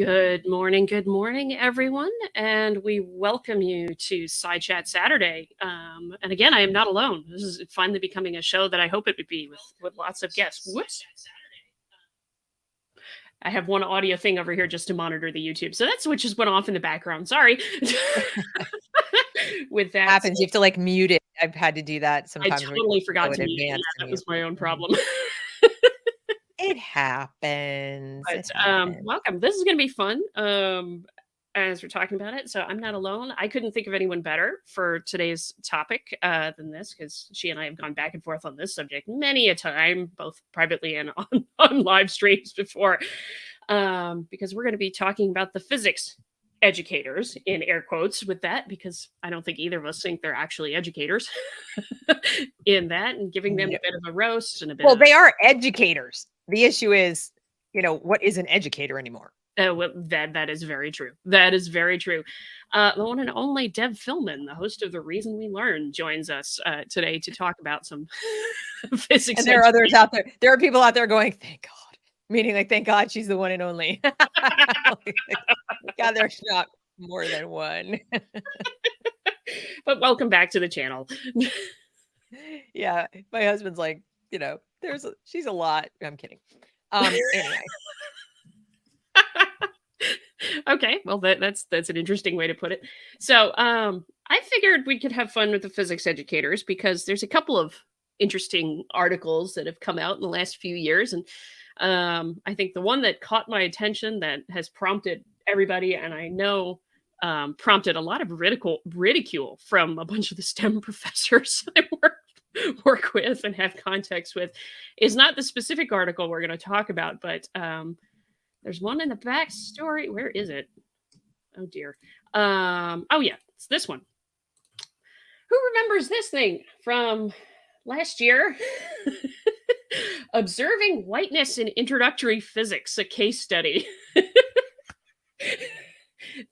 Good morning, everyone, and we welcome you to SciChat Saturday. And again, I am not alone. This is finally becoming a show that I hope it would be with lots of guests. Whoops. I have one audio thing over here just to monitor the YouTube. So that switch just went off in the background. Sorry. With that happens, you have to like mute it. I've had to do that I sometimes. totally forgot to mute it. Yeah, that was my own problem. It happens. But welcome. This is going to be fun. As we're talking about it, so I'm not alone. I couldn't think of anyone better for today's topic than this, because she and I have gone back and forth on this subject many a time, both privately and on live streams before. Because we're going to be talking about the physics educators, in air quotes with that, because I don't think either of us think they're actually educators in that, and giving them a bit of a roast and a bit. Well, they are educators. The issue is, what is an educator anymore? Well, that is very true. That is very true. The one and only Deb Fillmann, the host of The Reason We Learn, joins us today to talk about some physics. And there are others out there. There are people out there going, thank God. Meaning like, thank God she's the one and only. God, there's not more than one. But welcome back to the channel. Yeah, my husband's like, she's a lot. I'm kidding. Anyway. Okay, well that's an interesting way to put it. So I figured we could have fun with the physics educators, because there's a couple of interesting articles that have come out in the last few years, and I think the one that caught my attention, that has prompted everybody, and I know prompted a lot of ridicule from a bunch of the STEM professors I work with and have context with, is not the specific article we're going to talk about, but there's one in the backstory. Where is it? Oh dear. Oh yeah, it's this one. Who remembers this thing from last year? Observing Whiteness in Introductory Physics, a case study.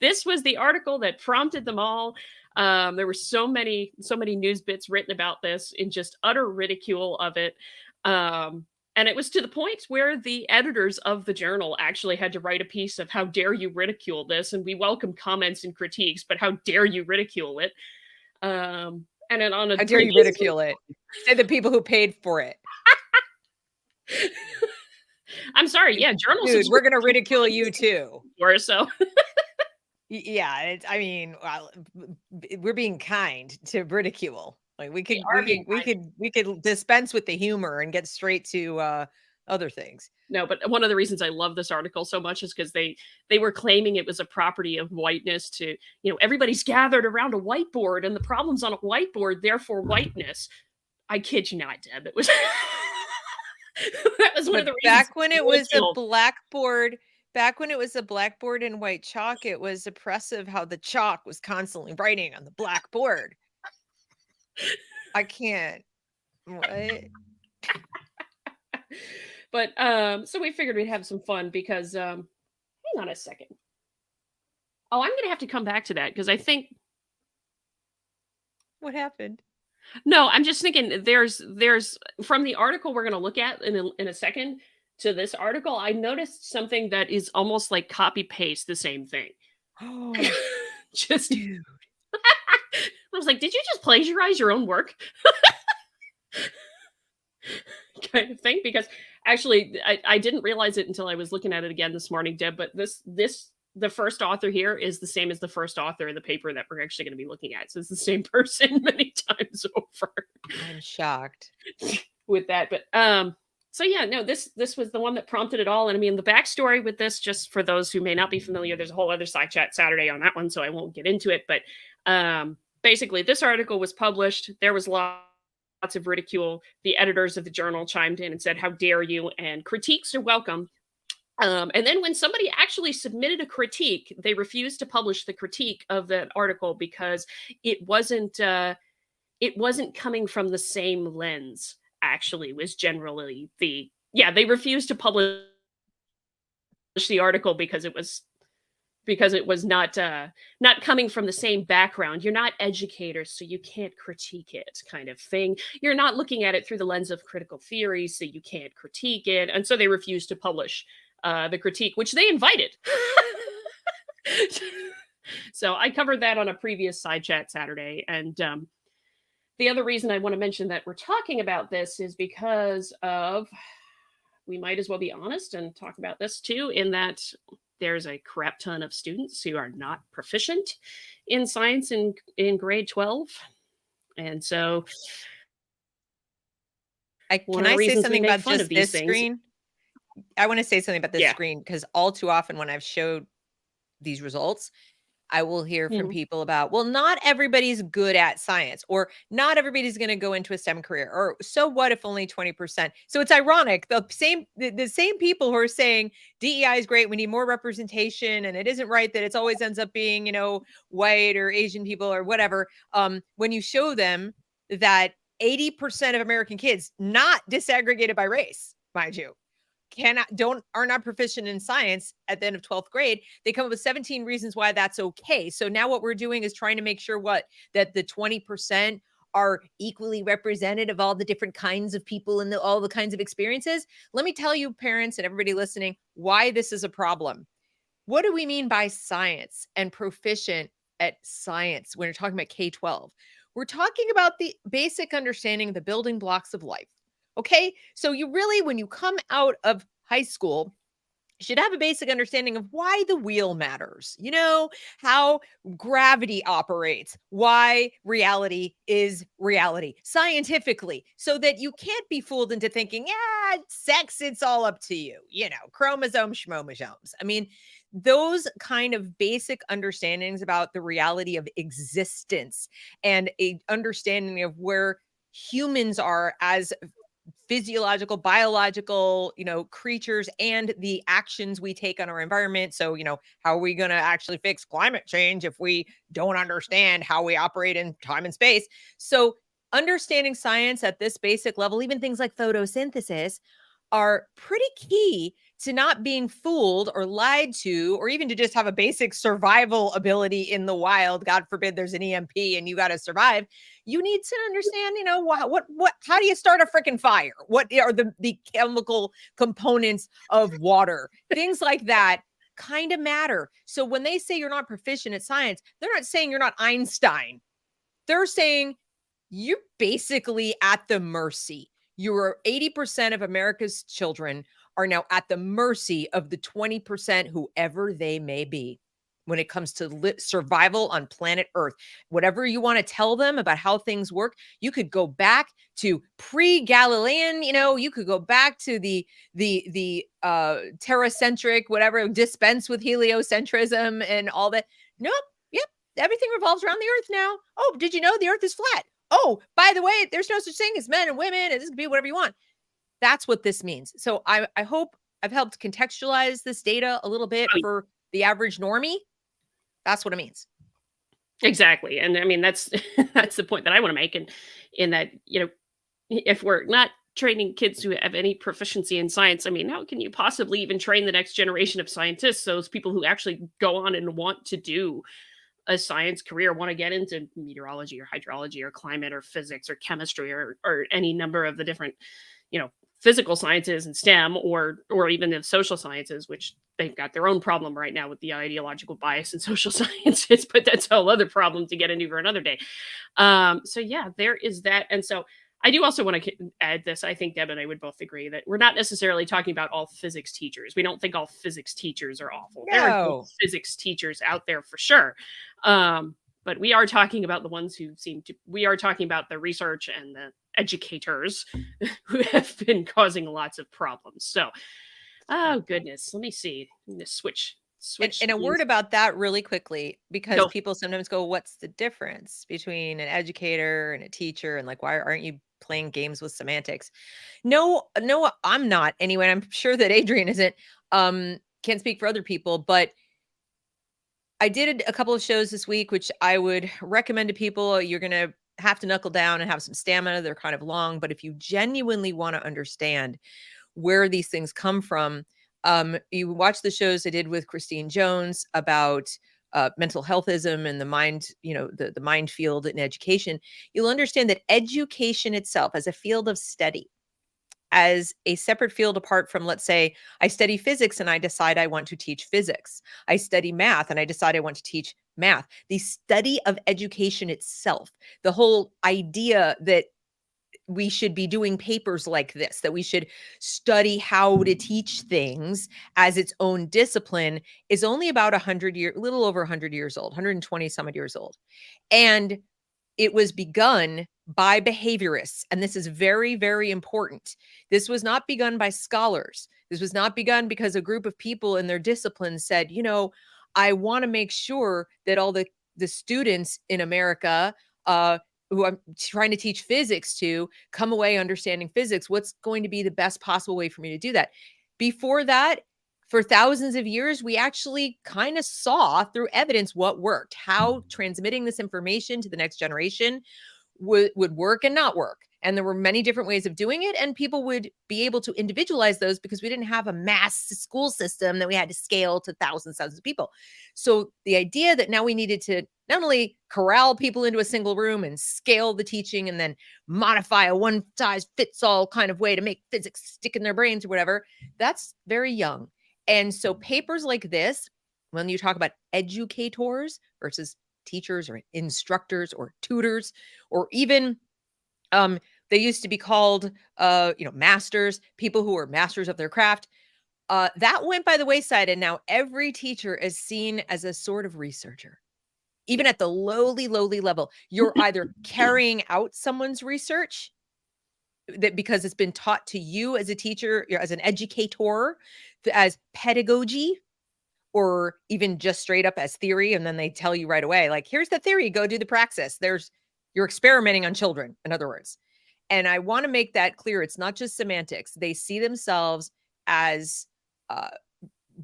This was the article that prompted them all. There were so many news bits written about this in just utter ridicule of it. And it was to the point where the editors of the journal actually had to write a piece of how dare you ridicule this, and we welcome comments and critiques, but how dare you ridicule it? And then on a how dare you ridicule it? Say the people who paid for it. I'm sorry. Yeah, journals. Dude, we're gonna ridicule you too. Or so. Yeah, we're being kind to ridicule. Like we could dispense with the humor and get straight to other things. No, but one of the reasons I love this article so much is because they were claiming it was a property of whiteness to, everybody's gathered around a whiteboard and the problem's on a whiteboard, therefore whiteness. I kid you not, Deb. It was that was one of the reasons. Back when it was a blackboard. Back when it was a blackboard and white chalk, it was oppressive how the chalk was constantly writing on the blackboard. I can't. What? But so we figured we'd have some fun, because hang on a second. Oh, I'm gonna have to come back to that, because I think. What happened? No, I'm just thinking there's from the article we're gonna look at in a second to this article, I noticed something that is almost like copy paste the same thing. Oh, just dude. I was like, did you just plagiarize your own work? Kind of thing, because actually I didn't realize it until I was looking at it again this morning, Deb, but the first author here is the same as the first author in the paper that we're actually going to be looking at. So it's the same person many times over. I'm shocked with that. But so yeah, no, this was the one that prompted it all. And I mean, the backstory with this, just for those who may not be familiar, there's a whole other SciChat Saturday on that one, so I won't get into it. But basically, this article was published. There was lots of ridicule. The editors of the journal chimed in and said, how dare you? And critiques are welcome. And then when somebody actually submitted a critique, they refused to publish the critique of that article because it wasn't coming from the same lens. Actually, was generally they refused to publish the article because it was not coming from the same background. You're not educators, so you can't critique it, kind of thing. You're not looking at it through the lens of critical theory, so you can't critique it. And so they refused to publish the critique, which they invited. So I covered that on a previous SciChat Saturday. And the other reason I want to mention that we're talking about this is because of, we might as well be honest and talk about this too, in that there's a crap ton of students who are not proficient in science in grade 12. And so one Can of the I say reasons we something make about fun of just these this things. screen? I want to say something about this Yeah. screen because all too often when I've showed these results, I will hear from Mhm. people about, well, not everybody's good at science, or not everybody's going to go into a STEM career, or so what if only 20%? So it's ironic. The same people who are saying DEI is great, we need more representation, and it isn't right that it's always ends up being, white or Asian people or whatever. When you show them that 80% of American kids, not disaggregated by race, mind you, are not proficient in science at the end of 12th grade, they come up with 17 reasons why that's okay. So now what we're doing is trying to make sure that the 20% are equally represented of all the different kinds of people and all the kinds of experiences. Let me tell you, parents and everybody listening, why this is a problem. What do we mean by science and proficient at science when we're talking about K-12? We're talking about the basic understanding of the building blocks of life. Okay. So you really, when you come out of high school, should have a basic understanding of why the wheel matters, how gravity operates, why reality is reality scientifically, so that you can't be fooled into thinking, sex, it's all up to you, chromosome, schmomosomes. I mean, those kind of basic understandings about the reality of existence and a understanding of where humans are as physiological, biological, creatures, and the actions we take on our environment. So, how are we going to actually fix climate change if we don't understand how we operate in time and space? So, understanding science at this basic level, even things like photosynthesis, are pretty key to not being fooled or lied to, or even to just have a basic survival ability in the wild. God forbid there's an EMP and you got to survive. You need to understand, how do you start a freaking fire? What are the chemical components of water? Things like that kind of matter. So when they say you're not proficient at science, they're not saying you're not Einstein. They're saying you're basically at the mercy. You're 80% of America's children are now at the mercy of the 20%, whoever they may be, when it comes to survival on planet Earth. Whatever you want to tell them about how things work, you could go back to pre-Galilean, you could go back to the terracentric, whatever, dispense with heliocentrism and all that. Nope. Yep. Everything revolves around the Earth now. Oh, did you know the Earth is flat? Oh, by the way, there's no such thing as men and women, and this can be whatever you want. That's what this means. So I hope I've helped contextualize this data a little bit Oh, for the average normie. That's what it means. exactly. And I mean, that's that's the point that I want to make. And in that, if we're not training kids who have any proficiency in science, I mean, how can you possibly even train the next generation of scientists, those people who actually go on and want to do a science career, want to get into meteorology or hydrology or climate or physics or chemistry or any number of the different, physical sciences and STEM or even the social sciences, which they've got their own problem right now with the ideological bias in social sciences, but that's a whole other problem to get into for another day. So yeah, there is that. And so I do also want to add this. I think Deb and I would both agree that we're not necessarily talking about all physics teachers. We don't think all physics teachers are awful. There are good No. physics teachers out there for sure. But we are talking about the ones who we are talking about the research and the educators who have been causing lots of problems. So, oh goodness, let me see. I'm gonna switch And a word screens. about that really quickly, because Go. people sometimes go, what's the difference between an educator and a teacher? And like, why aren't you playing games with semantics? No, no, I'm not anyway. I'm sure that Adrian isn't. Can't speak for other people, but I did a couple of shows this week, which I would recommend to people. You're going to have to knuckle down and have some stamina. They're kind of long, but if you genuinely want to understand where these things come from, you watch the shows I did with Christine Jones about mental healthism and the mind, the mind field in education. You'll understand that education itself as a field of study as a separate field apart from, let's say, I study physics and I decide I want to teach physics. I study math and I decide I want to teach math. The study of education itself, the whole idea that we should be doing papers like this, that we should study how to teach things as its own discipline, is only about 100 years, little over 100 years old, 120 some odd years old. And it was begun by behaviorists. And this is very, very important. This was not begun by scholars. This was not begun because a group of people in their discipline said, I want to make sure that all the students in America, who I'm trying to teach physics to, come away understanding physics. What's going to be the best possible way for me to do that? Before that, for thousands of years, we actually kind of saw through evidence what worked, how transmitting this information to the next generation would work and not work. And there were many different ways of doing it. And people would be able to individualize those because we didn't have a mass school system that we had to scale to thousands of people. So the idea that now we needed to not only corral people into a single room and scale the teaching and then modify a one size fits all kind of way to make physics stick in their brains or whatever, that's very young. And so papers like this, when you talk about educators versus teachers or instructors or tutors, or even they used to be called masters, people who are masters of their craft, that went by the wayside. And now every teacher is seen as a sort of researcher. Even at the lowly level, you're either carrying out someone's research that because it's been taught to you as a teacher, as an educator, as pedagogy, or even just straight up as theory. And then they tell you right away, like, here's the theory, go do the praxis. You're experimenting on children, in other words. And I want to make that clear. It's not just semantics. They see themselves as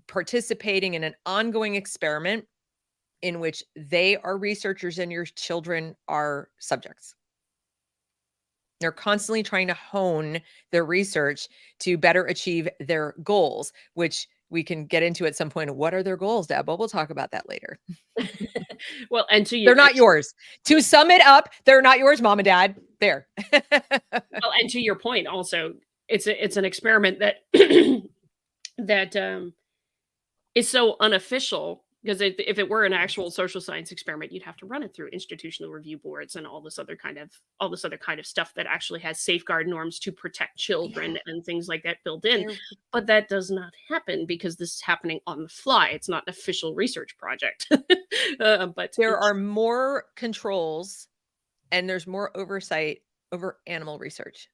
participating in an ongoing experiment in which they are researchers and your children are subjects. They're constantly trying to hone their research to better achieve their goals, which we can get into at some point. What are their goals, Deb? But we'll talk about that later. Well, and they're not yours. To sum it up, they're not yours, mom and dad. There. Well, and to your point, also, it's an experiment that that is so unofficial, because if it were an actual social science experiment, you'd have to run it through institutional review boards and all this other kind of stuff that actually has safeguard norms to protect children and things like that built in. But that does not happen because this is happening on the fly. It's not an official research project. But there are more controls and there's more oversight over animal research.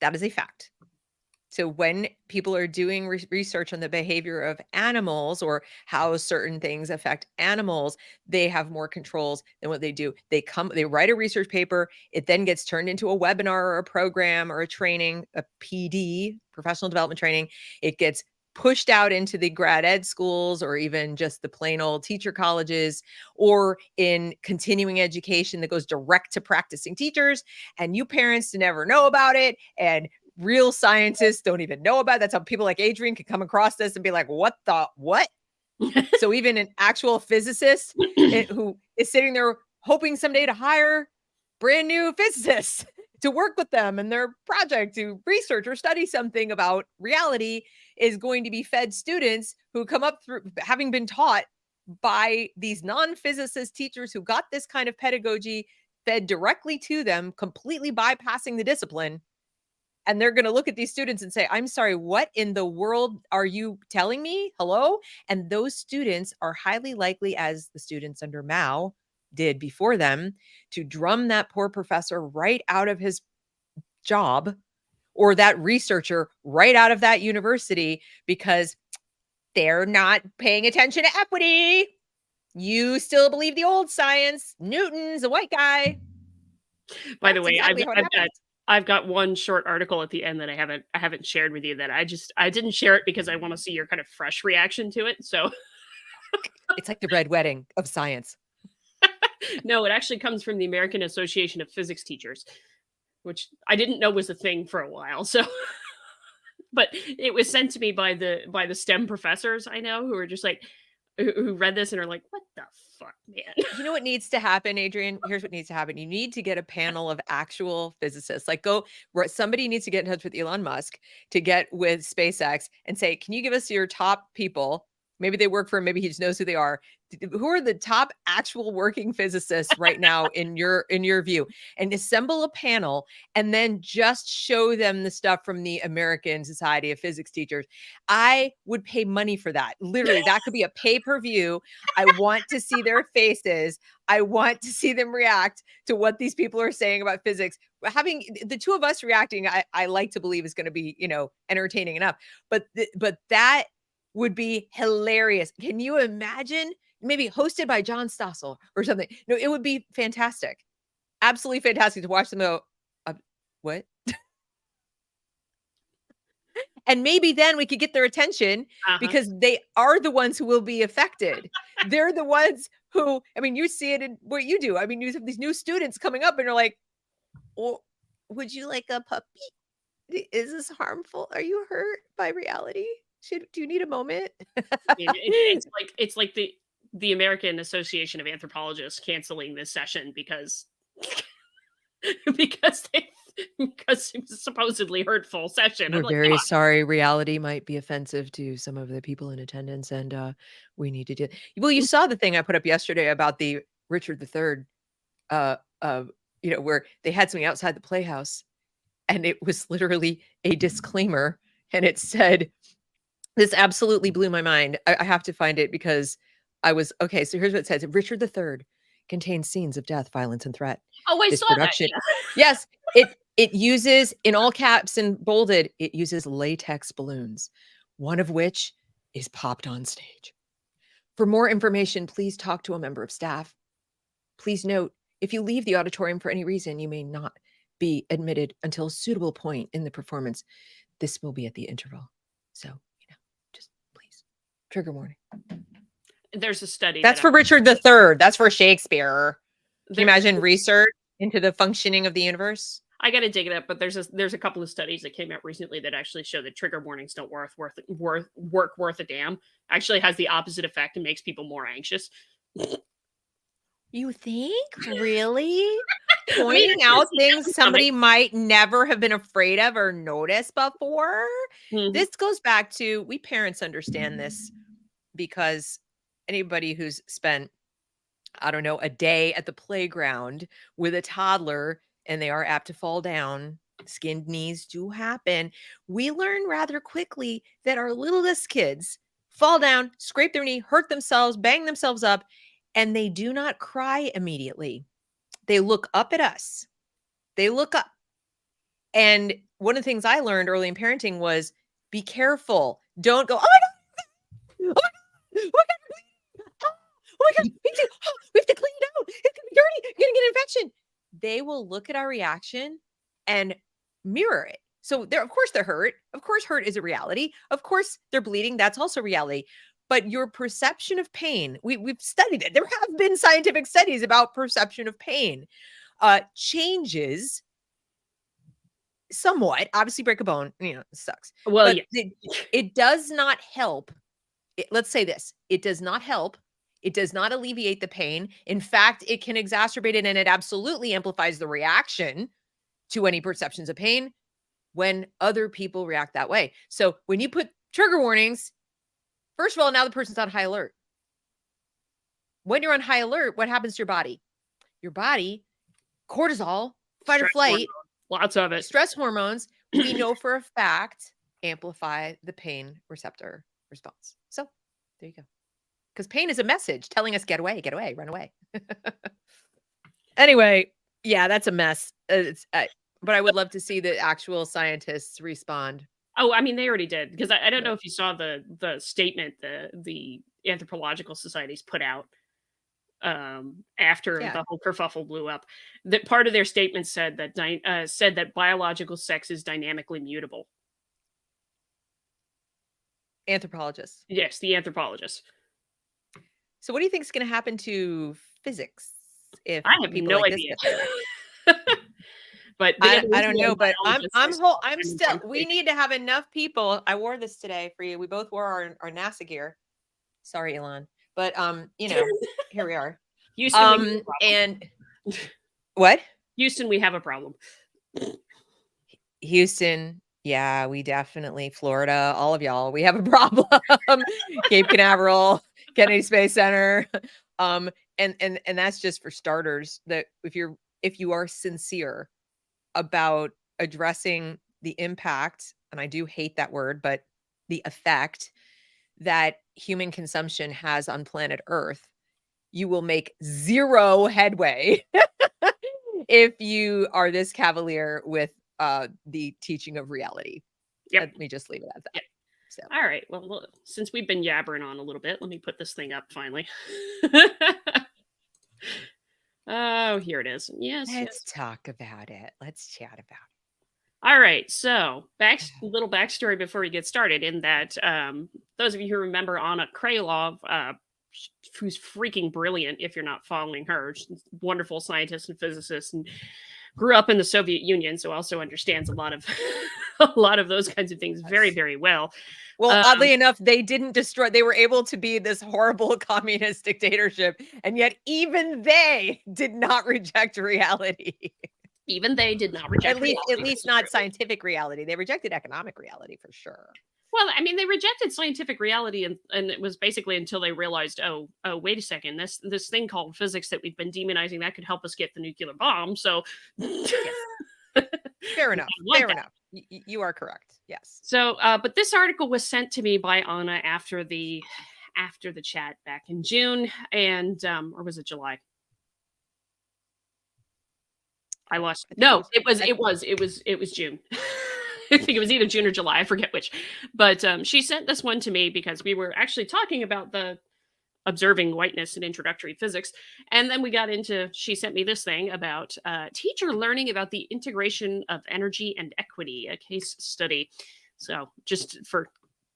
That is a fact. So when people are doing research on the behavior of animals or how certain things affect animals, they have more controls than what they do. They write a research paper. It then gets turned into a webinar or a program or a training, a PD, professional development training. It gets pushed out into the grad ed schools or even just the plain old teacher colleges or in continuing education that goes direct to practicing teachers. And you parents never know about it. And real scientists don't even know about it. That's how people like Adrian can come across this and be like, what? So even an actual physicist who is sitting there hoping someday to hire brand new physicists to work with them in their project to research or study something about reality is going to be fed students who come up through having been taught by these non-physicist teachers who got this kind of pedagogy fed directly to them, completely bypassing the discipline. And they're going to look at these students and say, I'm sorry, what in the world are you telling me? Hello? And those students are highly likely, as the students under Mao did before them, to drum that poor professor right out of his job or that researcher right out of that university because they're not paying attention to equity. You still believe the old science. Newton's a white guy. By the way, I've got one short article at the end that I haven't shared with you that I didn't share it because I want to see your kind of fresh reaction to it. So it's like the red wedding of science. No, it actually comes from the American Association of Physics Teachers, which I didn't know was a thing for a while. So but it was sent to me by the STEM professors I know who are just like, who read this and are like, "What the fuck, man?" You know what needs to happen, Adrian? Here's what needs to happen. You need to get a panel of actual physicists. Like somebody needs to get in touch with Elon Musk to get with SpaceX and say, can you give us your top people? Maybe they work for him. Maybe he just knows who they are. Who are the top actual working physicists right now in your view? And assemble a panel and then just show them the stuff from the American Society of Physics Teachers. I would pay money for that. Literally, that could be a pay-per-view. I want to see their faces. I want to see them react to what these people are saying about physics. Having the two of us reacting, I like to believe is going to be, entertaining enough. But that would be hilarious. Can you imagine? Maybe hosted by John Stossel or something. No, it would be fantastic. Absolutely fantastic to watch them go, what? And maybe then we could get their attention because they are the ones who will be affected. They're the ones who, I mean, you see it in what you do. I mean, you have these new students coming up and you're like, oh, would you like a puppy? Is this harmful? Are you hurt by reality? Do you need a moment? It's like the American Association of Anthropologists canceling this session because because it was a supposedly hurtful session. We're I'm like, very sorry. Reality might be offensive to some of the people in attendance, and we need to do. Well, you saw the thing I put up yesterday about the Richard III, where they had something outside the Playhouse, and it was literally a disclaimer, and it said, "This absolutely blew my mind." I have to find it because I was okay. So here's what it says: Richard III contains scenes of death, violence, and threat. oh, I This saw production, that. yes, it uses, in all caps and bolded, it uses latex balloons, one of which is popped on stage. For more information, please talk to a member of staff. Please note, if you leave the auditorium for any reason, you may not be admitted until a suitable point in the performance. This will be at the interval. So, just please, trigger warning. There's a study That's for Richard III. That's for Shakespeare. Can you imagine research into the functioning of the universe? I got to dig it up, but there's a couple of studies that came out recently that actually show that trigger warnings don't work worth a damn. Actually has the opposite effect and makes people more anxious. You think? Really? Pointing out things somebody might never have been afraid of or noticed before? Mm-hmm. This goes back to, we parents understand this because anybody who's spent, I don't know, a day at the playground with a toddler and they are apt to fall down, skinned knees do happen. We learn rather quickly that our littlest kids fall down, scrape their knee, hurt themselves, bang themselves up, and they do not cry immediately. They look up at us. They look up. And one of the things I learned early in parenting was be careful. Don't go, oh my God. Oh my God. Oh my God. Oh my God. Me too. Oh, we have to clean it out. It's going to be dirty. You're going to get an infection. They will look at our reaction and mirror it. So of course they're hurt. Of course, hurt is a reality. Of course, they're bleeding. That's also reality. But your perception of pain, we've studied it. There have been scientific studies about perception of pain, changes somewhat. Obviously, break a bone, it sucks. Well, but it does not help. Let's say this: it does not help. It does not alleviate the pain. In fact, it can exacerbate it, and it absolutely amplifies the reaction to any perceptions of pain when other people react that way. So when you put trigger warnings, first of all, now the person's on high alert. When you're on high alert, what happens to your body? Your body, cortisol, fight or flight, lots of it. Stress hormones, we know for a fact, amplify the pain receptor response. So there you go. Because pain is a message telling us, get away, run away. Anyway, yeah, that's a mess. But I would love to see the actual scientists respond. Oh, I mean, they already did, because I don't know if you saw the statement the anthropological societies put out after the whole kerfuffle blew up. That part of their statement said that biological sex is dynamically mutable. Anthropologists. Yes, the anthropologists. So what do you think is going to happen to physics if I have no idea? But I don't know, but I'm still, we need to have enough people. I wore this today for you. We both wore our NASA gear. Sorry, Elon. But you know, here we are. Houston, we have a problem. And what? Houston, we have a problem. Houston, yeah, we definitely, Florida, all of y'all, we have a problem. Cape Canaveral, Kennedy Space Center. And that's just for starters, that if you are sincere about addressing the impact, and I do hate that word, but the effect that human consumption has on planet Earth, you will make zero headway if you are this cavalier with the teaching of reality. Yep. Let me just leave it at that. Yep. So. All right. Well, look, since we've been yabbering on a little bit, let me put this thing up finally. Oh, here it is. Yes. Let's talk about it. Let's chat about it. All right. So, little backstory before we get started. In that, those of you who remember Anna Krylov, who's freaking brilliant, if you're not following her, she's a wonderful scientist and physicist, and grew up in the Soviet Union, so also understands a lot of those kinds of things very, very well. Well, oddly enough, they didn't destroy. They were able to be this horrible communist dictatorship, and yet even they did not reject reality. Even they did not reject reality. At least not scientific reality. They rejected economic reality for sure. Well, I mean, they rejected scientific reality, and it was basically until they realized, oh, wait a second, this thing called physics that we've been demonizing, that could help us get the nuclear bomb. So, fair enough. Fair enough. You are correct. Yes. So, but this article was sent to me by Anna after the chat back in June, and or was it July? I lost. No, it was June. I think it was either June or July. I forget which. But she sent this one to me because we were actually talking about the observing whiteness in introductory physics. And then we got into, she sent me this thing about teacher learning about the integration of energy and equity, a case study. So just for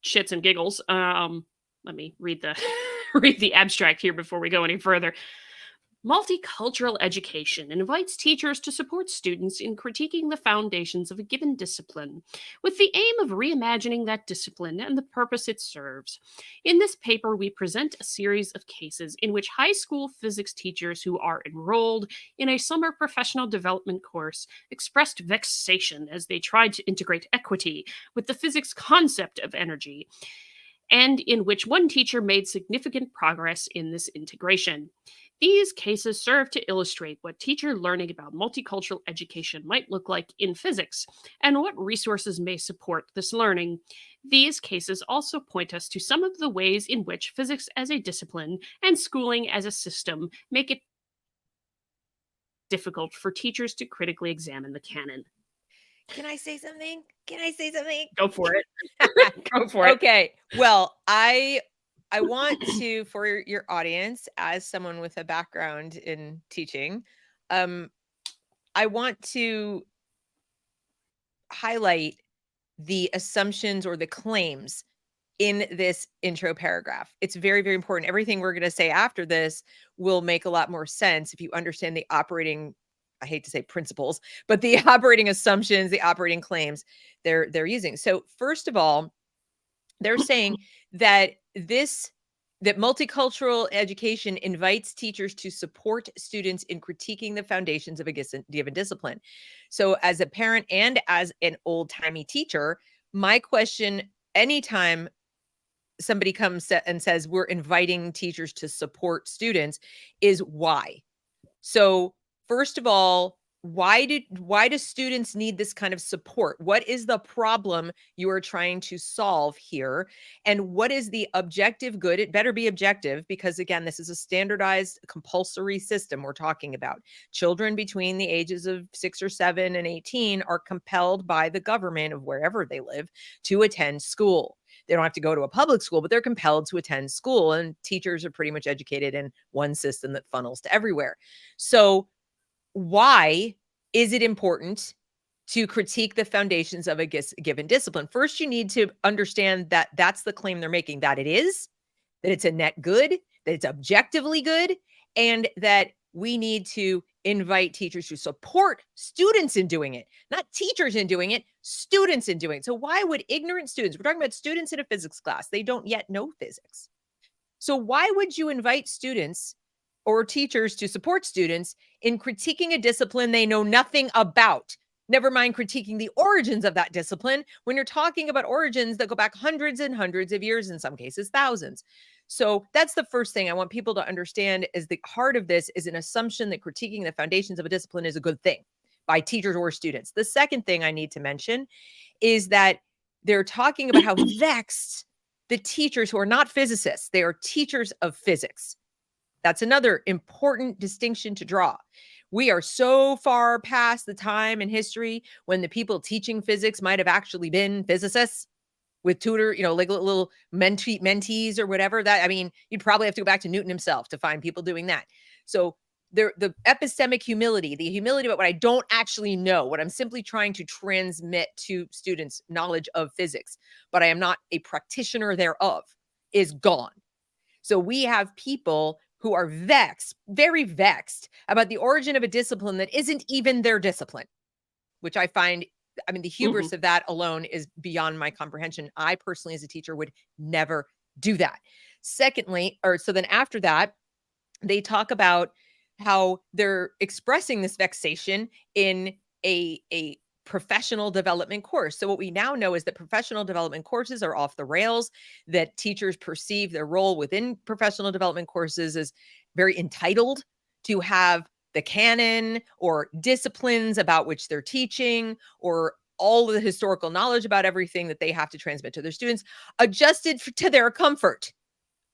shits and giggles, let me read the abstract here before we go any further. Multicultural education invites teachers to support students in critiquing the foundations of a given discipline, with the aim of reimagining that discipline and the purpose it serves. In this paper, we present a series of cases in which high school physics teachers who are enrolled in a summer professional development course expressed vexation as they tried to integrate equity with the physics concept of energy, and in which one teacher made significant progress in this integration. These cases serve to illustrate what teacher learning about multicultural education might look like in physics, and what resources may support this learning. These cases also point us to some of the ways in which physics as a discipline and schooling as a system make it difficult for teachers to critically examine the canon. Can I say something? Go for it. Go for it. Okay. Well, I want to, for your audience, as someone with a background in teaching, I want to highlight the assumptions or the claims in this intro paragraph. It's very, very important. Everything we're going to say after this will make a lot more sense if you understand the operating, I hate to say principles, but the operating assumptions, the operating claims they're using. So first of all, they're saying that multicultural education invites teachers to support students in critiquing the foundations of a given discipline. So as a parent and as an old-timey teacher, my question, anytime somebody comes and says we're inviting teachers to support students, is why? So first of all, why do students need this kind of support? What is the problem you are trying to solve here? And what is the objective good? It better be objective, because again, this is a standardized compulsory system we're talking about. Children between the ages of 6 or 7 and 18 are compelled by the government of wherever they live to attend school. They don't have to go to a public school, but they're compelled to attend school, and teachers are pretty much educated in one system that funnels to everywhere. So why is it important to critique the foundations of a given discipline? First, you need to understand that that's the claim they're making, that it's a net good, that it's objectively good, and that we need to invite teachers to support students in doing it, not teachers in doing it, students in doing it. So why would ignorant students, we're talking about students in a physics class, they don't yet know physics. So why would you invite students or teachers to support students in critiquing a discipline they know nothing about? Never mind critiquing the origins of that discipline when you're talking about origins that go back hundreds and hundreds of years, in some cases, thousands. So that's the first thing I want people to understand is the heart of this is an assumption that critiquing the foundations of a discipline is a good thing by teachers or students. The second thing I need to mention is that they're talking about how vexed the teachers who are not physicists, they are teachers of physics. That's another important distinction to draw. We are so far past the time in history when the people teaching physics might have actually been physicists with tutor, like little mentees or whatever. That, I mean, you'd probably have to go back to Newton himself to find people doing that. So the epistemic humility, the humility about what I don't actually know, what I'm simply trying to transmit to students knowledge of physics, but I am not a practitioner thereof, is gone. So we have people who are vexed, very vexed about the origin of a discipline that isn't even their discipline, which I find, I mean, the hubris of that alone is beyond my comprehension. I personally, as a teacher, would never do that. Secondly, so then after that, they talk about how they're expressing this vexation in a professional development course. So what we now know is that professional development courses are off the rails, that teachers perceive their role within professional development courses as very entitled to have the canon or disciplines about which they're teaching, or all of the historical knowledge about everything that they have to transmit to their students, adjusted to their comfort,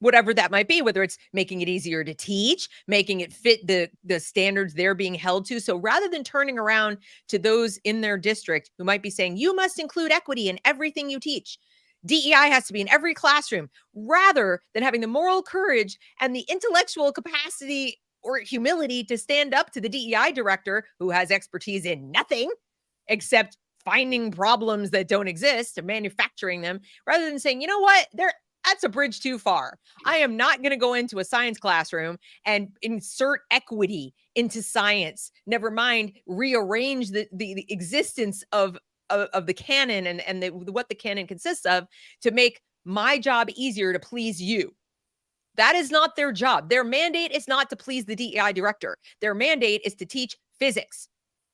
whatever that might be, whether it's making it easier to teach, making it fit the standards they're being held to. So rather than turning around to those in their district who might be saying, you must include equity in everything you teach, DEI has to be in every classroom, rather than having the moral courage and the intellectual capacity or humility to stand up to the DEI director who has expertise in nothing except finding problems that don't exist and manufacturing them, rather than saying, you know what, that's a bridge too far. I am not going to go into a science classroom and insert equity into science. Never mind rearrange the existence of the canon and what the canon consists of to make my job easier to please you. That is not their job. Their mandate is not to please the DEI director. Their mandate is to teach physics.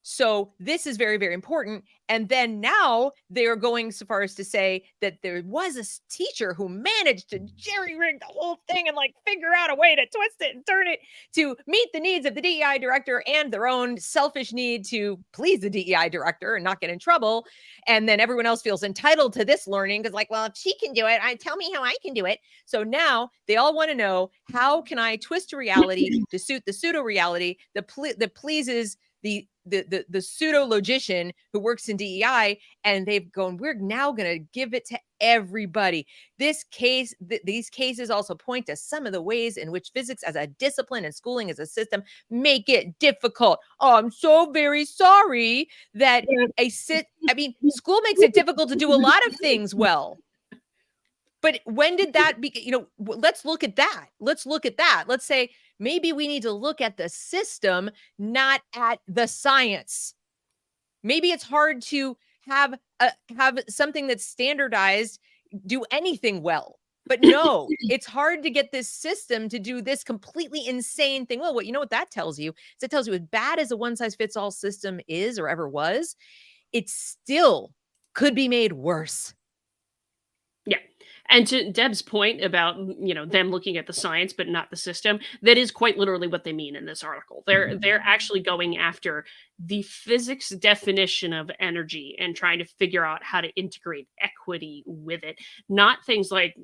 So this is very, very important. And then now they're going so far as to say that there was a teacher who managed to jerry-rig the whole thing and figure out a way to twist it and turn it to meet the needs of the DEI director and their own selfish need to please the DEI director and not get in trouble. And then everyone else feels entitled to this learning because well, if she can do it, tell me how I can do it. So now they all want to know, how can I twist a reality to suit the pseudo reality that pleases the pseudo logician who works in DEI, and they've gone, we're now going to give it to everybody. These cases also point to some of the ways in which physics as a discipline and schooling as a system make it difficult. Oh, I'm so very sorry that school makes it difficult to do a lot of things well. But when did that be? Let's look at that. Let's say maybe we need to look at the system, not at the science. Maybe it's hard to have something that's standardized do anything well. But no, it's hard to get this system to do this completely insane thing. Well, what that tells you is it tells you, as bad as a one-size-fits-all system is or ever was, it still could be made worse. Yeah. And to Deb's point about, them looking at the science but not the system, that is quite literally what they mean in this article. They're actually going after the physics definition of energy and trying to figure out how to integrate equity with it. Not things like,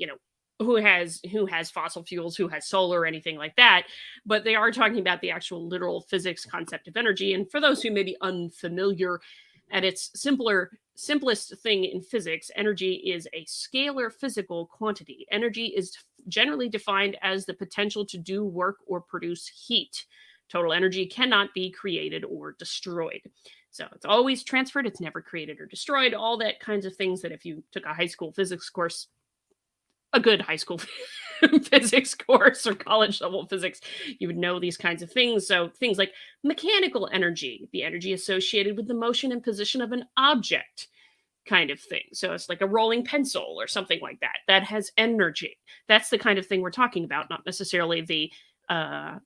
who has fossil fuels, who has solar, or anything like that, but they are talking about the actual literal physics concept of energy. And for those who may be unfamiliar, at its simplest thing in physics, energy is a scalar physical quantity. Energy is generally defined as the potential to do work or produce heat. Total energy cannot be created or destroyed. So it's always transferred. It's never created or destroyed. All that kinds of things that if you took a high school physics course, a good high school physics course or college level physics, you would know these kinds of things. So things like mechanical energy, the energy associated with the motion and position of an object. kind of thing. So it's like a rolling pencil or something like that that has energy. That's the kind of thing we're talking about, not necessarily the uh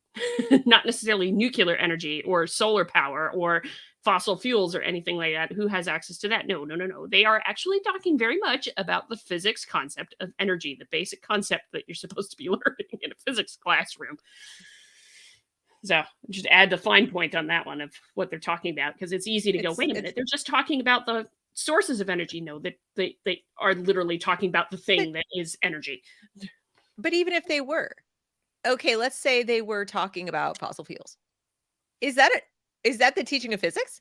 not necessarily nuclear energy or solar power or fossil fuels or anything like that. Who has access to that? No, no, no, no. They are actually talking very much about the physics concept of energy, the basic concept that you're supposed to be learning in a physics classroom. So just add the fine point on that one of what they're talking about, because it's easy to go, wait a minute, It's they're just talking about the sources of energy. No, that they are literally talking about the thing that is energy. but even if they were, okay, let's say they were talking about fossil fuels. Is that the teaching of physics?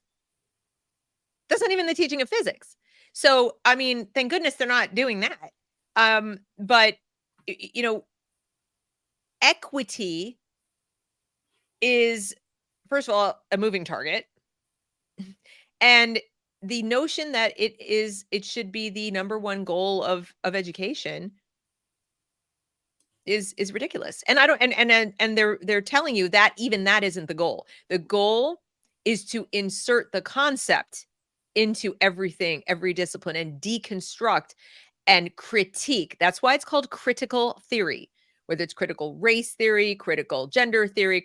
That's not even the teaching of physics. So, I mean, thank goodness they're not doing that. But you know, equity is, first of all, a moving target. And the notion that it should be the number one goal of education is ridiculous. And I don't and they're telling you that even that isn't the goal. The goal is to insert the concept into everything, every discipline, and deconstruct and critique. That's why it's called critical theory. Whether it's critical race theory, critical gender theory,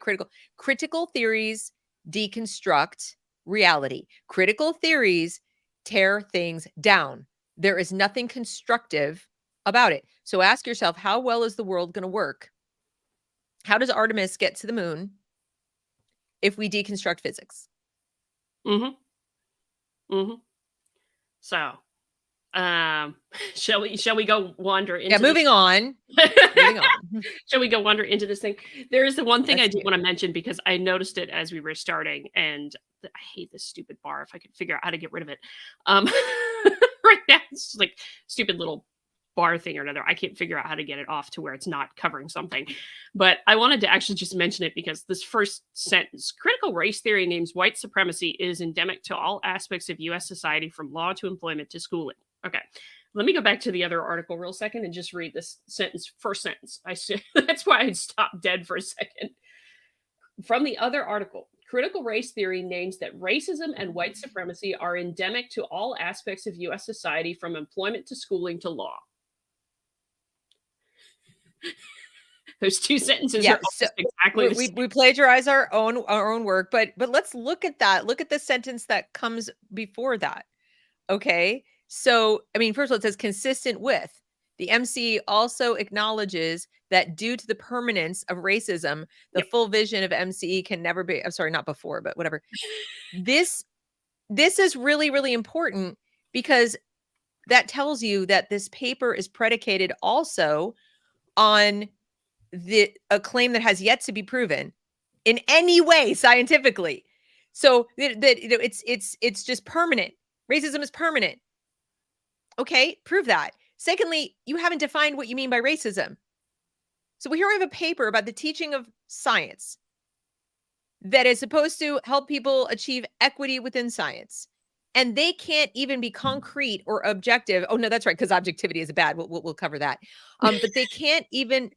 critical theories deconstruct reality. Critical theories tear things down. There is nothing constructive about it. So ask yourself, how well is the world going to work? How does Artemis get to the moon if we deconstruct physics? Mm-hmm. Mm-hmm. So, shall we go wander into Yeah, moving on. Moving on. Shall we go wander into this thing? There is the one thing Let's I do do want to mention, because I noticed it as we were starting, and I hate this stupid bar. If I could figure out how to get rid of it, right now it's just like stupid little bar thing or another. I can't figure out how to get it off to where it's not covering something. But I wanted to actually just mention it because this first sentence: critical race theory names white supremacy is endemic to all aspects of U.S. society, from law to employment to schooling. Okay. Let me go back to the other article real second and just read this sentence, first sentence. That's why I stopped dead for a second. From the other article, critical race theory names that racism and white supremacy are endemic to all aspects of U.S. society, from employment to schooling to law. Those two sentences Yeah, are so almost exactly the same. we plagiarize our own work, but let's look at that. Look at the sentence that comes before that. Okay. So, I mean, first of all, it says consistent with. The MC also acknowledges that due to the permanence of racism, the Yep. full vision of MCE can never be, I'm sorry, not before, but whatever. This is really, really important, because that tells you that this paper is predicated also on a claim that has yet to be proven in any way scientifically. So that you know, it's just permanent. Racism is permanent. Okay, prove that. Secondly, you haven't defined what you mean by racism. So here we have a paper about the teaching of science that is supposed to help people achieve equity within science. And they can't even be concrete or objective. Oh no, that's right, because objectivity is bad. We'll cover that. But they can't even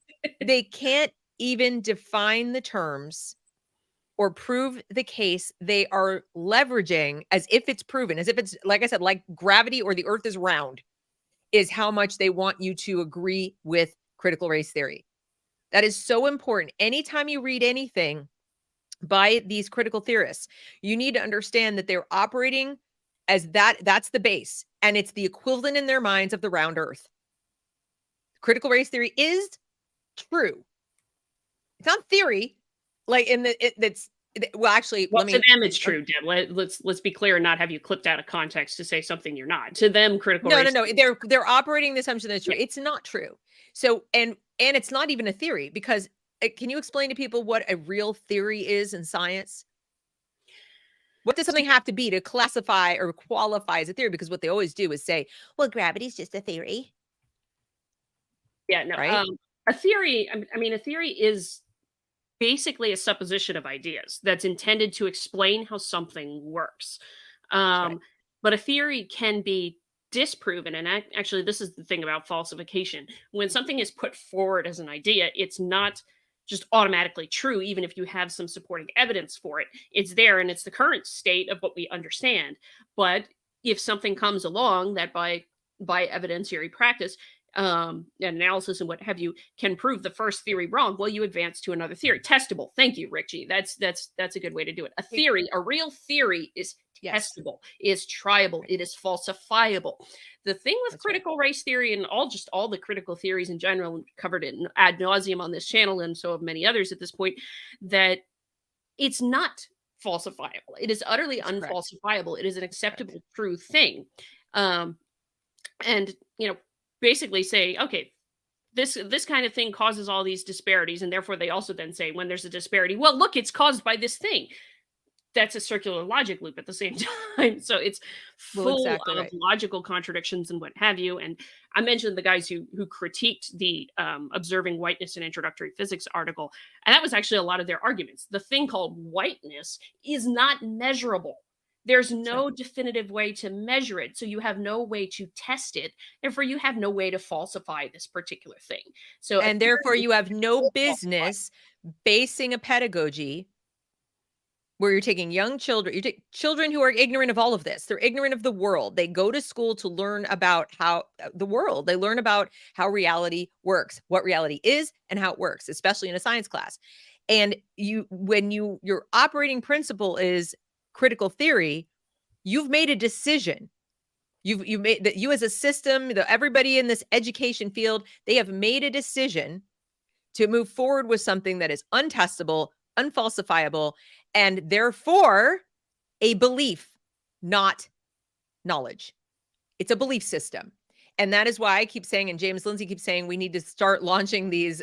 define the terms or prove the case. They are leveraging as if it's proven, as if it's, like I said, like gravity or the earth is round, is how much they want you to agree with critical race theory. That is so important. Anytime you read anything by these critical theorists, you need to understand that they're operating as that's the base, and it's the equivalent in their minds of the round earth. Critical race theory is true. It's not theory, like in well, actually, Well, to them it's true, Deb. Let's be clear and not have you clipped out of context to say something you're not. To them, critical race. No. They're operating the assumption that it's true. Yeah. It's not true. So and it's not even a theory, because can you explain to people what a real theory is in science? What does something have to be to classify or qualify as a theory? Because what they always do is say, well, gravity's just a theory. Yeah, no. Right? A theory, I mean, a theory is basically a supposition of ideas that's intended to explain how something works. Right. But a theory can be disproven. And actually, this is the thing about falsification. When something is put forward as an idea, it's not just automatically true, even if you have some supporting evidence for it. It's there, and it's the current state of what we understand. But if something comes along that by evidentiary practice and analysis and what have you can prove the first theory wrong, well, you advance to another theory. Testable. Thank you, Richie. That's a good way to do it. A theory, a real theory, is Yes. testable, is triable, it is falsifiable. The thing with That's right. critical race theory and all the critical theories in general, covered it ad nauseum on this channel and so have many others at this point, that it's not falsifiable. It is utterly That's correct. unfalsifiable. It is an Correct. acceptable true thing. Um, and basically say, okay, this kind of thing causes all these disparities, and therefore they also then say when there's a disparity, well, look, it's caused by this thing. That's a circular logic loop at the same time. So it's Well, full exactly of right. logical contradictions and what have you. And I mentioned the guys who critiqued the observing whiteness in introductory physics article, and that was actually a lot of their arguments. The thing called whiteness is not measurable. There's That's right. no definitive way to measure it, so you have no way to test it. Therefore, you have no way to falsify this particular thing. So a And theory therefore is you have no falsifiable. business basing a pedagogy where you're taking young children, you take children who are ignorant of all of this. They're ignorant of the world. They go to school to learn about how the world, they learn about how reality works, what reality is and how it works, especially in a science class. And your operating principle is critical theory, you've made a decision. You've made that, you as a system, everybody in this education field, they have made a decision to move forward with something that is untestable, unfalsifiable, and therefore a belief, not knowledge. It's a belief system. And that is why I keep saying, and James Lindsay keeps saying, we need to start launching these,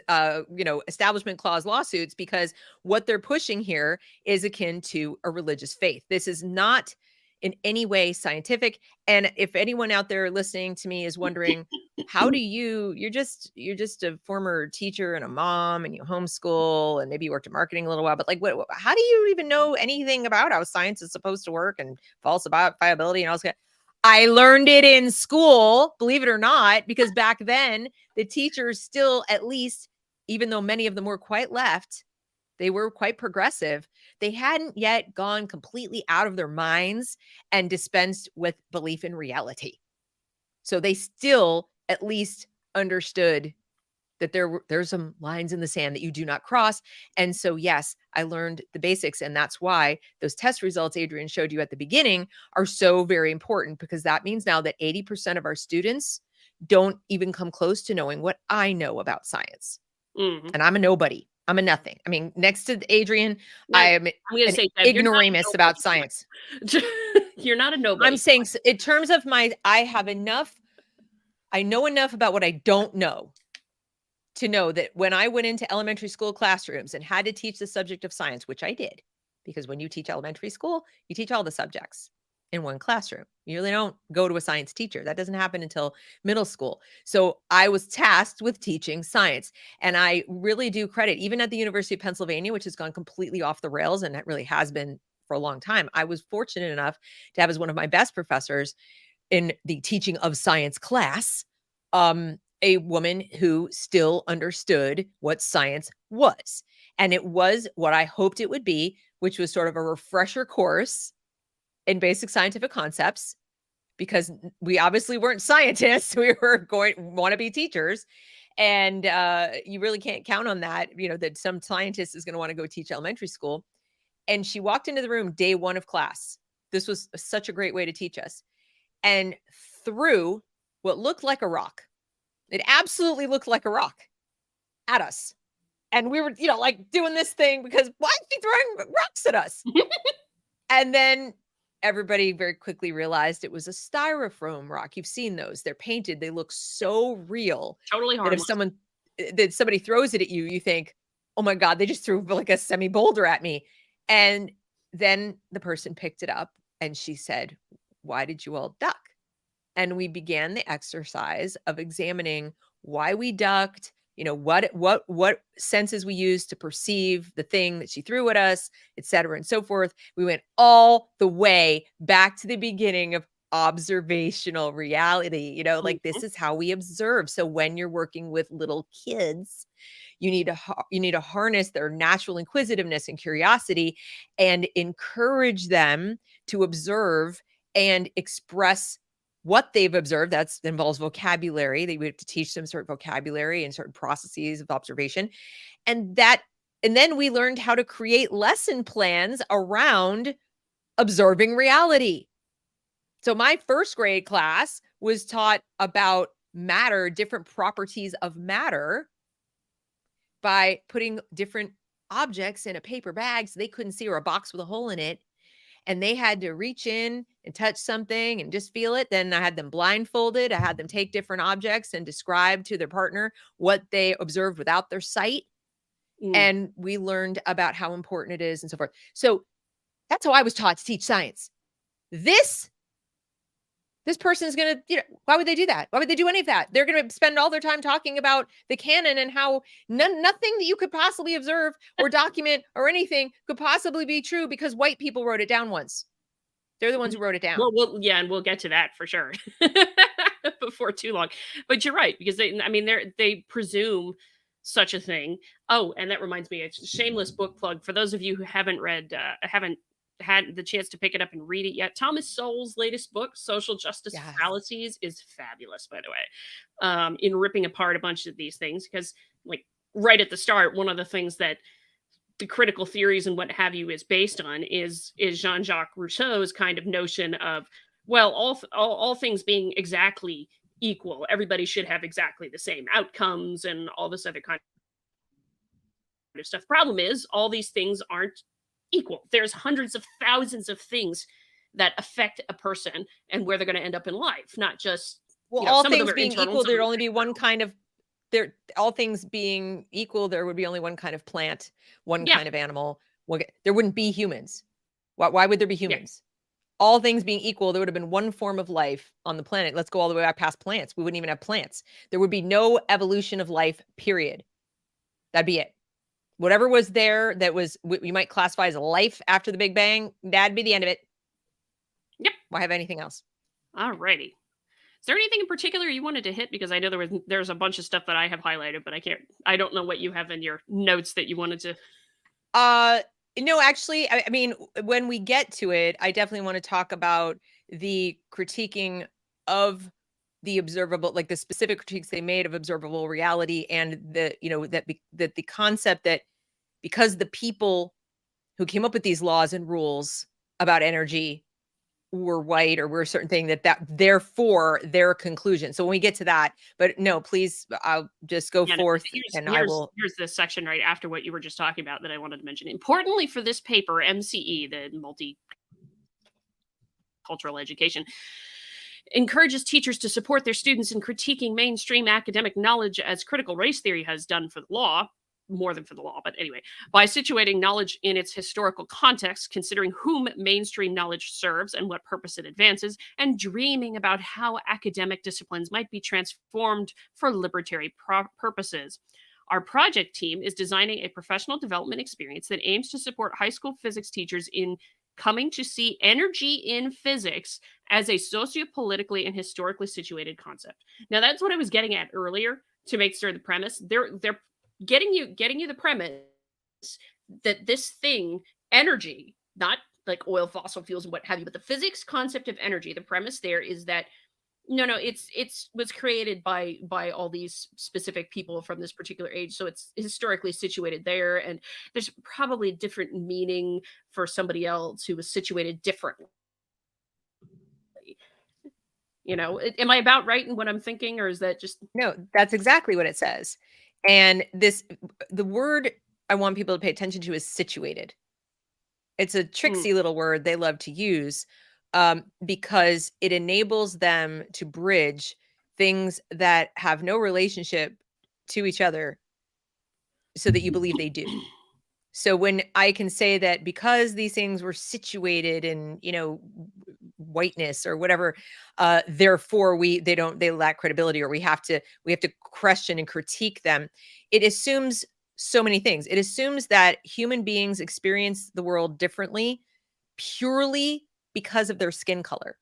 establishment clause lawsuits, because what they're pushing here is akin to a religious faith. This is not in any way scientific. And if anyone out there listening to me is wondering, how do you're just a former teacher and a mom and you homeschool and maybe you worked in marketing a little while, but like, how do you even know anything about how science is supposed to work and falsifiability and all this? I learned it in school, believe it or not, because back then the teachers still, at least, even though many of them were quite left, they were quite progressive. They hadn't yet gone completely out of their minds and dispensed with belief in reality. So they still at least understood that there's some lines in the sand that you do not cross. And so, yes, I learned the basics. And that's why those test results Adrian showed you at the beginning are so very important, because that means now that 80% of our students don't even come close to knowing what I know about science. Mhm. And I'm a nobody. I'm a nothing. I mean, next to Adrian, Now, I I'm am going to an say, Deb, you're not a ignoramus about science. nobody. You're not a I'm nobody. saying in terms of I know enough about what I don't know to know that when I went into elementary school classrooms and had to teach the subject of science, which I did, because when you teach elementary school, you teach all the subjects in one classroom. You really don't go to a science teacher. That doesn't happen until middle school. So I was tasked with teaching science. And I really do credit, even at the University of Pennsylvania, which has gone completely off the rails, and it really has been for a long time. I was fortunate enough to have as one of my best professors in the teaching of science class, a woman who still understood what science was. And it was what I hoped it would be, which was sort of a refresher course in basic scientific concepts, because we obviously weren't scientists. We were want to be teachers. And you really can't count on that, that some scientist is going to want to go teach elementary school. And she walked into the room day one of class. This was such a great way to teach us. And threw what looked like a rock. It absolutely looked like a rock at us. And we were, like doing this thing because why is she throwing rocks at us? And then everybody very quickly realized it was a styrofoam rock. You've seen those. They're painted. They look so real Totally that if harmless. somebody throws it at you, you think, oh my God, they just threw like a semi boulder at me. And then the person picked it up and she said, why did you all duck? And we began the exercise of examining why we ducked, what senses we used to perceive the thing that she threw at us, et cetera, and so forth. We went all the way back to the beginning of observational reality. Like, this is how we observe. So when you're working with little kids, you need to harness their natural inquisitiveness and curiosity and encourage them to observe and express what they've observed. That involves vocabulary. We have to teach them certain vocabulary and certain processes of observation. And then we learned how to create lesson plans around observing reality. So my first grade class was taught about matter, different properties of matter, by putting different objects in a paper bag so they couldn't see, or a box with a hole in it. And they had to reach in and touch something and just feel it. Then I had them blindfolded. I had them take different objects and describe to their partner what they observed without their sight. And we learned about how important it is and so forth. So that's how I was taught to teach science. This person is going to, why would they do that? Why would they do any of that? They're going to spend all their time talking about the canon and how nothing that you could possibly observe or document or anything could possibly be true because white people wrote it down once. They're the ones who wrote it down. Well, yeah, and we'll get to that for sure before too long. But you're right, because they presume such a thing. Oh, and that reminds me, it's a shameless book plug for those of you who haven't had the chance to pick it up and read it yet. Thomas Sowell's latest book, Social Justice Fallacies, is fabulous, by the way, in ripping apart a bunch of these things. Because, like, right at the start, one of the things that the critical theories and what have you is based on is Jean-Jacques Rousseau's kind of notion of, well, all things being exactly equal, everybody should have exactly the same outcomes and all this other kind of stuff. Problem is, all these things aren't equal. There's hundreds of thousands of things that affect a person and where they're going to end up in life, not just, all things being equal, there'd only be one kind of, all things being equal, there would be only one kind of plant, one kind of animal. There wouldn't be humans. Why would there be humans? All things being equal, there would have been one form of life on the planet. Let's go all the way back past plants. We wouldn't even have plants. There would be no evolution of life, period. That'd be it. Whatever was there that was, you might classify as life after the Big Bang, that'd be the end of it. Yep. Why have anything else? All righty. Is there anything in particular you wanted to hit? Because I know there's a bunch of stuff that I have highlighted, but I don't know what you have in your notes that you wanted to. No, actually, I mean, when we get to it, I definitely want to talk about the critiquing of the observable, like the specific critiques they made of observable reality, and that the concept that because the people who came up with these laws and rules about energy were white or were a certain thing, that therefore their conclusion. So when we get to that, but no, please, I'll just go forth here's the section right after what you were just talking about that I wanted to mention. Importantly for this paper, MCE, the multicultural education, encourages teachers to support their students in critiquing mainstream academic knowledge as critical race theory has done for the law. More than for the law, but anyway, by situating knowledge in its historical context, considering whom mainstream knowledge serves and what purpose it advances, and dreaming about how academic disciplines might be transformed for libertarian purposes. Our project team is designing a professional development experience that aims to support high school physics teachers in coming to see energy in physics as a sociopolitically and historically situated concept. Now, that's what I was getting at earlier to make sure the premise. They're getting you the premise that this thing, energy, not like oil, fossil fuels, and what have you, but the physics concept of energy, the premise there is that it's was created by all these specific people from this particular age, so it's historically situated there, and there's probably a different meaning for somebody else who was situated differently. Am I about right in what I'm thinking, or is that just... No, that's exactly what it says. And the word I want people to pay attention to is situated. It's a tricksy little word they love to use because it enables them to bridge things that have no relationship to each other so that you believe they do. So when I can say that because these things were situated in, whiteness or whatever, therefore they lack credibility, or we have to question and critique them. It assumes so many things. It assumes that human beings experience the world differently purely because of their skin color.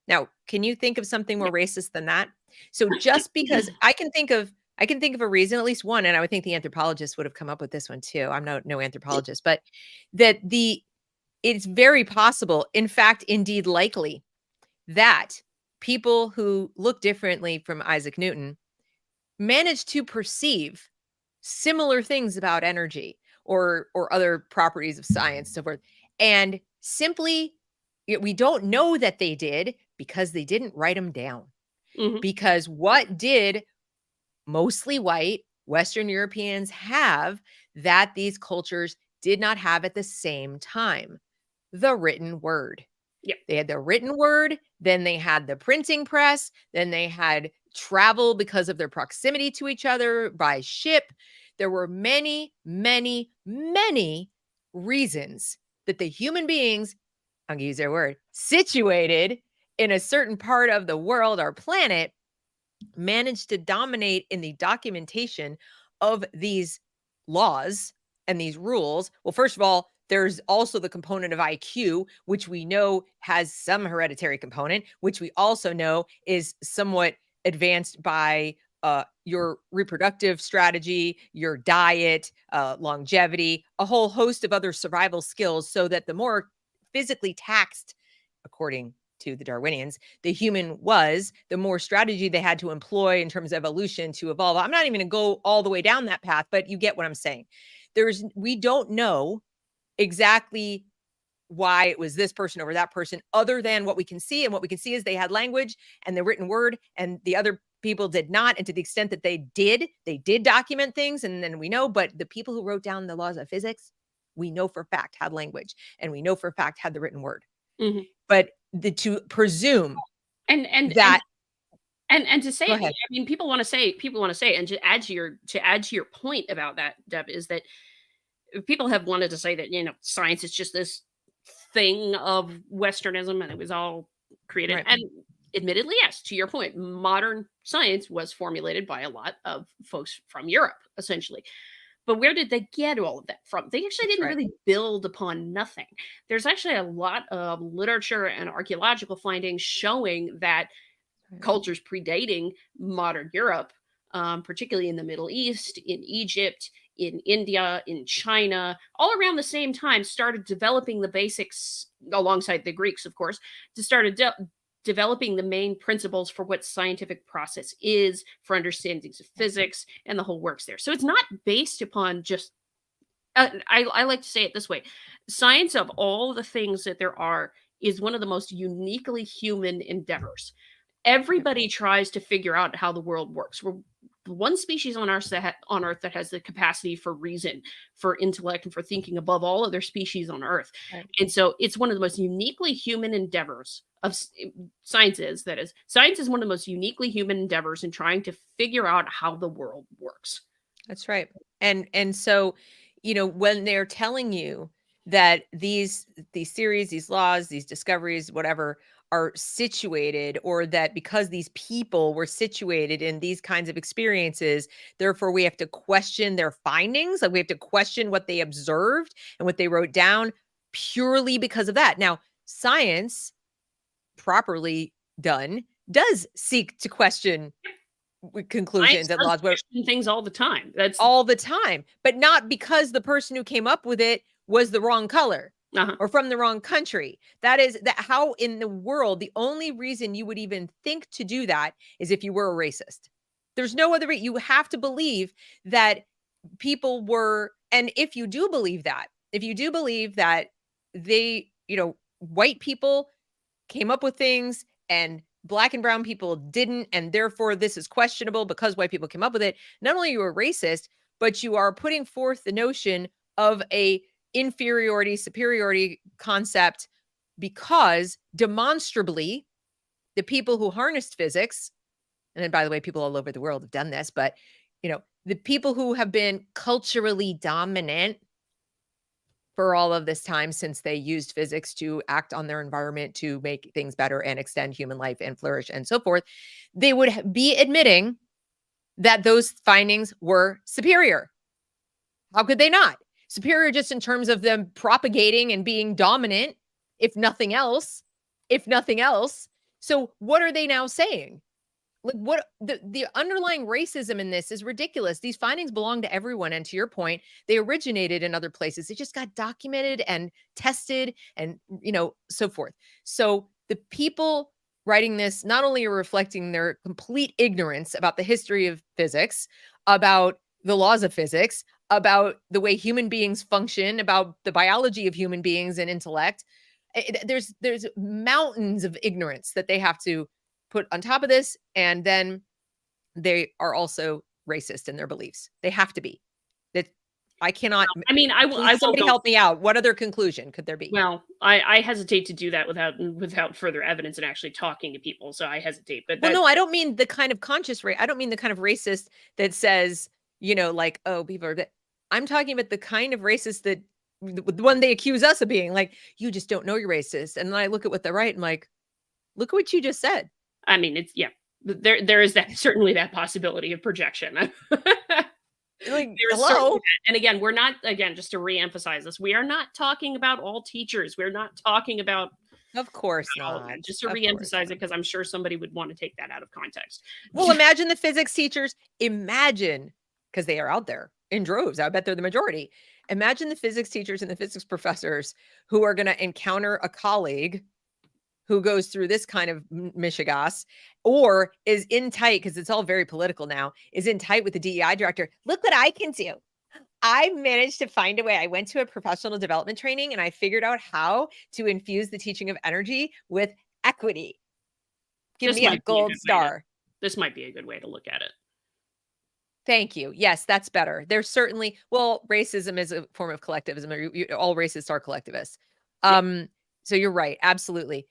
Now, can you think of something more racist than that? So just because I can think of a reason, at least one, and I would think the anthropologist would have come up with this one too. I'm no anthropologist, but it's very possible, in fact, indeed likely, that people who look differently from Isaac Newton managed to perceive similar things about energy or other properties of science, so forth. And simply, we don't know that they did because they didn't write them down. Mhm. Because what did mostly white Western Europeans have that these cultures did not have at the same time? The written word. Yep. They had the written word, then they had the printing press, then they had travel because of their proximity to each other by ship. There were many, many, many reasons that the human beings, I'm gonna use their word, situated in a certain part of the world or planet, managed to dominate in the documentation of these laws and these rules. Well, first of all, there's also the component of IQ, which we know has some hereditary component, which we also know is somewhat advanced by your reproductive strategy, your diet, longevity, a whole host of other survival skills, so that the more physically taxed, according to the Darwinians, the human was, the more strategy they had to employ in terms of evolution to evolve. I'm not even going to go all the way down that path, but you get what I'm saying. We don't know exactly why it was this person over that person, other than what we can see. And what we can see is they had language and the written word, and the other people did not. And to the extent that they did document things. And then we know, but the people who wrote down the laws of physics, we know for a fact had language, and we know for a fact had the written word. Mhm. But to presume And and and that, to say go it, I ahead. mean, people wanna say, and to add to your point about that, Deb, is that people have wanted to say that, science is just this thing of Westernism and it was all created. Right. And admittedly, yes, to your point, modern science was formulated by a lot of folks from Europe, essentially. But where did they get all of that from? They actually That's didn't right. really build upon nothing. There's actually a lot of literature and archaeological findings showing that Right. cultures predating modern Europe, particularly in the Middle East, in Egypt, in India, in China, all around the same time, started developing the basics alongside the Greeks, of course, to start developing the main principles for what scientific process is, for understandings of physics, and the whole works there. So it's not based upon just I like to say it this way: science, of all the things that there are, is one of the most uniquely human endeavors. Yep. Everybody tries to figure out how the world works. We're the one species on on Earth that has the capacity for reason, for intellect, and for thinking above all other species on Earth. Right. And so, it's one of the most uniquely human endeavors of science is. That is, science is one of the most uniquely human endeavors in trying to figure out how the world works. That's right. And so, when they're telling you that these theories, these laws, these discoveries, whatever, are situated, or that because these people were situated in these kinds of experiences, therefore we have to question their findings, like we have to question what they observed and what they wrote down purely because of that. Now, science, properly done, does seek to question Science conclusions and does laws, where question things all the time. That's all the time, but not because the person who came up with it was the wrong color uh-huh. or from the wrong country. That is that how in the world, the only reason you would even think to do that is if you were a racist. There's no other you have to believe that people were, and if you do believe that they, white people came up with things and black and brown people didn't, and therefore this is questionable because white people came up with it, not only are you a racist, but you are putting forth the notion of a inferiority superiority concept, because demonstrably the people who harnessed physics, and then by the way, people all over the world have done this, but the people who have been culturally dominant for all of this time, since they used physics to act on their environment to make things better and extend human life and flourish and so forth, they would be admitting that those findings were superior. How could they not? Superior just in terms of them propagating and being dominant, if nothing else. If nothing else. So what are they now saying? Like, what the underlying racism in this is ridiculous. These findings belong to everyone, and to your point, they originated in other places. They just got documented and tested and so forth. So the people writing this not only are reflecting their complete ignorance about the history of physics, about the laws of physics, about the way human beings function, about the biology of human beings and intellect. There's mountains of ignorance that they have to put on top of this, and then they are also racist in their beliefs. They have to be. That I cannot. I mean, I will. Please, somebody help me out. What other conclusion could there be? Well, I hesitate to do that without further evidence and actually talking to people. So I hesitate. But well, no, I don't mean the kind of conscious I don't mean the kind of racist that says, like, oh, people are that. I'm talking about the kind of racist that the one they accuse us of being, like, you just don't know you're racist. And then I look at what they write and like, look at what you just said. I mean, it's there is that certainly that possibility of projection. Like, hello. And again, we're not, just to reemphasize this, we are not talking about all teachers. We're not talking about, of course not. Just to reemphasize it, because I'm sure somebody would want to take that out of context. Well, imagine the physics teachers. Imagine, because they are out there in droves. I bet they're the majority. Imagine the physics teachers and the physics professors who are going to encounter a colleague who goes through this kind of mishigas, or is in tight, because it's all very political now, is in tight with the DEI director. Look what I can do. I managed to find a way. I went to a professional development training and I figured out how to infuse the teaching of energy with equity. Give me a gold star. This might be a good way to look at it. Thank you. Yes, that's better. There's certainly, racism is a form of collectivism. All racists are collectivists. So you're right. Absolutely.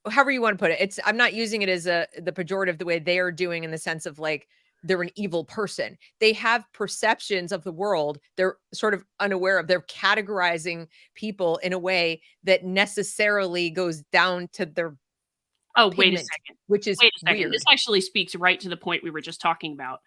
However you want to put it, I'm not using it as the pejorative the way they are doing, in the sense of like they're an evil person. They have perceptions of the world they're sort of unaware of. They're categorizing people in a way that necessarily goes down to their wait a second. Which is weird. This actually speaks right to the point we were just talking about.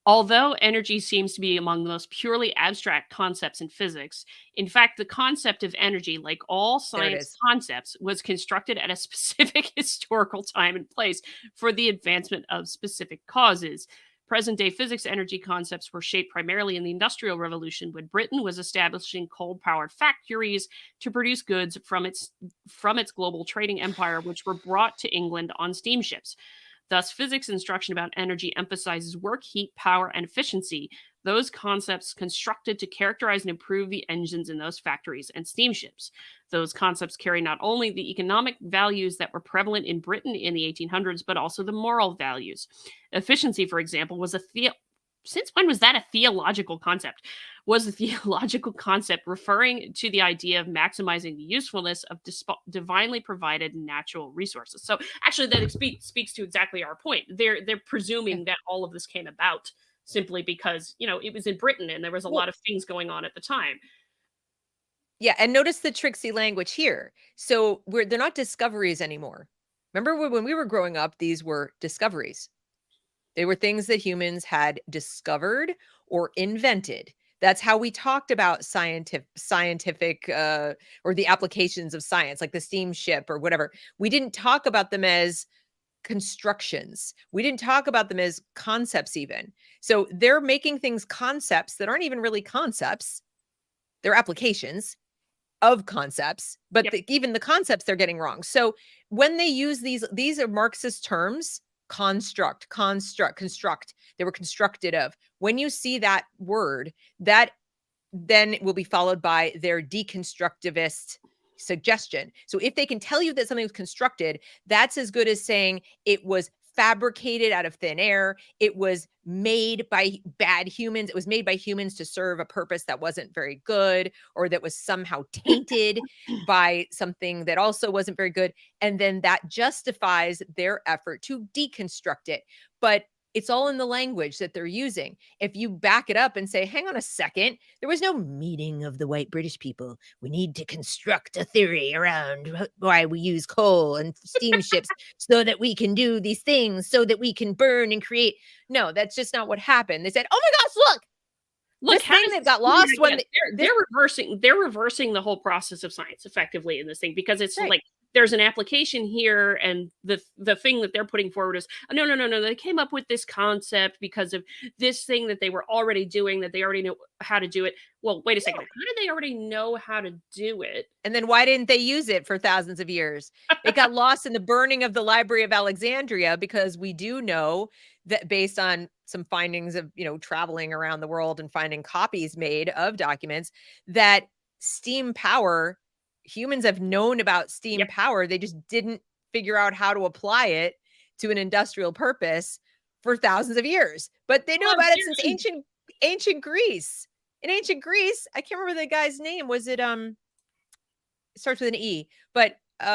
Although energy seems to be among the most purely abstract concepts in physics, in fact, the concept of energy, like all science concepts, was constructed at a specific historical time and place for the advancement of specific causes. Present-day physics energy concepts were shaped primarily in the Industrial Revolution, when Britain was establishing coal-powered factories to produce goods from its global trading empire, which were brought to England on steamships. Thus, physics instruction about energy emphasizes work, heat, power, and efficiency, those concepts constructed to characterize and improve the engines in those factories and steamships. Those concepts carry not only the economic values that were prevalent in Britain in the 1800s, but also the moral values. Efficiency, for example, was since when was that a theological concept? Was a theological concept referring to the idea of maximizing the usefulness of divinely provided natural resources. So actually that speaks to exactly our point. They're presuming that all of this came about simply because, it was in Britain and there was a lot of things going on at the time. Yeah, and notice the tricksy language here. So they're not discoveries anymore. Remember when we were growing up, these were discoveries. They were things that humans had discovered or invented. That's how we talked about scientific or the applications of science, like the steamship or whatever. We didn't talk about them as constructions. We didn't talk about them as concepts even. So they're making things concepts that aren't even really concepts. They're applications of concepts, but even the concepts they're getting wrong. So when they use these are Marxist terms. Construct. They were constructed of. When you see that word, that then will be followed by their deconstructivist suggestion. So if they can tell you that something was constructed, that's as good as saying it was fabricated out of thin air. It was made by bad humans. It was made by humans to serve a purpose that wasn't very good, or that was somehow tainted by something that also wasn't very good. And then that justifies their effort to deconstruct it. But it's all in the language that they're using. If you back it up and say, hang on a second, there was no meeting of the white British people. We need to construct a theory around why we use coal and steamships so that we can do these things, so that we can burn and create. No, that's just not what happened. They said, oh my gosh, look, this thing that got lost when they're reversing the whole process of science effectively in this thing, because it's like there's an application here, and the thing that they're putting forward is, no, no, no, no, they came up with this concept because of this thing that they were already doing, that they already know how to do it. Well, wait a second. How did they already know how to do it? And then why didn't they use it for thousands of years? It got lost in the burning of the Library of Alexandria, because we do know that, based on some findings of, traveling around the world and finding copies made of documents, that steam power, humans have known about steam Yep. power. They just didn't figure out how to apply it to an industrial purpose for thousands of years. But they know Oh, about it since seriously. ancient Greece. In ancient Greece, I can't remember the guy's name. Was it it starts with an E, but he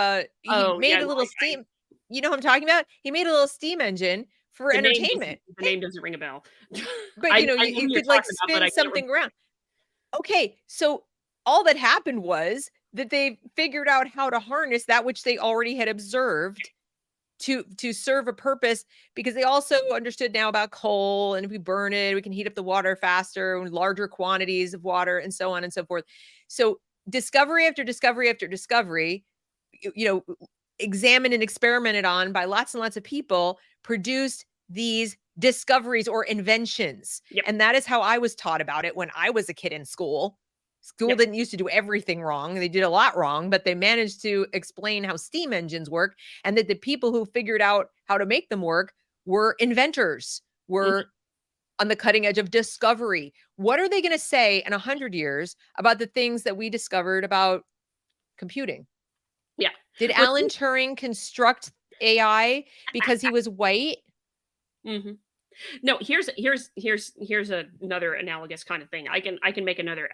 Oh, made yeah, a no, little steam. You know what I'm talking about? He made a little steam engine for entertainment. the name doesn't ring a bell. But I know who you you're could like talking about, but spin I can't something remember. around. Okay, so all that happened was that they figured out how to harness that which they already had observed to serve a purpose, because they also understood now about coal, and if we burn it, we can heat up the water faster and larger quantities of water, and so on and so forth. So discovery after discovery after discovery, you know, examined and experimented on by lots and lots of people, produced these discoveries or inventions. Yep. And that is how I was taught about it when I was a kid in school. School Yep. didn't used to do everything wrong. They did a lot wrong, but they managed to explain how steam engines work, and that the people who figured out how to make them work were inventors, Mhm. were on the cutting edge of discovery. What are they going to say in 100 years about the things that we discovered about computing? Yeah. Did Well, Alan Turing construct AI because he was white? mhm. No, here's another analogous kind of thing. I can make another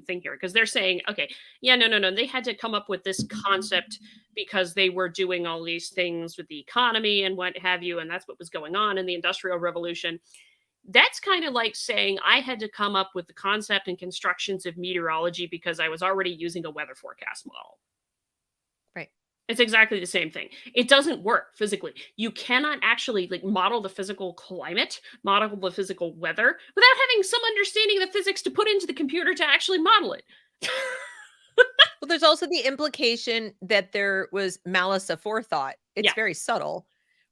thing here, because they're saying, okay, yeah, no, no, no, they had to come up with this concept because they were doing all these things with the economy and what have you, and that's what was going on in the Industrial Revolution. That's kind of like saying I had to come up with the concept and constructions of meteorology because I was already using a weather forecast model. Right. It's exactly the same thing. It doesn't work physically. You cannot actually like model the physical climate, model the physical weather without having some understanding of the physics to put into the computer to actually model it. Well, there's also the implication that there was malice aforethought. It's Yeah. very subtle,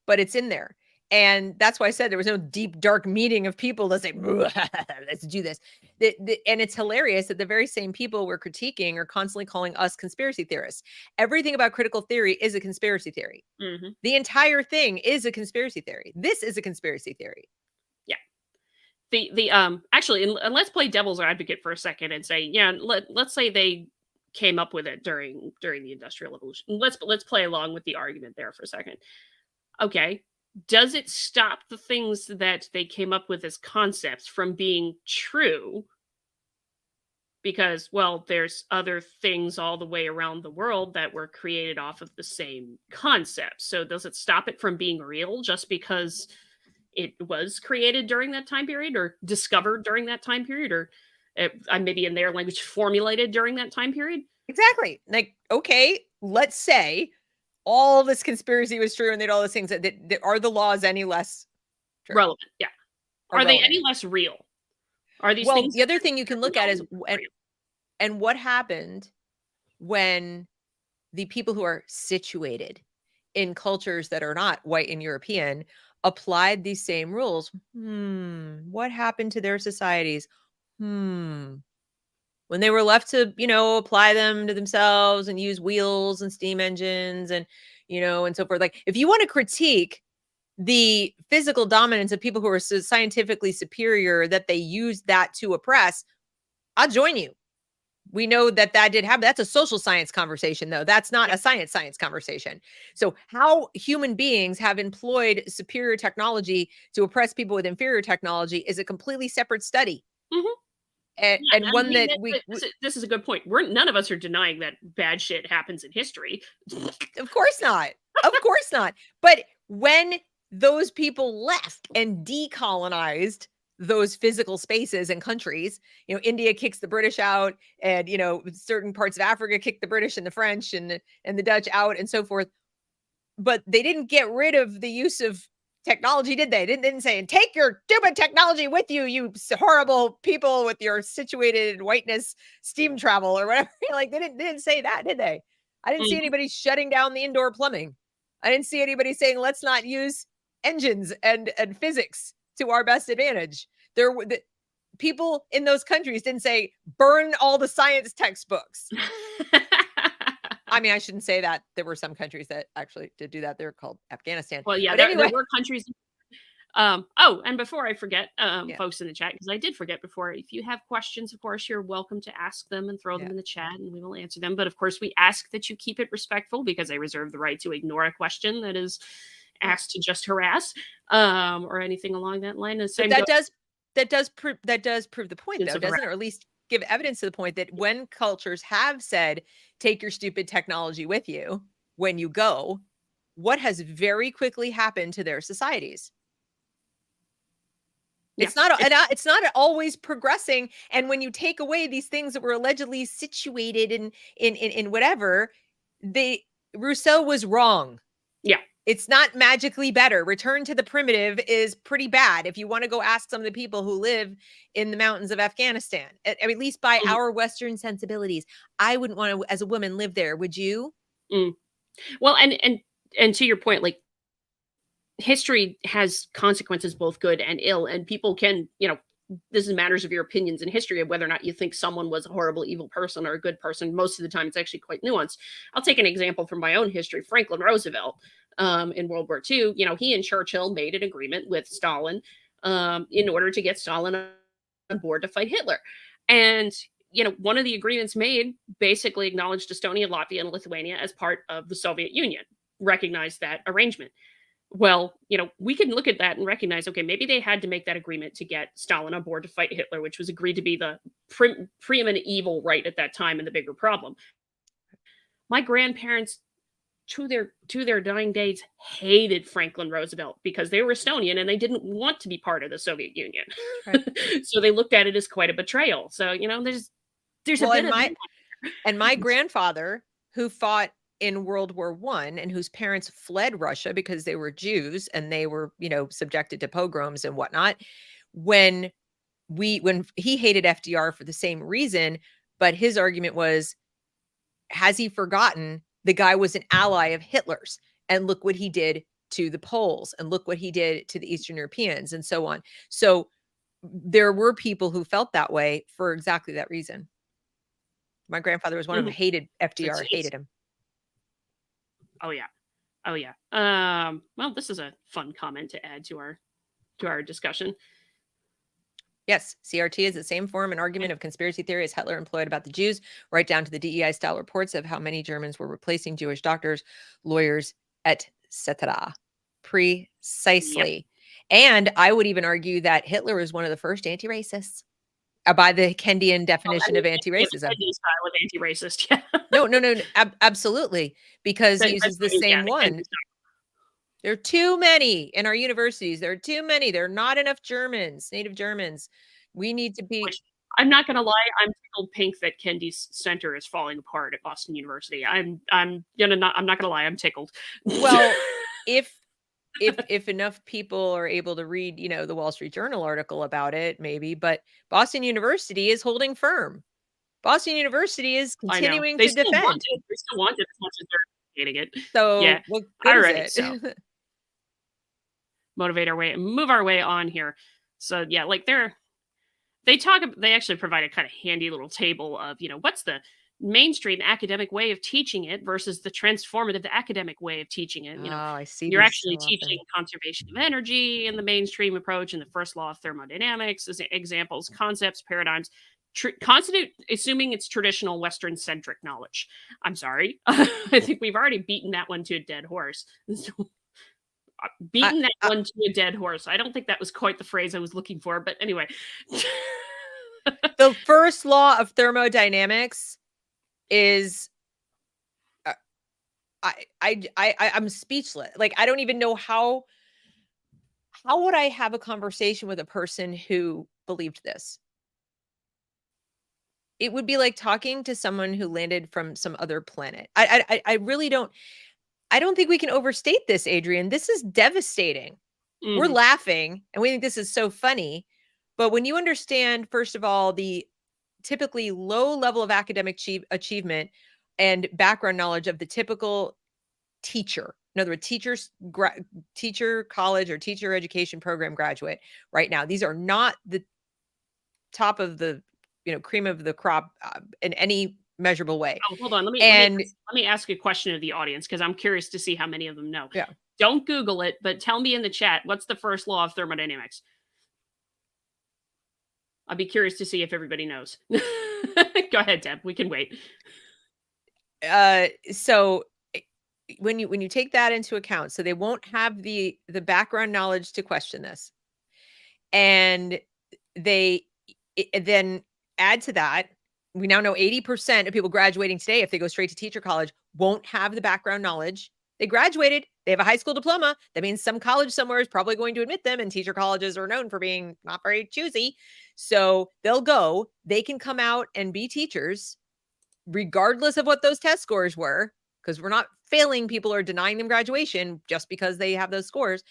but it's in there. And that's why I said there was no deep, dark meeting of people to say, let's do this. And it's hilarious that the very same people we're critiquing are constantly calling us conspiracy theorists. Everything about critical theory is a conspiracy theory. Mhm. The entire thing is a conspiracy theory. This is a conspiracy theory. Yeah. The actually, and let's play devil's advocate for a second and say, yeah, let's say they came up with it during the Industrial Revolution. Let's play along with the argument there for a second. Okay. Does it stop the things that they came up with as concepts from being true? Because, well, there's other things all the way around the world that were created off of the same concept. So does it stop it from being real just because it was created during that time period, or discovered during that time period, or maybe in their language formulated during that time period? Exactly. Like, okay, let's say all this conspiracy was true and they did all those things. That are the laws any less true Relevant. Yeah. or Are they relevant? any less real? Are these Well, things the other thing you can look at is real? and what happened when the people who are situated in cultures that are not white and European applied these same rules. What happened to their societies? When they were left to, apply them to themselves and use wheels and steam engines and, and so forth. Like, if you want to critique the physical dominance of people who are scientifically superior, that they use that to oppress, I'll join you. We know that did happen. That's a social science conversation, though. That's not Yep. a science conversation. So how human beings have employed superior technology to oppress people with inferior technology is a completely separate study. Mhm. Yeah, And and I one mean, that we this is a good point. We're none of us are denying that bad shit happens in history. of course not. Of course not. But when those people left and decolonized those physical spaces and countries, India kicks the British out, and certain parts of Africa kick the British and the French and the Dutch out, and so forth. But they didn't get rid of the use of technology, did they? Didn't say, take your stupid technology with you, you horrible people with your situated whiteness, steam travel or whatever. Like, they didn't say that, did they? I didn't see anybody shutting down the indoor plumbing. I didn't see anybody saying, let's not use engines and physics to our best advantage. People in those countries didn't say, burn all the science textbooks. I mean, I shouldn't say that. There were some countries that actually did do that. They're called Afghanistan. Well, yeah, but there anyway, were countries. And before I forget, folks in the chat, because I did forget before, if you have questions, of course, you're welcome to ask them and throw them in the chat, and we will answer them. But of course, we ask that you keep it respectful, because I reserve the right to ignore a question that is asked to just harass, or anything along that line. That does prove the point, though, doesn't it? Or at least give evidence to the point that when cultures have said, take your stupid technology with you when you go, what has very quickly happened to their societies? It's not always progressing. And when you take away these things that were allegedly situated in whatever, Rousseau was wrong. Yeah. It's not magically better. Return to the primitive is pretty bad. If you want to go ask some of the people who live in the mountains of Afghanistan, at least by our Western sensibilities, I wouldn't want to, as a woman, live there. Would you? Well, and to your point, like, history has consequences, both good and ill, and people can, this is matters of your opinions in history of whether or not you think someone was a horrible, evil person or a good person. Most of the time, it's actually quite nuanced. I'll take an example from my own history. Franklin Roosevelt, in World War II, he and Churchill made an agreement with Stalin, in order to get Stalin on board to fight Hitler. And, one of the agreements made basically acknowledged Estonia, Latvia, and Lithuania as part of the Soviet Union, recognized that arrangement. Well, we can look at that and recognize, okay, maybe they had to make that agreement to get Stalin on board to fight Hitler, which was agreed to be the preeminent evil right at that time and the bigger problem. My grandparents, to their dying days, hated Franklin Roosevelt because they were Estonian and they didn't want to be part of the Soviet Union. Right. So they looked at it as quite a betrayal. So, there's a bit of and my grandfather, who fought in World War I and whose parents fled Russia because they were Jews and they were, subjected to pogroms and whatnot. When he hated FDR for the same reason, but his argument was, has he forgotten the guy was an ally of Hitler's, and look what he did to the Poles and look what he did to the Eastern Europeans and so on. So there were people who felt that way for exactly that reason. My grandfather was one of them, hated FDR, hated him. Oh yeah. Well, this is a fun comment to add to our discussion. Yes, CRT is the same form and argument of conspiracy theory as Hitler employed about the Jews, right down to the DEI style reports of how many Germans were replacing Jewish doctors, lawyers, etc. Precisely. Yep. And I would even argue that Hitler is one of the first anti-racists. By the Kendian definition of anti-racism. Style of anti-racist, yeah. No, absolutely, because he uses the same one. There are too many in our universities. There are too many. There are not enough Germans, native Germans. We need to be. I'm not going to lie. I'm tickled pink that Kendi's center is falling apart at Boston University. I'm not going to lie. I'm tickled. Well, if enough people are able to read, the Wall Street Journal article about it, maybe, but Boston University is holding firm. Boston University is continuing to defend. They still want it as much as they're hating it. So, yeah. What good all right, is it? So motivate our way and move our way on here. So yeah, like they actually provide a kind of handy little table of, what's the mainstream academic way of teaching it versus the transformative academic way of teaching it. I see. You're actually teaching conservation of energy in the mainstream approach and the first law of thermodynamics as examples, concepts, paradigms, assuming it's traditional Western centric knowledge. I'm sorry. I think we've already beaten that one to a dead horse. One to a dead horse. I don't think that was quite the phrase I was looking for, but anyway. The first law of thermodynamics is I'm speechless. Like, I don't even know how would I have a conversation with a person who believed this? It would be like talking to someone who landed from some other planet. I really don't. I don't think we can overstate this, Adrian. This is devastating. Mm-hmm. We're laughing and we think this is so funny. But when you understand, first of all, the typically low level of academic achievement and background knowledge of the typical teacher. In other words, teacher college or teacher education program graduate right now. These are not the top of the, cream of the crop in any measurable way. Oh, hold on. And Let me ask a question of the audience because I'm curious to see how many of them know. yeah, Don't Google it, but tell me in the chat, what's the first law of thermodynamics? I'll be curious to see if everybody knows. Go ahead, Deb. We can wait. So when you take that into account, so they won't have the background knowledge to question this, and then add to that, we now know 80% of people graduating today, if they go straight to teacher college, won't have the background knowledge. They graduated, they have a high school diploma. That means some college somewhere is probably going to admit them, and teacher colleges are known for being not very choosy. So they'll go, they can come out and be teachers regardless of what those test scores were, because we're not failing people or denying them graduation just because they have those scores.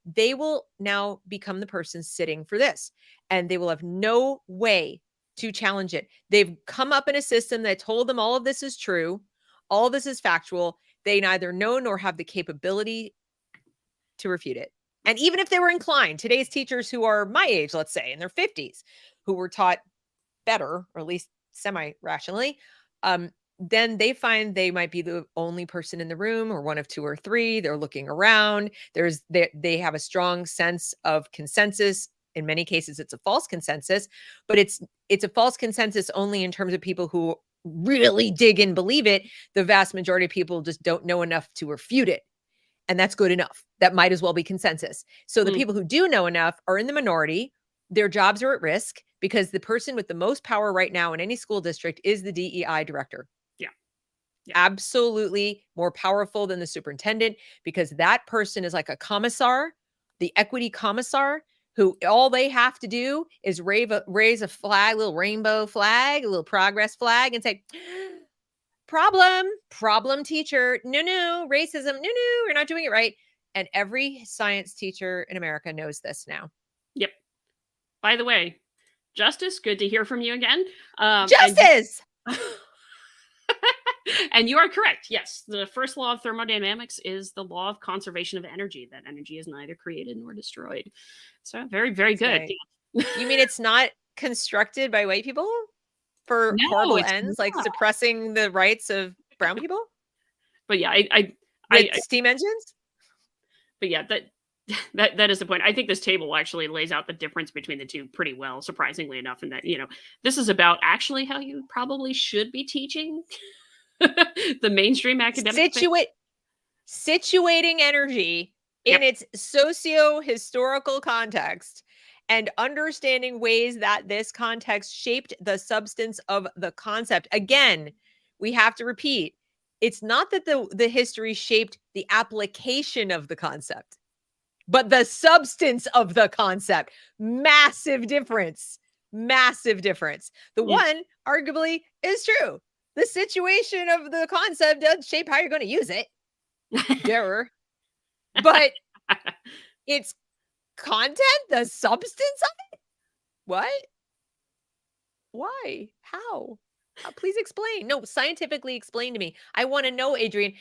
They will now become the person sitting for this, and they will have no way to challenge it. They've come up in a system that told them all of this is true, all of this is factual. They neither know nor have the capability to refute it. And even if they were inclined, today's teachers who are my age, let's say in their 50s, who were taught better, or at least semi-rationally, then they find they might be the only person in the room, or one of two or three. They're looking around. They have a strong sense of consensus. In many cases, it's a false consensus, but it's a false consensus only in terms of people who really dig and believe it. The vast majority of people just don't know enough to refute it. And that's good enough. That might as well be consensus. So the people who do know enough are in the minority. Their jobs are at risk because the person with the most power right now in any school district is the DEI director. Yeah. Absolutely more powerful than the superintendent, because that person is like a commissar, the equity commissar, who all they have to do is raise a flag, a little rainbow flag, a little progress flag, and say, problem teacher, no, racism, no, you're not doing it right. And every science teacher in America knows this now. Yep. By the way, Justice, good to hear from you again. Justice! And you are correct. Yes, the first law of thermodynamics is the law of conservation of energy, that energy is neither created nor destroyed. So very, very good. Right. You mean it's not constructed by white people for horrible ends, like suppressing the rights of brown people? But yeah, steam engines? But yeah, that is the point. I think this table actually lays out the difference between the two pretty well, surprisingly enough, and that, this is about actually how you probably should be teaching the mainstream academic situating energy in its socio-historical context, and understanding ways that this context shaped the substance of the concept. Again, we have to repeat, it's not that the history shaped the application of the concept, but the substance of the concept. Massive difference. The one arguably is true. The situation of the concept does shape how you're going to use it. But its content, the substance of it? What? Why? How? Please explain. No, scientifically explain to me. I want to know, Adrienne.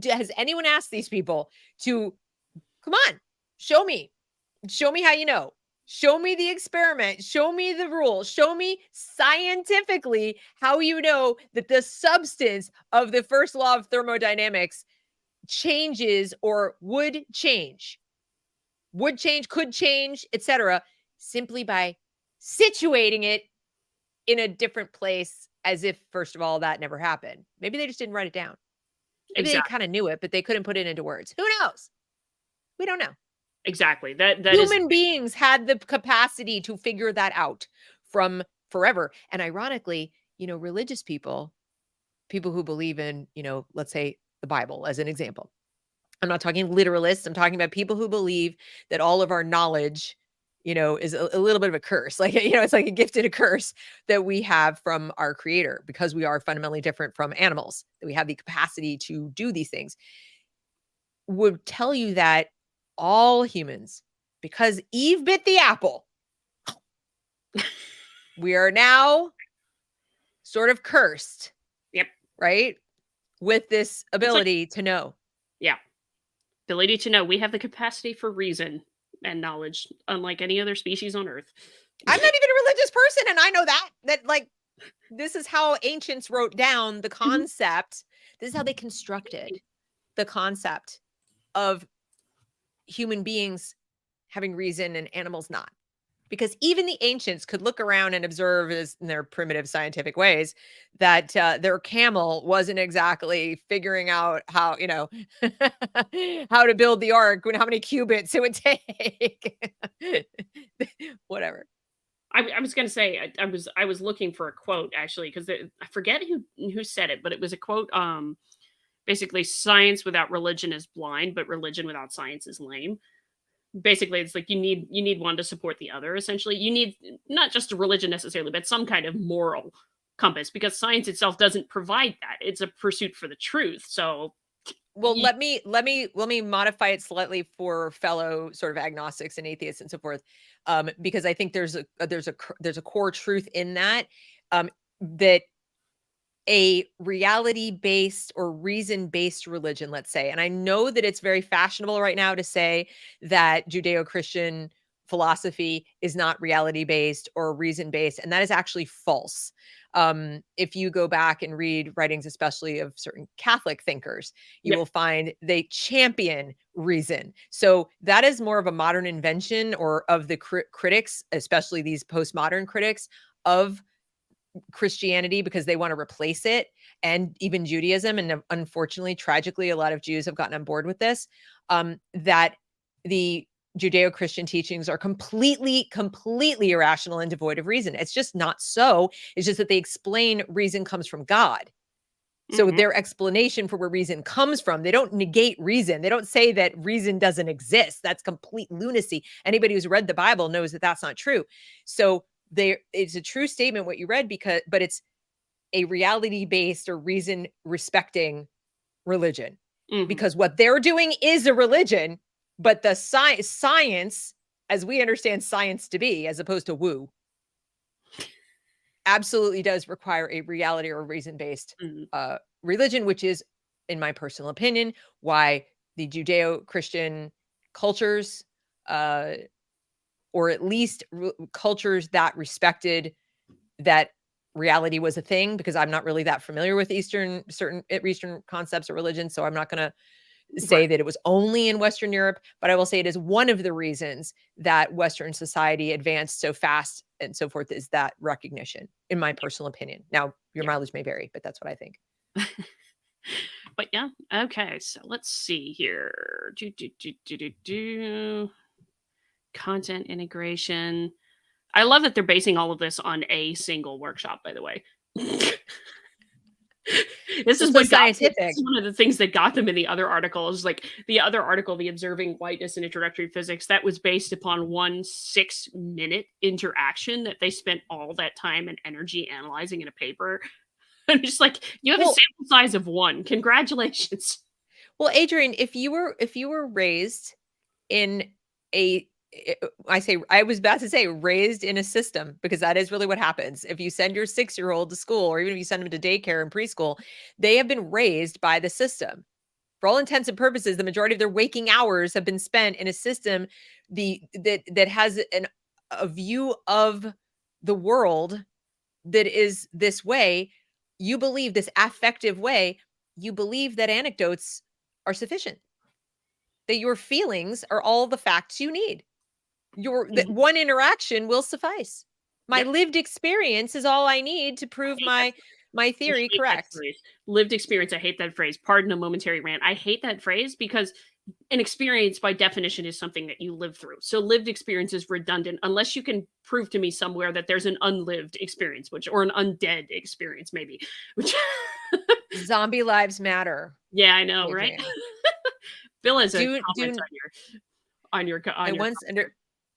Has anyone asked these people to, come on, show me how you know. Show me the experiment. Show me the rule. Show me scientifically how you know that the substance of the first law of thermodynamics changes or would change, could change, etc., simply by situating it in a different place, as if, first of all, that never happened. Maybe they just didn't write it down. Maybe they kind of knew it, but they couldn't put it into words. Who knows? We don't know. Exactly. That human beings had the capacity to figure that out from forever. And ironically, religious people who believe in, let's say the Bible as an example. I'm not talking literalists. I'm talking about people who believe that all of our knowledge, is a little bit of a curse. Like, it's like a gift and a curse that we have from our creator, because we are fundamentally different from animals, that we have the capacity to do these things. Would tell you that all humans, because Eve bit the apple, we are now sort of cursed. Yep. Right? with this ability to know. Yeah. Ability to know. We have the capacity for reason and knowledge, unlike any other species on Earth. I'm not even a religious person, and I know that like this is how ancients wrote down the concept. This is how they constructed the concept of human beings having reason and animals not. Because even the ancients could look around and observe as in their primitive scientific ways that their camel wasn't exactly figuring out how, how to build the ark and how many cubits it would take. Whatever. I was going to say I was looking for a quote actually because I forget who said it, but it was a quote. Basically, science without religion is blind, but religion without science is lame. Basically, it's like you need one to support the other. Essentially, you need not just a religion necessarily, but some kind of moral compass because science itself doesn't provide that. It's a pursuit for the truth. So, well, let me modify it slightly for fellow sort of agnostics and atheists and so forth, because I think there's a core truth in that, that a reality-based or reason-based religion, let's say. And I know that it's very fashionable right now to say that Judeo-Christian philosophy is not reality-based or reason-based, and that is actually false. If you go back and read writings, especially of certain Catholic thinkers, you will find they champion reason. So that is more of a modern invention or of the critics, especially these postmodern critics of Christianity, because they want to replace it, and even Judaism. And unfortunately, tragically, a lot of Jews have gotten on board with this, that the Judeo-Christian teachings are completely irrational and devoid of reason. It's just not so. It's just that they explain reason comes from God. So their explanation for where reason comes from, they don't negate reason. They don't say that reason doesn't exist. That's complete lunacy. Anybody who's read the Bible knows that that's not true. So it's a true statement what you read, but it's a reality-based or reason respecting religion, because what they're doing is a religion, but the science, as we understand science to be, as opposed to woo, absolutely does require a reality or reason-based religion, which is, in my personal opinion, why the Judeo-Christian cultures, or at least cultures that respected that reality was a thing, because I'm not really that familiar with certain Eastern concepts or religions. So I'm not going to say that it was only in Western Europe, but I will say it is one of the reasons that Western society advanced so fast and so forth, is that recognition, in my personal opinion. Now, your mileage may vary, but that's what I think. But yeah, okay. So let's see here. Content integration. I love that they're basing all of this on a single workshop, by the way. This is what scientific. This is one of the things that got them in the other article. Is like the other article, The Observing Whiteness in Introductory Physics, that was based upon one 6-minute interaction that they spent all that time and energy analyzing in a paper. I'm just like, you have a sample size of one. Congratulations. Well, Adrian, if you were raised in I was about to say raised in a system, because that is really what happens. If you send your 6-year-old to school, or even if you send them to daycare and preschool, they have been raised by the system. For all intents and purposes, the majority of their waking hours have been spent in a system that has a view of the world that is this way. You believe this affective way. You believe that anecdotes are sufficient, that your feelings are all the facts you need. That one interaction will suffice. My lived experience is all I need to prove my theory correct. Lived experience. I hate that phrase. Pardon a momentary rant. I hate that phrase because an experience by definition is something that you live through. So lived experience is redundant unless you can prove to me somewhere that there's an unlived experience, or an undead experience, maybe. Which zombie lives matter. Yeah, I know, right? Bill has a comment on your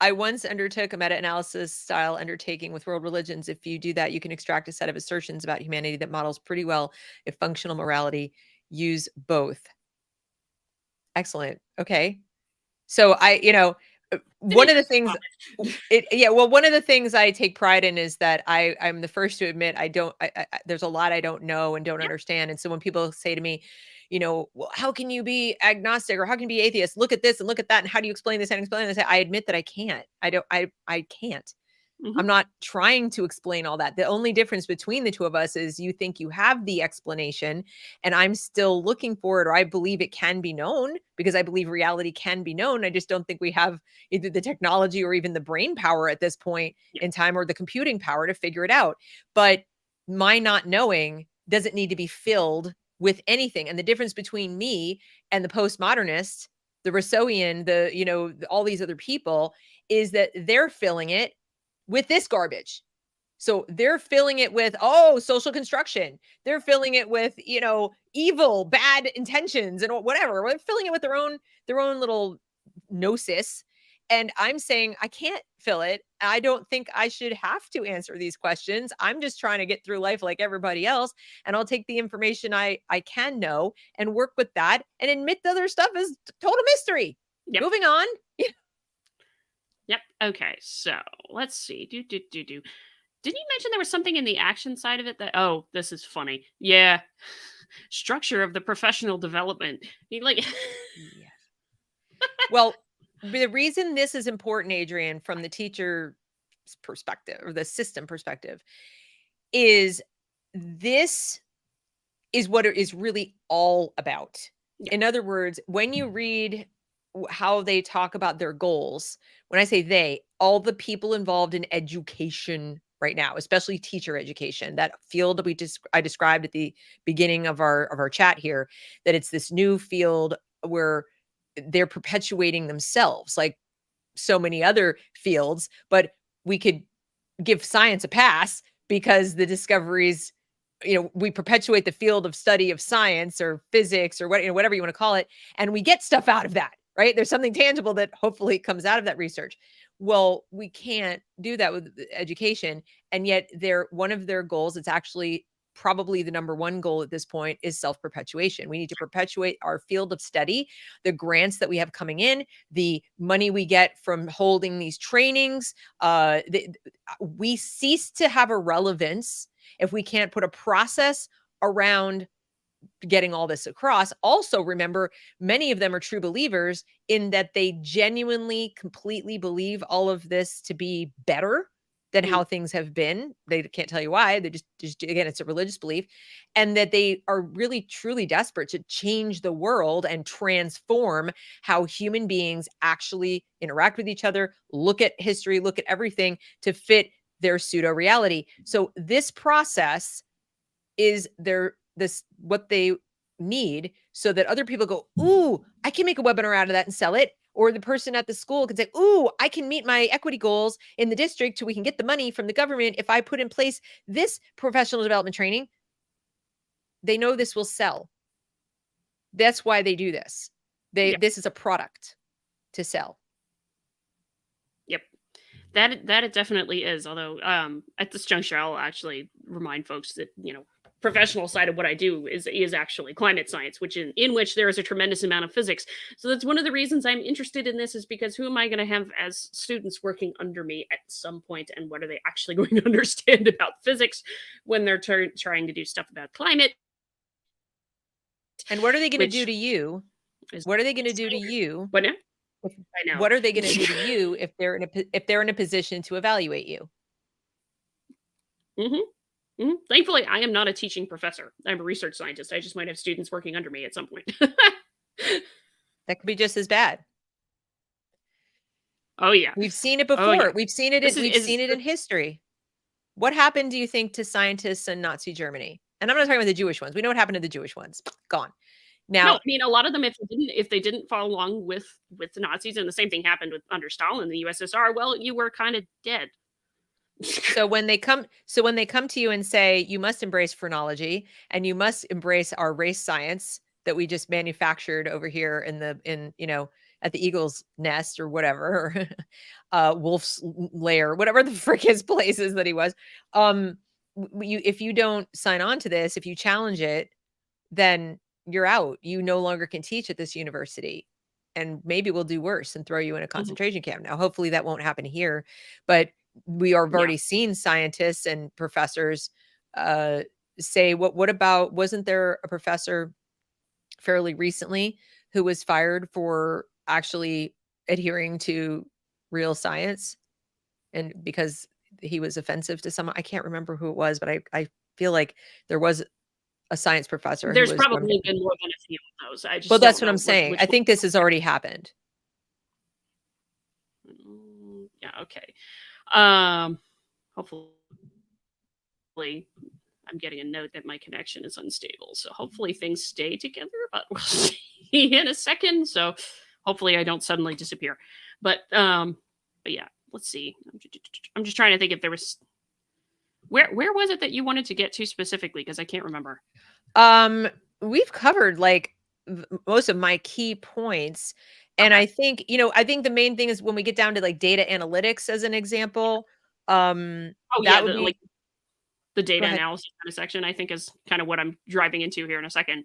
I once undertook a meta-analysis style undertaking with world religions. If you do that, you can extract a set of assertions about humanity that models pretty well if functional morality. Use both. Excellent. Okay. So one of the things one of the things I take pride in is that I'm the first to admit there's a lot I don't know and don't Yep. understand. And so when people say to me, well, how can you be agnostic or how can you be atheist? Look at this and look at that. And how do you explain this and explain this? I admit that I can't. I can't. Mhm. I'm not trying to explain all that. The only difference between the two of us is you think you have the explanation and I'm still looking for it, or I believe it can be known because I believe reality can be known. I just don't think we have either the technology or even the brain power at this point Yeah. in time or the computing power to figure it out. But my not knowing doesn't need to be filled with anything. And the difference between me and the postmodernist, the Rousseauian, all these other people is that they're filling it with this garbage. So they're filling it with, social construction. They're filling it with, evil, bad intentions and whatever. They're filling it with their own little gnosis. And I'm saying I can't fill it. I don't think I should have to answer these questions. I'm just trying to get through life like everybody else. And I'll take the information I can know and work with that and admit the other stuff is total mystery. Yep. Moving on. Yep. Okay. So let's see. Didn't you mention there was something in the action side of it that, oh, this is funny. Yeah. Structure of the professional development. Like, Yeah. Well, the reason this is important, Adrian, from the teacher's perspective or the system perspective, is this is what it is really all about. yeah. In other words, when you read how they talk about their goals, when I say they, all the people involved in education right now, especially teacher education, that field that I described at the beginning of our chat here, that it's this new field where they're perpetuating themselves like so many other fields, but we could give science a pass because the discoveries, we perpetuate the field of study of science or physics or whatever you want to call it, and we get stuff out of that, right? There's something tangible that hopefully comes out of that research. Well, we can't do that with education, and yet one of their goals, it's actually probably the number one goal at this point, is self-perpetuation. We need to perpetuate our field of study, the grants that we have coming in, the money we get from holding these trainings. We cease to have a relevance if we can't put a process around getting all this across. Also, remember, many of them are true believers in that they genuinely, completely believe all of this to be better than Mm. how things have been. They can't tell you why. They just again, it's a religious belief, and that they are really, truly desperate to change the world and transform how human beings actually interact with each other, look at history, look at everything to fit their pseudo reality. So this process is what they need so that other people go, ooh, I can make a webinar out of that and sell it. Or the person at the school can say, ooh, I can meet my equity goals in the district so we can get the money from the government if I put in place this professional development training. They know this will sell. That's why they do this. Yeah. This is a product to sell. Yep. That it definitely is. Although, at this juncture, I'll actually remind folks that professional side of what I do is actually climate science, which in which there is a tremendous amount of physics. So that's one of the reasons I'm interested in this, is because who am I going to have as students working under me at some point, and what are they actually going to understand about physics when they're trying to do stuff about climate? And what are they going to do Which to you? is What are they going to do to you? what now? I know. What are they going to do to you if they're in a position to evaluate you? Hmm. Hmm. Thankfully, I am not a teaching professor. I'm a research scientist. I just might have students working under me at some point. That could be just as bad. Oh yeah. We've seen it Oh before. yeah. We've seen it This we've seen it in history. What happened, do you think, to scientists in Nazi Germany? And I'm not talking about the Jewish ones. We know what happened to the Jewish ones. Gone. No, I Now, mean, a lot of them, if they didn't follow along with the Nazis, and the same thing happened with under Stalin, the USSR, well, you were kind of dead. when they come to you and say you must embrace phrenology and you must embrace our race science that we just manufactured over here at the eagle's nest or whatever, wolf's lair, whatever the frick his place is that he was, if you don't sign on to this, if you challenge it, then you're out. You no longer can teach at this university. and maybe we'll do worse and throw you in a Mhm. concentration camp. Now, hopefully that won't happen here, but we have Yeah. already seen scientists and professors uh, say, what about, wasn't there a professor fairly recently who was fired for actually adhering to real science, and because he was offensive to someone? I can't remember who it was, but I feel like there was a science professor who There's was thrown. probably been more than a few of those. I Well, just that's don't what I'm know saying. which I one. think this has already happened. Yeah, okay. Hopefully I'm getting a note that my connection is unstable. So hopefully things stay together, but we'll see in a second. So hopefully I don't suddenly disappear. But yeah, let's see. I'm just trying to think if there was where was it that you wanted to get to specifically? Because I can't remember. Um, we've covered like most of my key points. And Okay. I think, I think the main thing is when we get down to like data analytics as an example, Oh yeah, that would be, the go data ahead. analysis kind of section, I think is kind of what I'm driving into here in a second.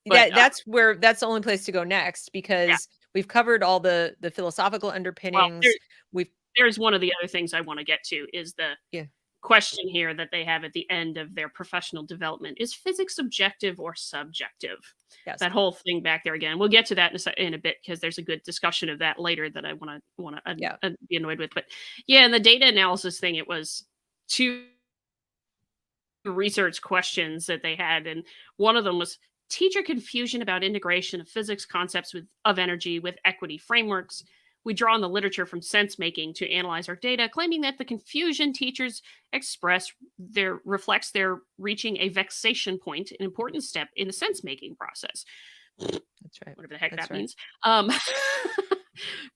But That's the only place to go next, yeah, because we've covered all the philosophical well, underpinnings. We've there's one of the other things I want to get to is the Yeah. question here that they have at the end of their professional development. Is physics objective or subjective? Yes. That whole thing back there again. We'll get to that in a bit because there's a good discussion of that later that I want to Yeah. be annoyed with. But yeah, in the data analysis thing, it was two research questions that they had, and one of them was teacher confusion about integration of physics concepts of energy with equity frameworks. We draw on the literature from sense making to analyze our data, claiming that the confusion teachers express reflects their reaching a vexation point, an important step in the sense making process. That's right. Whatever the heck That's that right. means.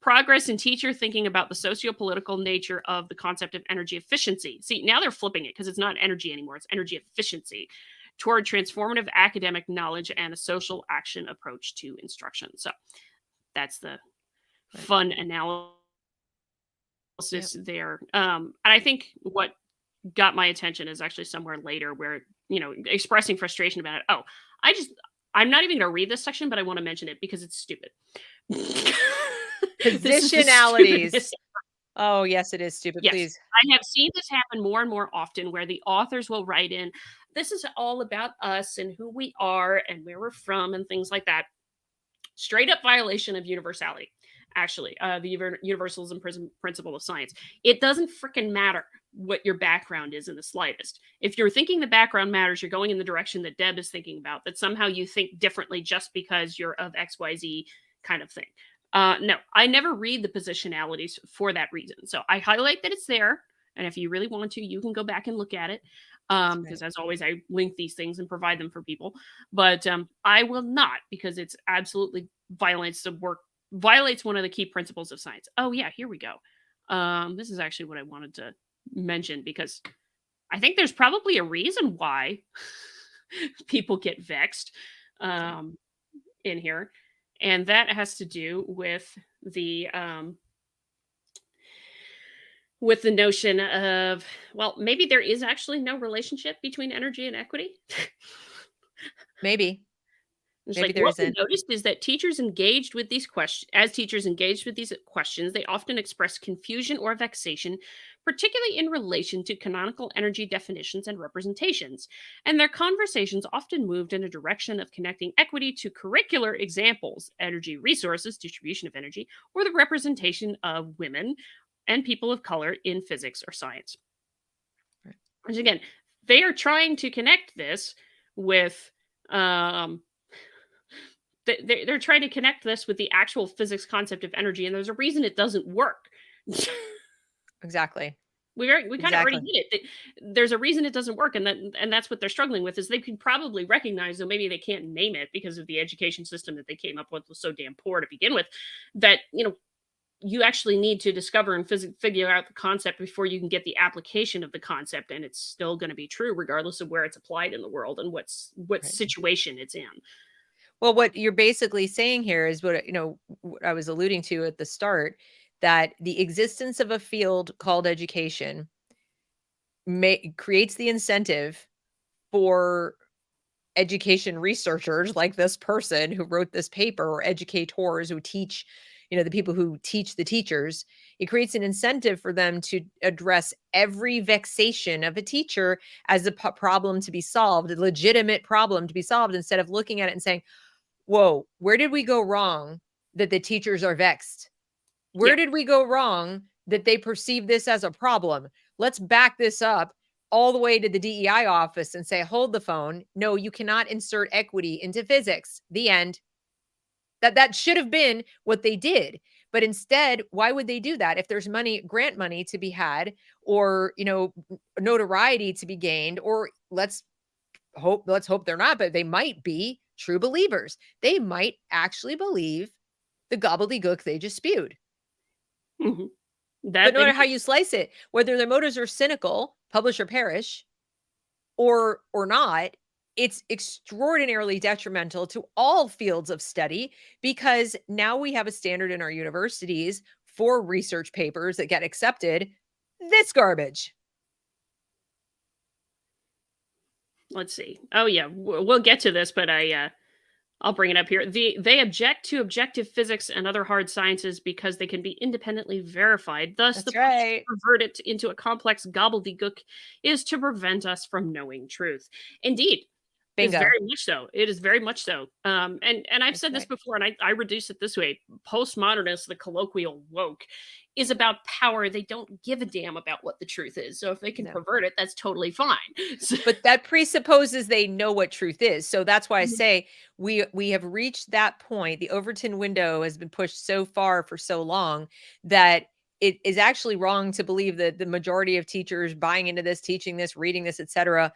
Progress in teacher thinking about the socio-political nature of the concept of energy efficiency. See, now they're flipping it because it's not energy anymore, it's energy efficiency toward transformative academic knowledge and a social action approach to instruction. So that's the Right. fun analysis Yep. there. And I think what got my attention is actually somewhere later where, expressing frustration about it. Oh, I'm not even going to read this section, but I want to mention it because it's stupid. This is the Positionalities. stupidest. Oh, yes, it is stupid. Yes, Please. I have seen this happen more and more often where the authors will write in, this is all about us and who we are and where we're from and things like that. Straight up violation of universality, actually, the universalism principle of science. It doesn't freaking matter what your background is in the slightest. If you're thinking the background matters, you're going in the direction that Deb is thinking about, that somehow you think differently just because you're of XYZ kind of thing. No, I never read the positionalities for that reason. So I highlight that it's there. And if you really want to, you can go back and look at it. That's Because right. as always, I link these things and provide them for people. But I will not, because it's absolutely violates one of the key principles of science. Oh yeah, here we go. This is actually what I wanted to mention because I think there's probably a reason why people get vexed in here, and that has to do with the notion of, well, maybe there is actually no relationship between energy and equity. Maybe. It's Maybe like there what we isn't. noticed is that teachers engaged with these questions, as teachers engaged with these questions, they often express confusion or vexation, particularly in relation to canonical energy definitions and representations. And their conversations often moved in a direction of connecting equity to curricular examples, energy resources, distribution of energy, or the representation of women and people of color in physics or science. Right. Which again, they are trying to connect this with um, they're trying to connect this with the actual physics concept of energy, and there's a reason it doesn't work. Exactly. We kind of already Exactly. hit it. There's a reason it doesn't work, and that's what they're struggling with. Is they can probably recognize, though maybe they can't name it because of the education system that they came up with was so damn poor to begin with, that you actually need to discover and figure out the concept before you can get the application of the concept, and it's still going to be true regardless of where it's applied in the world and what Right. situation it's in. Well, what you're basically saying here is what I was alluding to at the start, that the existence of a field called education creates the incentive for education researchers like this person who wrote this paper, or educators who teach, the people who teach the teachers. It creates an incentive for them to address every vexation of a teacher as a problem to be solved, a legitimate problem to be solved, instead of looking at it and saying, whoa, where did we go wrong that the teachers are vexed? Where did we go wrong that they perceive this as a problem? Let's back this up all the way to the DEI office and say, hold the phone. No, you cannot insert equity into physics. The end. That should have been what they did. But instead, why would they do that? If there's money, grant money to be had, or, notoriety to be gained, or let's hope they're not, but they might be true believers. They might actually believe the gobbledygook they just spewed. Mm-hmm. But no matter how you slice it, whether their motives are cynical, publish or perish, or not, it's extraordinarily detrimental to all fields of study, because now we have a standard in our universities for research papers that get accepted. This garbage. Let's see. Oh yeah, we'll get to this, but I'll bring it up here. They object to objective physics and other hard sciences because they can be independently verified. Thus, That's the push right. to convert it into a complex gobbledygook is to prevent us from knowing truth. Indeed. It's Bingo. very much so. It is very much so. And I've That's said this right. before, and I reduce it this way: postmodernists, the colloquial woke, is about power. They don't give a damn about what the truth is. So if they can No. pervert it, that's totally fine. But that presupposes they know what truth is. So that's why I Mhm. say we have reached that point. The Overton window has been pushed so far for so long that it is actually wrong to believe that the majority of teachers buying into this, teaching this, reading this, etc.,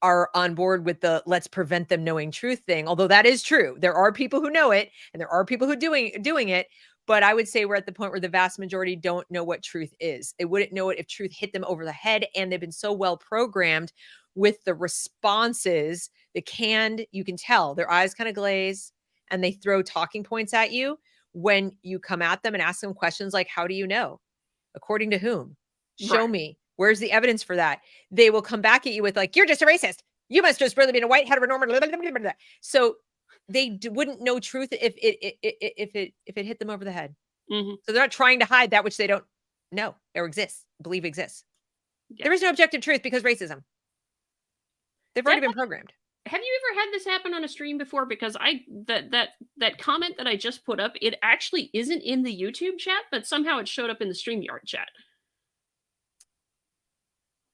are on board with the let's prevent them knowing truth thing. Although that is true. There are people who know it, and there are people who doing it. But I would say we're at the point where the vast majority don't know what truth is. They wouldn't know it if truth hit them over the head, and they've been so well programmed with the responses. You can tell their eyes kind of glaze, and they throw talking points at you when you come at them and ask them questions like, how do you know? According to whom? Show Right. me. Where's the evidence for that? They will come back at you with like, you're just a racist. You must just really be a white heteronormative. So they wouldn't know truth if it hit them over the head. Mm-hmm. So they're not trying to hide that which they don't know or believe exists. Yeah. There is no objective truth because racism. They've already been programmed. Have you ever had this happen on a stream before? Because that comment that I just put up, it actually isn't in the YouTube chat, but somehow it showed up in the StreamYard chat.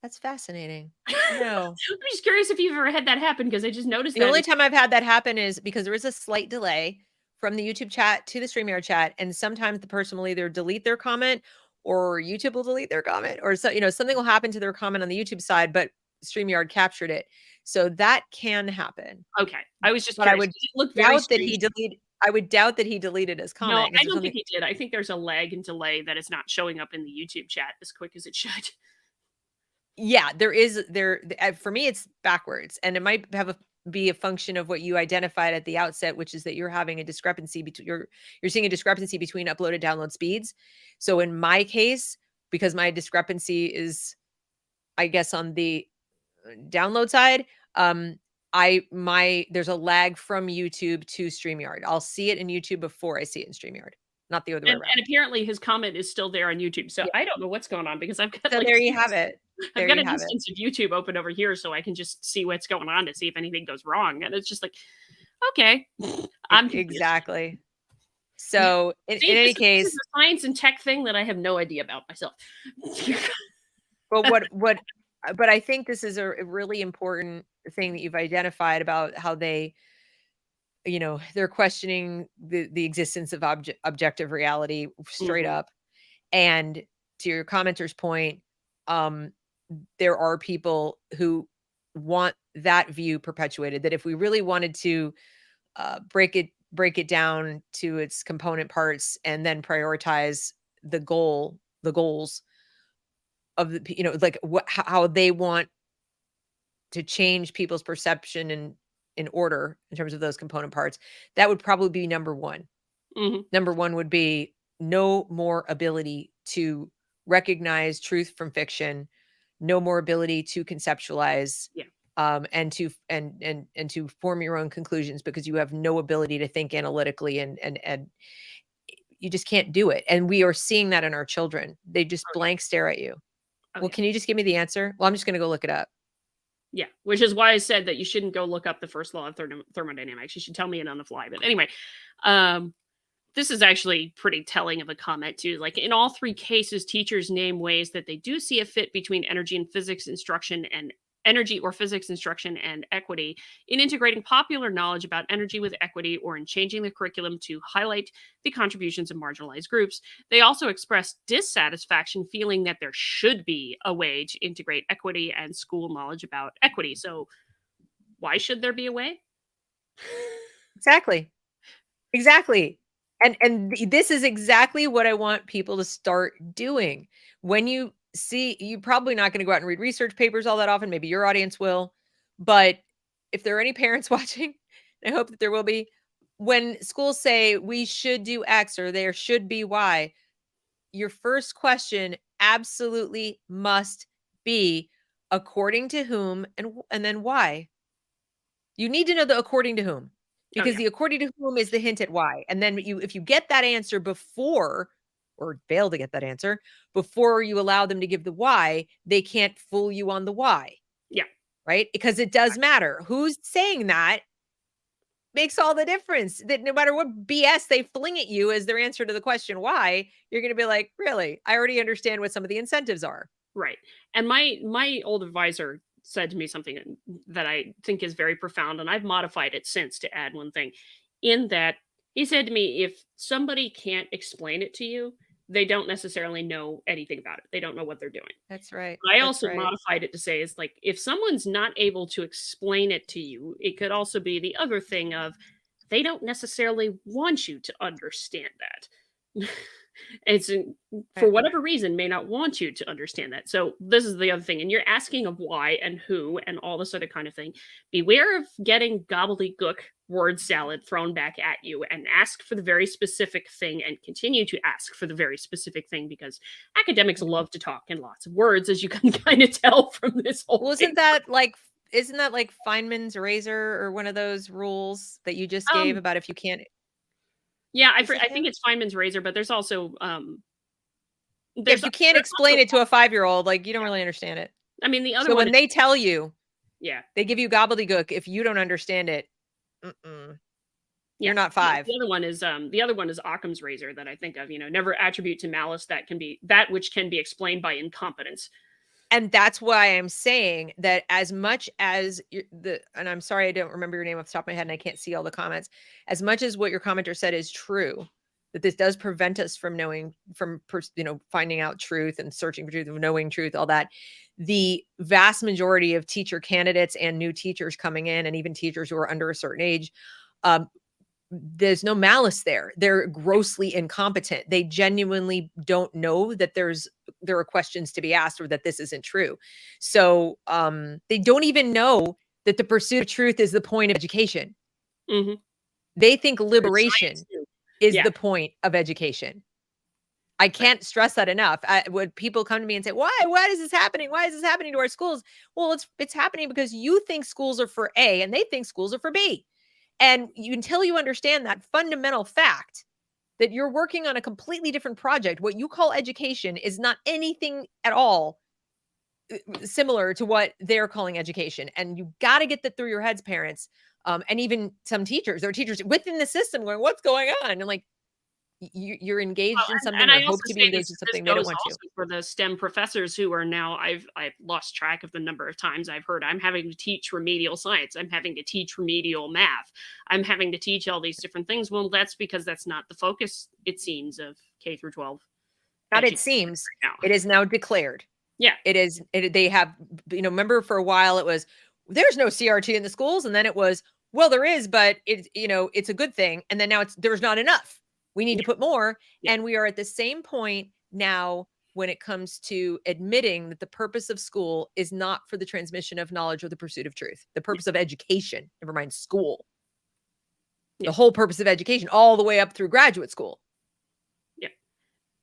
That's fascinating. No. I'm just curious if you've ever had that happen, because I just noticed The that. only time I've had that happen is because there is a slight delay from the YouTube chat to the StreamYard chat, and sometimes the person will either delete their comment or YouTube will delete their comment, or something will happen to their comment on the YouTube side, but StreamYard captured it. So that can happen. Okay. I was just But I curious. would 'Cause it looked very doubt that he strange. deleted I would doubt that he deleted his No, comment, 'cause I there's don't something. think he did. I think there's a lag and delay that it's not showing up in the YouTube chat as quick as it should. Yeah, for me it's backwards, and it might be a function of what you identified at the outset, which is that you're having a discrepancy between you're seeing a discrepancy between upload and download speeds. So in my case, because my discrepancy is, I guess, on the download side, there's a lag from YouTube to StreamYard. I'll see it in YouTube before I see it in StreamYard, not the other way And around. apparently his comment is still there on YouTube. So Yeah. I don't know what's going on, because I've got So there you have it. I've There got you an have it. instance of YouTube open over here so I can just see what's going on to see if anything goes wrong. And it's just like, okay, I'm confused. Exactly. So in See, any this is case, a science and tech thing that I have no idea about myself. but but I think this is a really important thing that you've identified about how they're questioning the existence of objective reality straight Mhm. up. And to your commenter's point, um, there are people who want that view perpetuated, that if we really wanted to break it down to its component parts and then prioritize the goals of like how they want to change people's perception and in order in terms of those component parts, that would probably be number one. Mhm. Number one would be no more ability to recognize truth from fiction, no more ability to conceptualize Yeah. and to form your own conclusions because you have no ability to think analytically, and you just can't do it. And we are seeing that in our children. They just Oh, blank stare at you. oh, Well, yeah. can you just give me the answer? Well, I'm just going to go look it up. Yeah, which is why I said that you shouldn't go look up the first law of thermodynamics. You should tell me it on the fly. But anyway, um, this is actually pretty telling of a comment too. Like in all three cases, teachers name ways that they do see a fit between energy or physics instruction and equity in integrating popular knowledge about energy with equity or in changing the curriculum to highlight the contributions of marginalized groups. They also express dissatisfaction, feeling that there should be a way to integrate equity and school knowledge about equity. So why should there be a way? Exactly. Exactly. This is exactly what I want people to start doing. When you see, you're probably not going to go out and read research papers all that often. Maybe your audience will, but if there are any parents watching, I hope that there will be. When schools say we should do X or there should be Y, your first question absolutely must be according to whom, and then why. You need to know the according to whom, Oh because yeah, the according to whom is the hint at why. And then if you get that answer before, or fail to get that answer before you allow them to give the why, they can't fool you on the why, yeah, right? Because it does matter. Who's saying that makes all the difference. That no matter what BS they fling at you as their answer to the question why, you're going to be like, really? I already understand what some of the incentives are. right. And my old advisor said to me something that I think is very profound, and I've modified it since to add one thing. In that, he said to me, if somebody can't explain it to you, they don't necessarily know anything about it. They don't know what they're doing. That's right. I That's also right. modified it to say is like if someone's not able to explain it to you, it could also be the other thing of they don't necessarily want you to understand that. it's for Right. whatever reason may not want you to understand that. So this is the other thing, and you're asking of why and who and all this other kind of thing. Beware of getting gobbledygook word salad thrown back at you, and ask for the very specific thing and continue to ask for the very specific thing, because academics love to talk in lots of words, as you can kind of tell from this whole Well, thing. isn't that like Feynman's razor or one of those rules that you just gave Um, about if you can't, yeah, is it I think him? it's Feynman's razor, but Yeah, there's if you can't there's also explain it to a 5-year-old, like you don't yeah. really understand it. I mean, the other So one when is they tell you, yeah, they give you gobbledygook, if you don't understand it, mm-mm, yeah. you're not 5. The other one is Occam's razor that I think of. Never attribute to malice that which can be explained by incompetence. And that's why I'm saying that as much as and I'm sorry I don't remember your name off the top of my head and I can't see all the comments. As much as what your commenter said is true, that this does prevent us from finding out truth and searching for truth and knowing truth, all that. The vast majority of teacher candidates and new teachers coming in, and even teachers who are under a certain age, um, there's no malice there. They're grossly incompetent. They genuinely don't know that there are questions to be asked or that this isn't true. So they don't even know that the pursuit of truth is the point of education. Mhm. They think Or in science liberation too. is Yeah, the point of education. I but can't stress that enough. When people come to me and say, "Why is this happening? Why is this happening to our schools?" Well, it's happening because you think schools are for A and they think schools are for B. And until you understand that fundamental fact that you're working on a completely different project, what you call education is not anything at all similar to what they're calling education. And you got to get that through your heads, parents. And even some teachers, there are teachers within the system going, "What's going on?" And like, you're well, engaged in and something or I also hope to be say engaged in this something they don't goes want to. also for the STEM professors who are now I've lost track of the number of times I've heard I'm having to teach remedial science, I'm having to teach remedial math, I'm having to teach all these different things. Well, that's because that's not the focus, it seems, of K through 12 Not it education seems, right now. it is now declared. Yeah. They have, remember for a while it was, there's no CRT in the schools. And then it was, well, there is, but it's a good thing. And then now there's not enough. We need to Yeah. put more. Yeah. And we are at the same point now when it comes to admitting that the purpose of school is not for the transmission of knowledge or the pursuit of truth. The Yeah. purpose of education, never mind school, Yeah. the whole purpose of education, all the way up through graduate school. Yeah.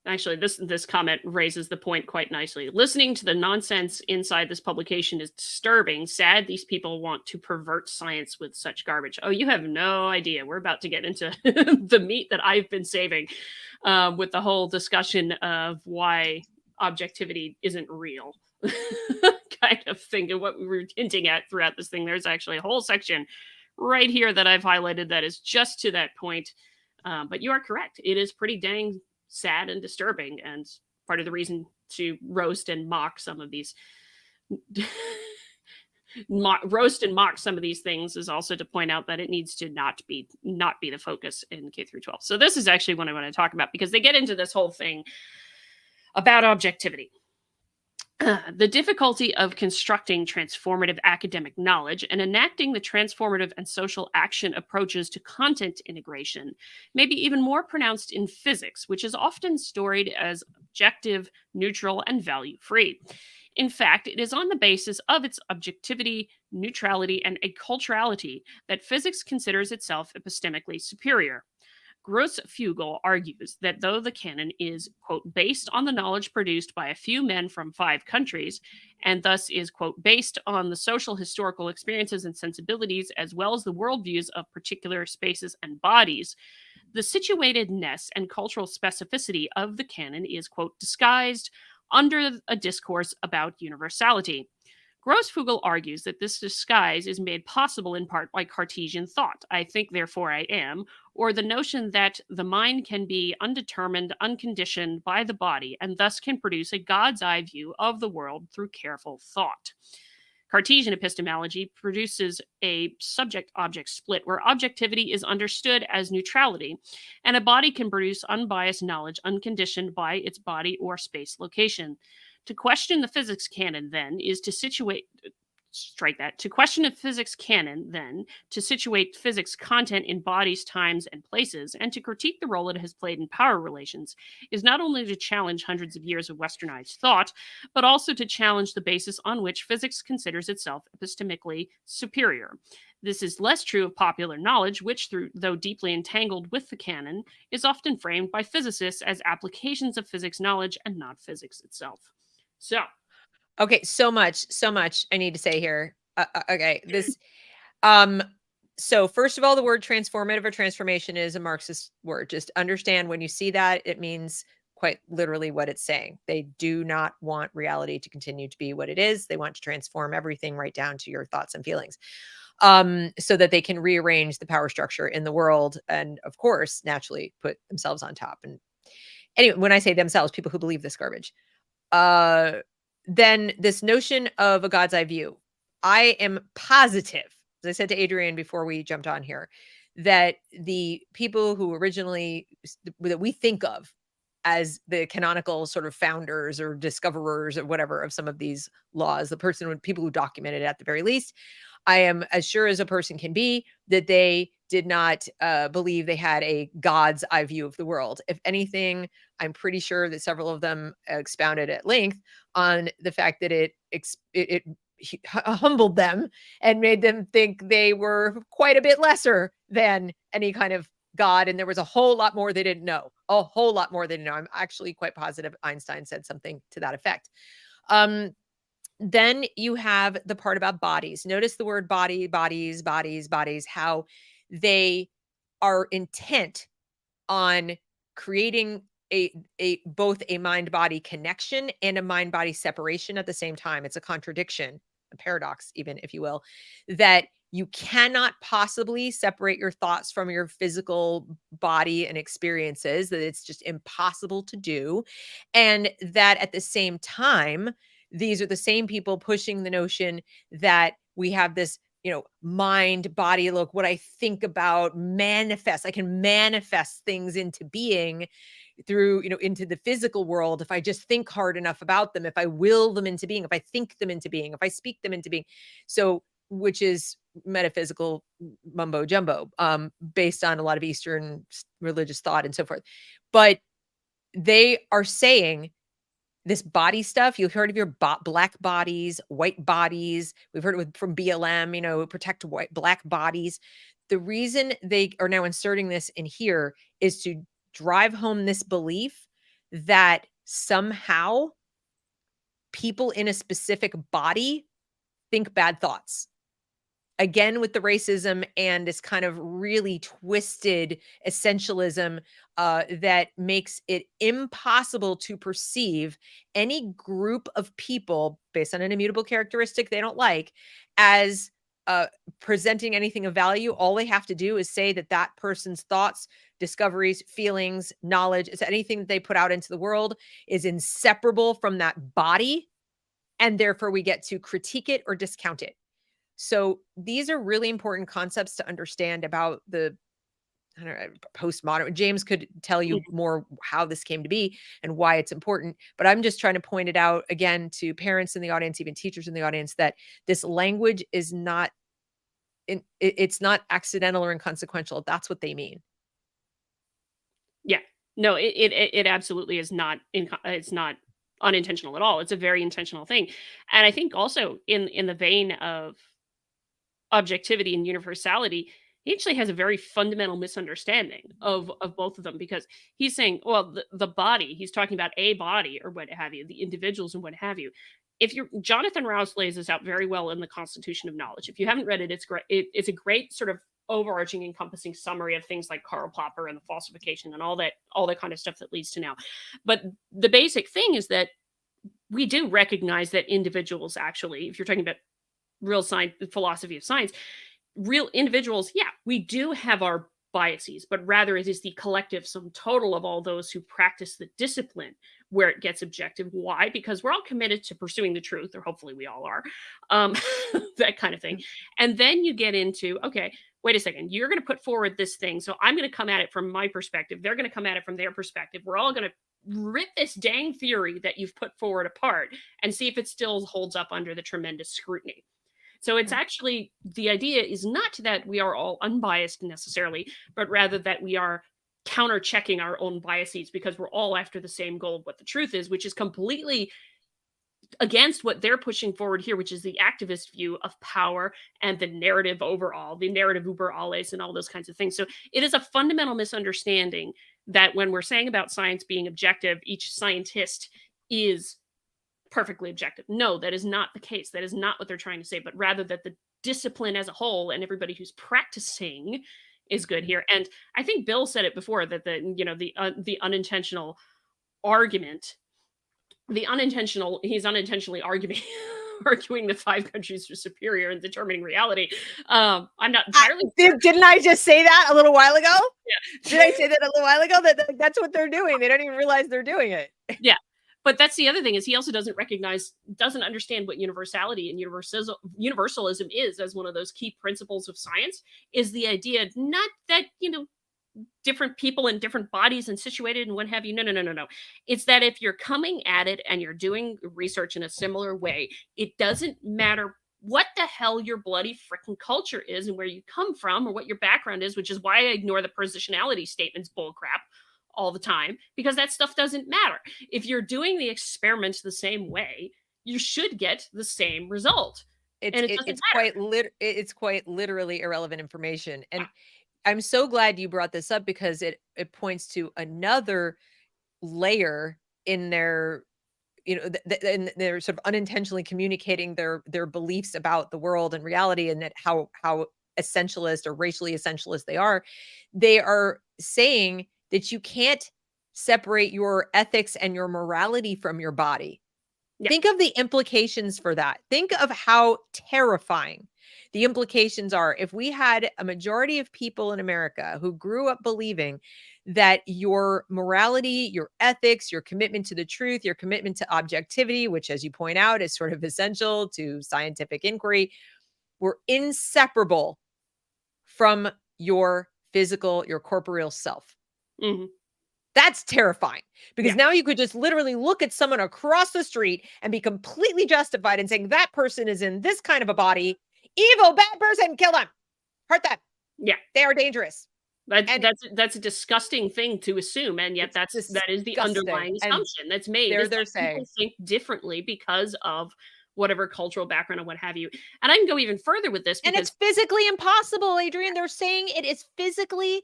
Actually, this comment raises the point quite nicely. Listening to the nonsense inside this publication is disturbing. Sad these people want to pervert science with such garbage. Oh, you have no idea. We're about to get into the meat that I've been saving with the whole discussion of why objectivity isn't real. Kind of thing, and what we were hinting at throughout this thing. There's actually a whole section right here that I've highlighted that is just to that point. But you are correct. It is pretty dang sad and disturbing, and part of the reason to roast and mock some of these roast and mock some of these things is also to point out that it needs to not be the focus in K through 12. So this is actually what I want to talk about, because they get into this whole thing about objectivity. The difficulty of constructing transformative academic knowledge and enacting the transformative and social action approaches to content integration may be even more pronounced in physics, which is often storied as objective, neutral, and value free. In fact, it is on the basis of its objectivity, neutrality, and acculturality that physics considers itself epistemically superior. Gross-Fugel argues that though the canon is, quote, based on the knowledge produced by a few men from 5 countries, and thus is, quote, based on the social historical experiences and sensibilities as well as the worldviews of particular spaces and bodies, the situatedness and cultural specificity of the canon is, quote, disguised under a discourse about universality. Gross-Fugel argues that this disguise is made possible in part by Cartesian thought, I think, therefore I am, or the notion that the mind can be undetermined, unconditioned by the body, and thus can produce a God's eye view of the world through careful thought. Cartesian epistemology produces a subject object split where objectivity is understood as neutrality, and a body can produce unbiased knowledge unconditioned by its body or space location. To question the physics canon, then, is to situate. Strike that. To question a physics canon, then, to situate physics content in bodies, times, and places, and to critique the role it has played in power relations, is not only to challenge hundreds of years of westernized thought, but also to challenge the basis on which physics considers itself epistemically superior. This is less true of popular knowledge, which, though deeply entangled with the canon, is often framed by physicists as applications of physics knowledge and not physics itself. So, Okay, so much I need to say here. Okay, this um so first of all, the word transformative or transformation is a Marxist word. Just understand when you see that, it means quite literally what it's saying. They do not want reality to continue to be what it is. They want to transform everything right down to your thoughts and feelings. So that they can rearrange the power structure in the world and, of course, naturally put themselves on top. And anyway, when I say themselves, people who believe this garbage. Then this notion of a God's eye view, I am positive, as I said to Adrian before we jumped on here, that the people who originally that we think of as the canonical sort of founders or discoverers or whatever of some of these laws, people who documented it at the very least, I am as sure as a person can be that they did not believe they had a God's eye view of the world. If anything, I'm pretty sure that several of them expounded at length on the fact that it humbled them and made them think they were quite a bit lesser than any kind of God. And there was a whole lot more they didn't know, a whole lot more they didn't know. I'm actually quite positive Einstein said something to that effect. Then you have the part about bodies. Notice the word body, bodies, how they are intent on creating a both a mind-body connection and a mind-body separation at the same time. It's a contradiction, a paradox, even, if you will, that you cannot possibly separate your thoughts from your physical body and experiences, that it's just impossible to do. And that at the same time, these are the same people pushing the notion that we have this, mind, body, look, what I think about manifest. I can manifest things into being through, into the physical world if I just think hard enough about them, if I will them into being, if I think them into being, if I speak them into being. So, which is metaphysical mumbo jumbo, based on a lot of Eastern religious thought and so forth. But they are saying this body stuff, you've heard of your black bodies, white bodies. We've heard it from BLM, protect black bodies. The reason they are now inserting this in here is to drive home this belief that somehow people in a specific body think bad thoughts. Again, with the racism and this kind of really twisted essentialism that makes it impossible to perceive any group of people based on an immutable characteristic they don't like as presenting anything of value. All they have to do is say that that person's thoughts, discoveries, feelings, knowledge, it's anything that they put out into the world is inseparable from that body. And therefore, we get to critique it or discount it. So these are really important concepts to understand about the I don't know, postmodern. James could tell you more how this came to be and why it's important. But I'm just trying to point it out again to parents in the audience, even teachers in the audience, that this language is not it's not accidental or inconsequential. That's what they mean. Yeah. No, it absolutely is not it's not unintentional at all. It's a very intentional thing. And I think also in the vein of objectivity and universality, he actually has a very fundamental misunderstanding of both of them, because he's saying, well, the body, he's talking about a body or what have you, the individuals and what have you. If you're Jonathan Rouse lays this out very well in the Constitution of Knowledge. If you haven't read it, it's great. It's a great sort of overarching, encompassing summary of things like Karl Popper and the falsification and all that kind of stuff that leads to now. But the basic thing is that we do recognize that individuals actually, if you're talking about real science, philosophy of science, real individuals, yeah, we do have our biases, but rather it is the collective sum total of all those who practice the discipline where it gets objective. Why? Because we're all committed to pursuing the truth, or hopefully we all are, um, that kind of thing. And then you get into, okay, wait a second, you're going to put forward this thing. So I'm going to come at it from my perspective. They're going to come at it from their perspective. We're all going to rip this dang theory that you've put forward apart and see if it still holds up under the tremendous scrutiny. So it's actually, the idea is not that we are all unbiased necessarily, but rather that we are counter checking our own biases because we're all after the same goal of what the truth is, which is completely against what they're pushing forward here, which is the activist view of power and the narrative overall, the narrative über alles and all those kinds of things. So it is a fundamental misunderstanding that when we're saying about science being objective, each scientist is perfectly objective. No, that is not the case. That is not what they're trying to say, but rather that the discipline as a whole and everybody who's practicing is good here. And I think Bill said it before that the unintentional argument, he's unintentionally arguing arguing the five countries are superior and determining reality. I'm not entirely Didn't I just say that a little while ago? Yeah. Did I say that a little while ago? That's what they're doing. They don't even realize they're doing it. Yeah. But that's the other thing, is he also doesn't understand what universality and universalism is as one of those key principles of science, is the idea not that, different people in different bodies and situated and what have you. No, no, no, no, no. It's that if you're coming at it and you're doing research in a similar way, it doesn't matter what the hell your bloody freaking culture is and where you come from or what your background is, which is why I ignore the positionality statements bullcrap all the time, because that stuff doesn't matter. If you're doing the experiments the same way, you should get the same result. It's quite literally irrelevant information. And I'm so glad you brought this up, because it points to another layer in their and they're sort of unintentionally communicating their beliefs about the world and reality, and that how essentialist or racially essentialist they are. They are saying that you can't separate your ethics and your morality from your body. Yeah. Think of the implications for that. Think of how terrifying the implications are if we had a majority of people in America who grew up believing that your morality, your ethics, your commitment to the truth, your commitment to objectivity, which, as you point out, is sort of essential to scientific inquiry, were inseparable from your physical, your corporeal self. Mm-hmm. That's terrifying, because now you could just literally look at someone across the street and be completely justified in saying that person is in this kind of a body, evil, bad person, kill them, hurt them. Yeah. They are dangerous. That's a disgusting thing to assume, and yet that is the underlying assumption that's made. They're saying people think differently because of whatever cultural background and what have you. And I can go even further with this, and it's physically impossible, Adrienne. They're saying it is physically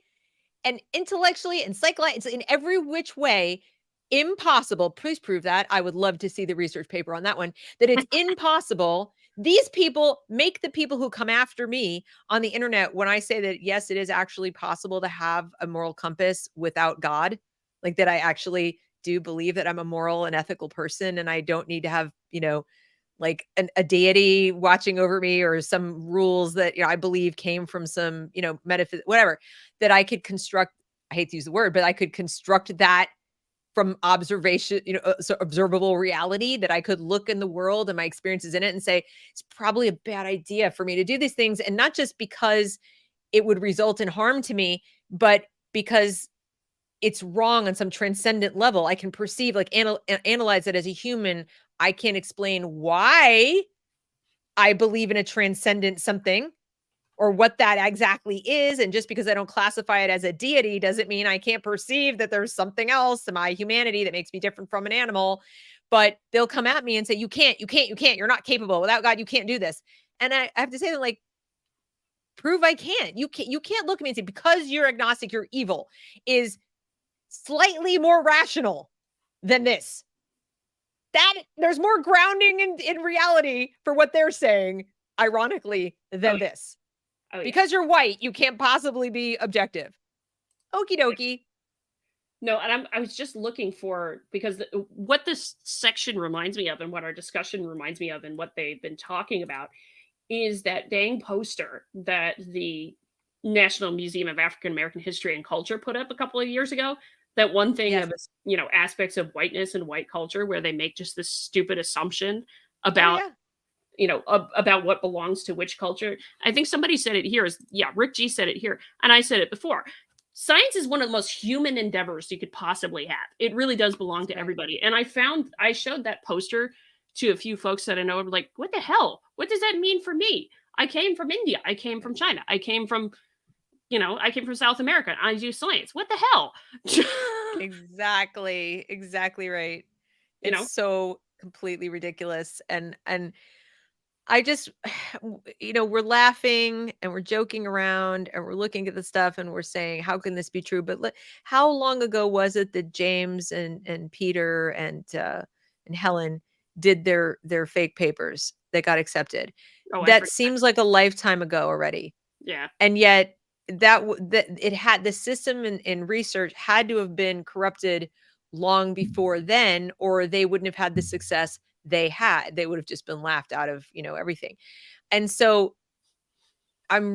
and intellectually and psychologically, in every which way, impossible. Please prove that. I would love to see the research paper on that one. That it's impossible. These people make the people who come after me on the internet when I say that, yes, it is actually possible to have a moral compass without God, like that I actually do believe that I'm a moral and ethical person and I don't need to have, like a deity watching over me or some rules that I believe came from some, metaphysics, whatever, that I could construct. I hate to use the word, but I could construct that from observation, so observable reality, that I could look in the world and my experiences in it and say, it's probably a bad idea for me to do these things. And not just because it would result in harm to me, but because it's wrong on some transcendent level. I can perceive, like, analyze it as a human. I can't explain why I believe in a transcendent something or what that exactly is. And just because I don't classify it as a deity doesn't mean I can't perceive that there's something else in my humanity that makes me different from an animal. But they'll come at me and say, you can't, you're not capable. Without God, you can't do this. And I have to say that, like, prove I can't. You can't look at me and say, because you're agnostic, you're evil, is slightly more rational than this. That there's more grounding in reality for what they're saying, ironically, than this. Oh, yeah. Because you're white, you can't possibly be objective. Okie dokie. No, and I was just looking for, because what this section reminds me of and what our discussion reminds me of and what they've been talking about is that dang poster that the National Museum of African American History and Culture put up a couple of years ago. That one thing Yes. of, aspects of whiteness and white culture where they make just this stupid assumption Oh, about, yeah. about what belongs to which culture. I think somebody said it here. Rick G said it here, and I said it before. Science is one of the most human endeavors you could possibly have. It really does belong to everybody. And I showed that poster to a few folks that I know. I'm like, what the hell? What does that mean for me? I came from India. I came from China. I came from South America. I do science. What the hell? Exactly right. You It's know? so completely ridiculous. And I just, we're laughing and we're joking around and we're looking at the stuff and we're saying, how can this be true? But how long ago was it that James and Peter and Helen did their fake papers that got accepted? Oh, I That forgot. seems like a lifetime ago already. Yeah. And yet that it had, the system in research had to have been corrupted long before then, or they wouldn't have had the success they had. They would have just been laughed out of, everything. And so I'm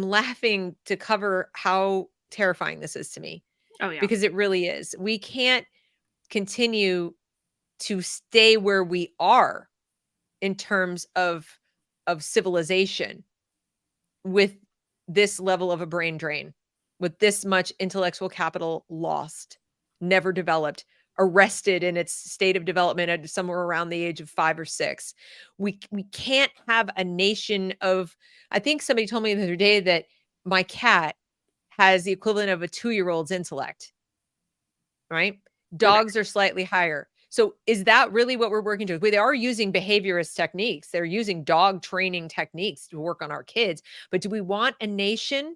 laughing to cover how terrifying this is to me, Oh, yeah. because it really is. We can't continue to stay where we are in terms of civilization with this level of a brain drain, with this much intellectual capital lost, never developed, arrested in its state of development at somewhere around the age of 5 or 6. We can't have a nation of, I think somebody told me the other day that my cat has the equivalent of a 2-year-old's intellect, right? Okay. Dogs are slightly higher. So is that really what we're working towards? They are using behaviorist techniques. They're using dog training techniques to work on our kids. But do we want a nation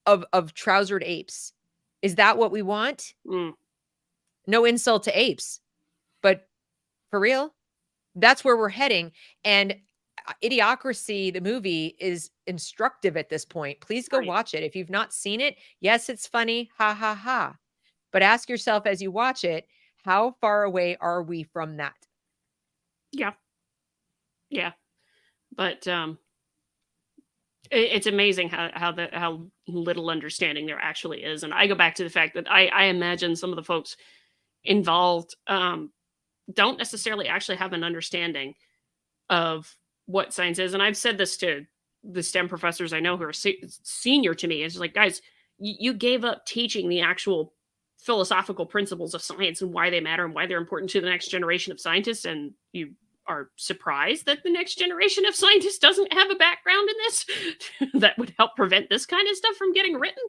of trousered apes? Is that what we want? Mm. No insult to apes, but for real, that's where we're heading. And Idiocracy, the movie, is instructive at this point. Please go Right. watch it. If you've not seen it, yes, it's funny. Ha ha ha. But ask yourself as you watch it, how far away are we from that? Yeah. Yeah. But it's amazing how little understanding there actually is. And I go back to the fact that I imagine some of the folks involved don't necessarily actually have an understanding of what science is. And I've said this to the STEM professors I know who are senior to me. It's like, guys, you gave up teaching the actual philosophical principles of science and why they matter and why they're important to the next generation of scientists. And you are surprised that the next generation of scientists doesn't have a background in this that would help prevent this kind of stuff from getting written.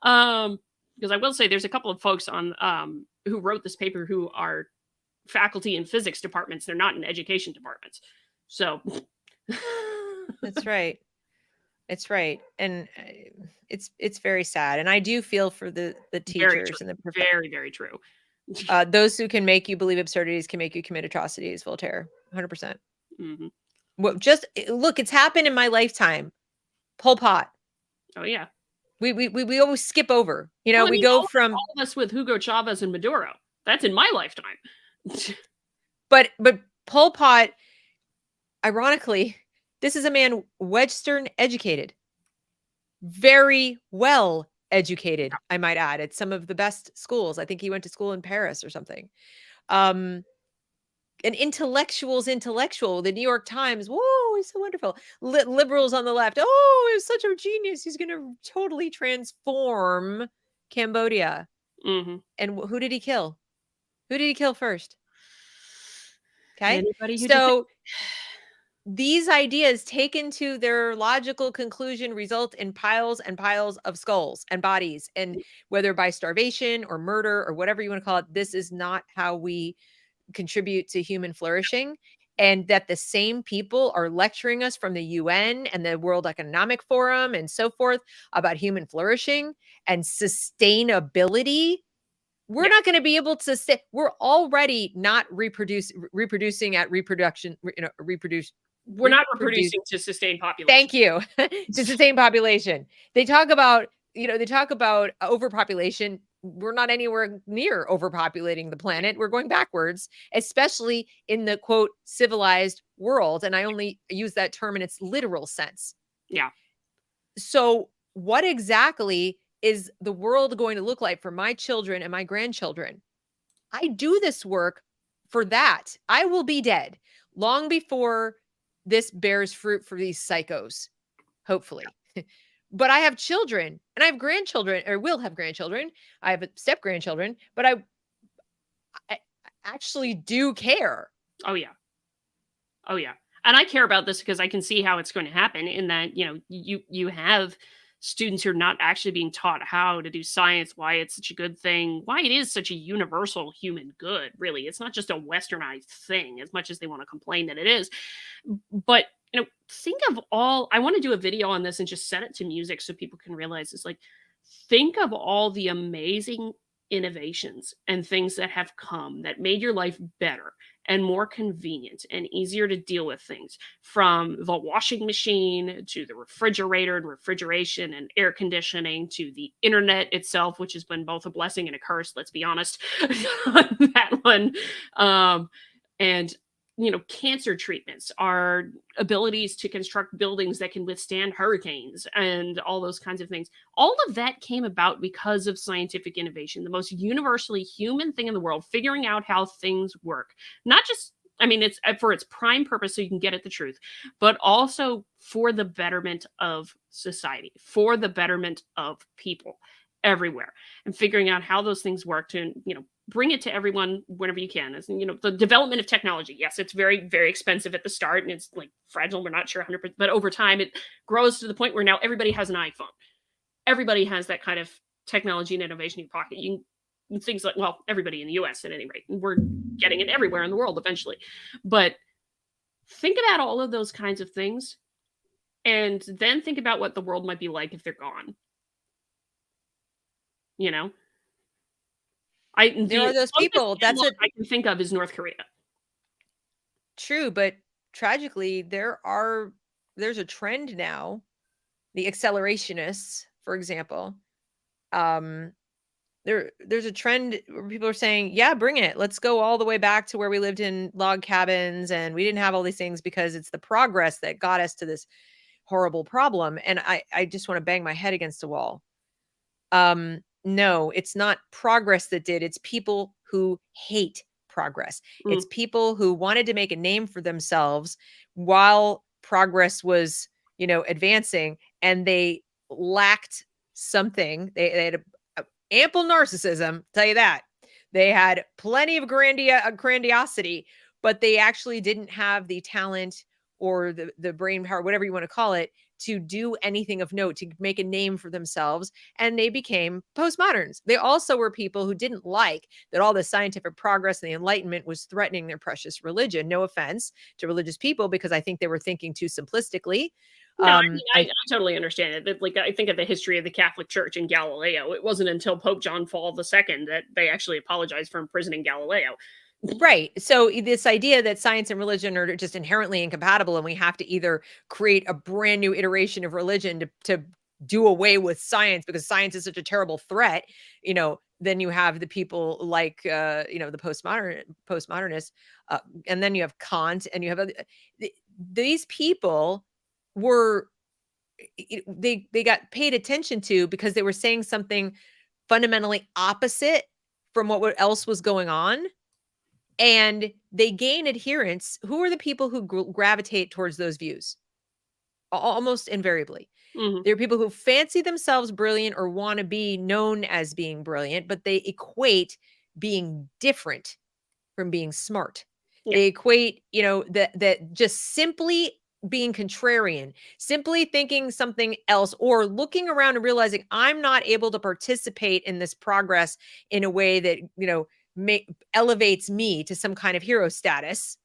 Because I will say there's a couple of folks on who wrote this paper who are faculty in physics departments. They're not in education departments. So That's right. It's right. And it's very sad. And I do feel for the Very true. teachers and the Very, very true. those who can make you believe absurdities can make you commit atrocities, Voltaire. 100%. Hmm. Well, just look, it's happened in my lifetime. Pol Pot. Oh yeah. We always skip over. You know, Well, I we mean, go from all of us with Hugo Chavez and Maduro. That's in my lifetime. but Pol Pot, ironically, this is a man Western educated. Very well educated, I might add, at some of the best schools. I think he went to school in Paris or something. An intellectual. The New York Times, whoa, he's so wonderful. Liberals on the left, oh, he's such a genius. He's going to totally transform Cambodia. Hmm. And who did he kill? Who did he kill first? Okay. Anybody who did So these ideas taken to their logical conclusion result in piles and piles of skulls and bodies. And whether by starvation or murder or whatever you want to call it, this is not how we contribute to human flourishing. And that the same people are lecturing us from the UN and the World Economic Forum and so forth about human flourishing and sustainability. We're not going to be able to say we're already not reproducing at reproduction, we're not reproducing to sustain population. Thank you. To sustain population. They talk about overpopulation. We're not anywhere near overpopulating the planet. We're going backwards, especially in the quote civilized world. And I only use that term in its literal sense. Yeah. So what exactly is the world going to look like for my children and my grandchildren? I do this work for that. I will be dead long before this bears fruit for these psychos, hopefully. But I have children and I have grandchildren, or will have grandchildren. I have step grandchildren, but I actually do care. Oh yeah. Oh yeah. And I care about this because I can see how it's going to happen in that, you have students who are not actually being taught how to do science, why it's such a good thing, why it is such a universal human good, really. It's not just a westernized thing as much as they want to complain that it is. But, think of I want to do a video on this and just set it to music so people can realize it's like, think of all the amazing innovations and things that have come that made your life better and more convenient and easier to deal with things, from the washing machine to the refrigerator and refrigeration and air conditioning to the internet itself, which has been both a blessing and a curse, let's be honest on that one. And cancer treatments, our abilities to construct buildings that can withstand hurricanes and all those kinds of things. All of that came about because of scientific innovation, the most universally human thing in the world, figuring out how things work. Not just, it's for its prime purpose so you can get at the truth, but also for the betterment of society, for the betterment of people everywhere, and figuring out how those things work to, bring it to everyone whenever you can. As the development of technology, yes, it's very, very expensive at the start and it's like fragile. We're not sure 100%, but over time it grows to the point where now everybody has an iPhone. Everybody has that kind of technology and innovation in your pocket. Things like, well, everybody in the US at any rate. We're getting it everywhere in the world eventually. But think about all of those kinds of things and then think about what the world might be like if they're gone. There are those people. That's what I can think of is North Korea. True, but tragically, there's a trend now. The accelerationists, for example, there's a trend where people are saying, "Yeah, bring it. Let's go all the way back to where we lived in log cabins and we didn't have all these things because it's the progress that got us to this horrible problem." And I just want to bang my head against a wall. No, it's not progress that did. It's people who hate progress. It's people who wanted to make a name for themselves while progress was, advancing, and they lacked something. They had ample narcissism, tell you that. They had plenty of grandiosity, but they actually didn't have the talent or the brain power, whatever you want to call it, to do anything of note, to make a name for themselves. And they became postmoderns. They also were people who didn't like that all the scientific progress and the Enlightenment was threatening their precious religion. No offense to religious people, because I think they were thinking too simplistically. No, I mean, I I totally understand it. Like, I think of the history of the Catholic Church in Galileo. It wasn't until Pope John Paul II that they actually apologized for imprisoning Galileo. Right. So this idea that science and religion are just inherently incompatible and we have to either create a brand new iteration of religion to do away with science because science is such a terrible threat, then you have the people like the postmodernists, and then you have Kant and you have these people were they got paid attention to because they were saying something fundamentally opposite from what else was going on, and they gain adherents. Who are the people who gravitate towards those views? Almost invariably. Mhm. There are people who fancy themselves brilliant or want to be known as being brilliant, but they equate being different from being smart. Yeah. They equate, that just simply being contrarian, simply thinking something else, or looking around and realizing I'm not able to participate in this progress in a way that, elevates me to some kind of hero status.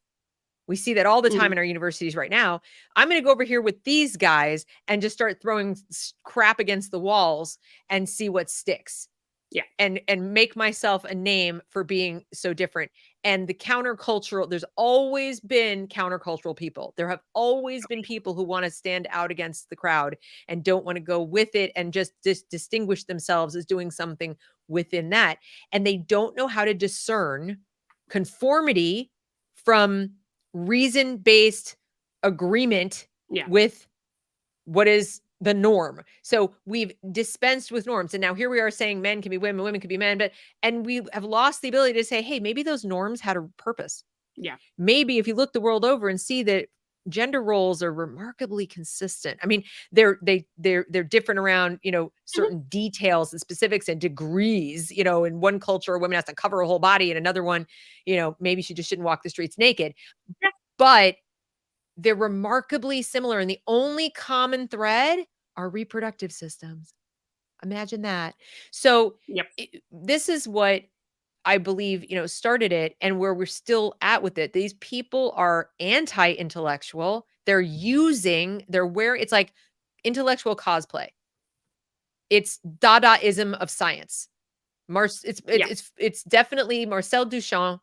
We see that all the time Mhm. in our universities right now. I'm going to go over here with these guys and just start throwing crap against the walls and see what sticks Yeah. and make myself a name for being so different. And the countercultural, there's always been countercultural people. There have always been people who want to stand out against the crowd and don't want to go with it and just distinguish themselves as doing something within that. And they don't know how to discern conformity from reason-based agreement Yeah. with what is the norm. So we've dispensed with norms. And now here we are saying men can be women, women can be men, and we have lost the ability to say, hey, maybe those norms had a purpose. Yeah. Maybe if you look the world over and see that gender roles are remarkably consistent. I mean, they're different around, Mhm. certain details and specifics and degrees. In one culture, a woman has to cover her whole body, and another one, maybe she just shouldn't walk the streets naked. Yeah. But they're remarkably similar, and the only common thread are reproductive systems. Imagine that. So, Yep. this is what I believe, started it and where we're still at with it. These people are anti-intellectual. They're wearing it's like intellectual cosplay. It's Dadaism of science. Yeah. It's definitely Marcel Duchamp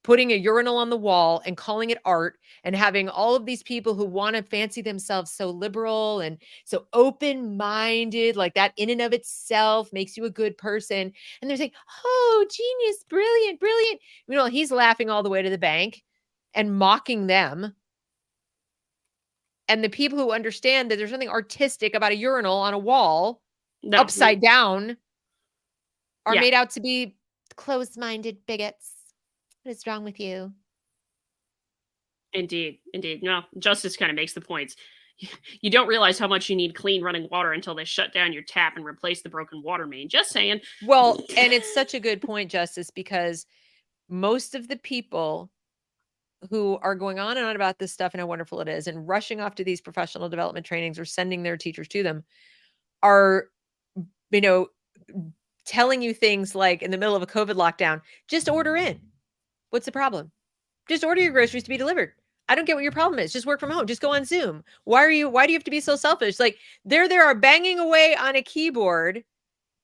putting a urinal on the wall and calling it art and having all of these people who want to fancy themselves so liberal and so open-minded, like that in and of itself makes you a good person. And they're saying, oh, genius, brilliant, brilliant. He's laughing all the way to the bank and mocking them. And the people who understand that there's nothing artistic about a urinal on a wall No. upside down are Yeah. made out to be closed-minded bigots. What is wrong with you? Indeed. Indeed. No, Justice kind of makes the points. You don't realize how much you need clean running water until they shut down your tap and replace the broken water main. Just saying. Well, and it's such a good point, Justice, because most of the people who are going on and on about this stuff and how wonderful it is and rushing off to these professional development trainings or sending their teachers to them are, you know, telling you things like in the middle of a COVID lockdown, just order in. What's the problem? Just order your groceries to be delivered. I don't get what your problem is. Just work from home. Just go on Zoom. Why do you have to be so selfish? Like they're there are banging away on a keyboard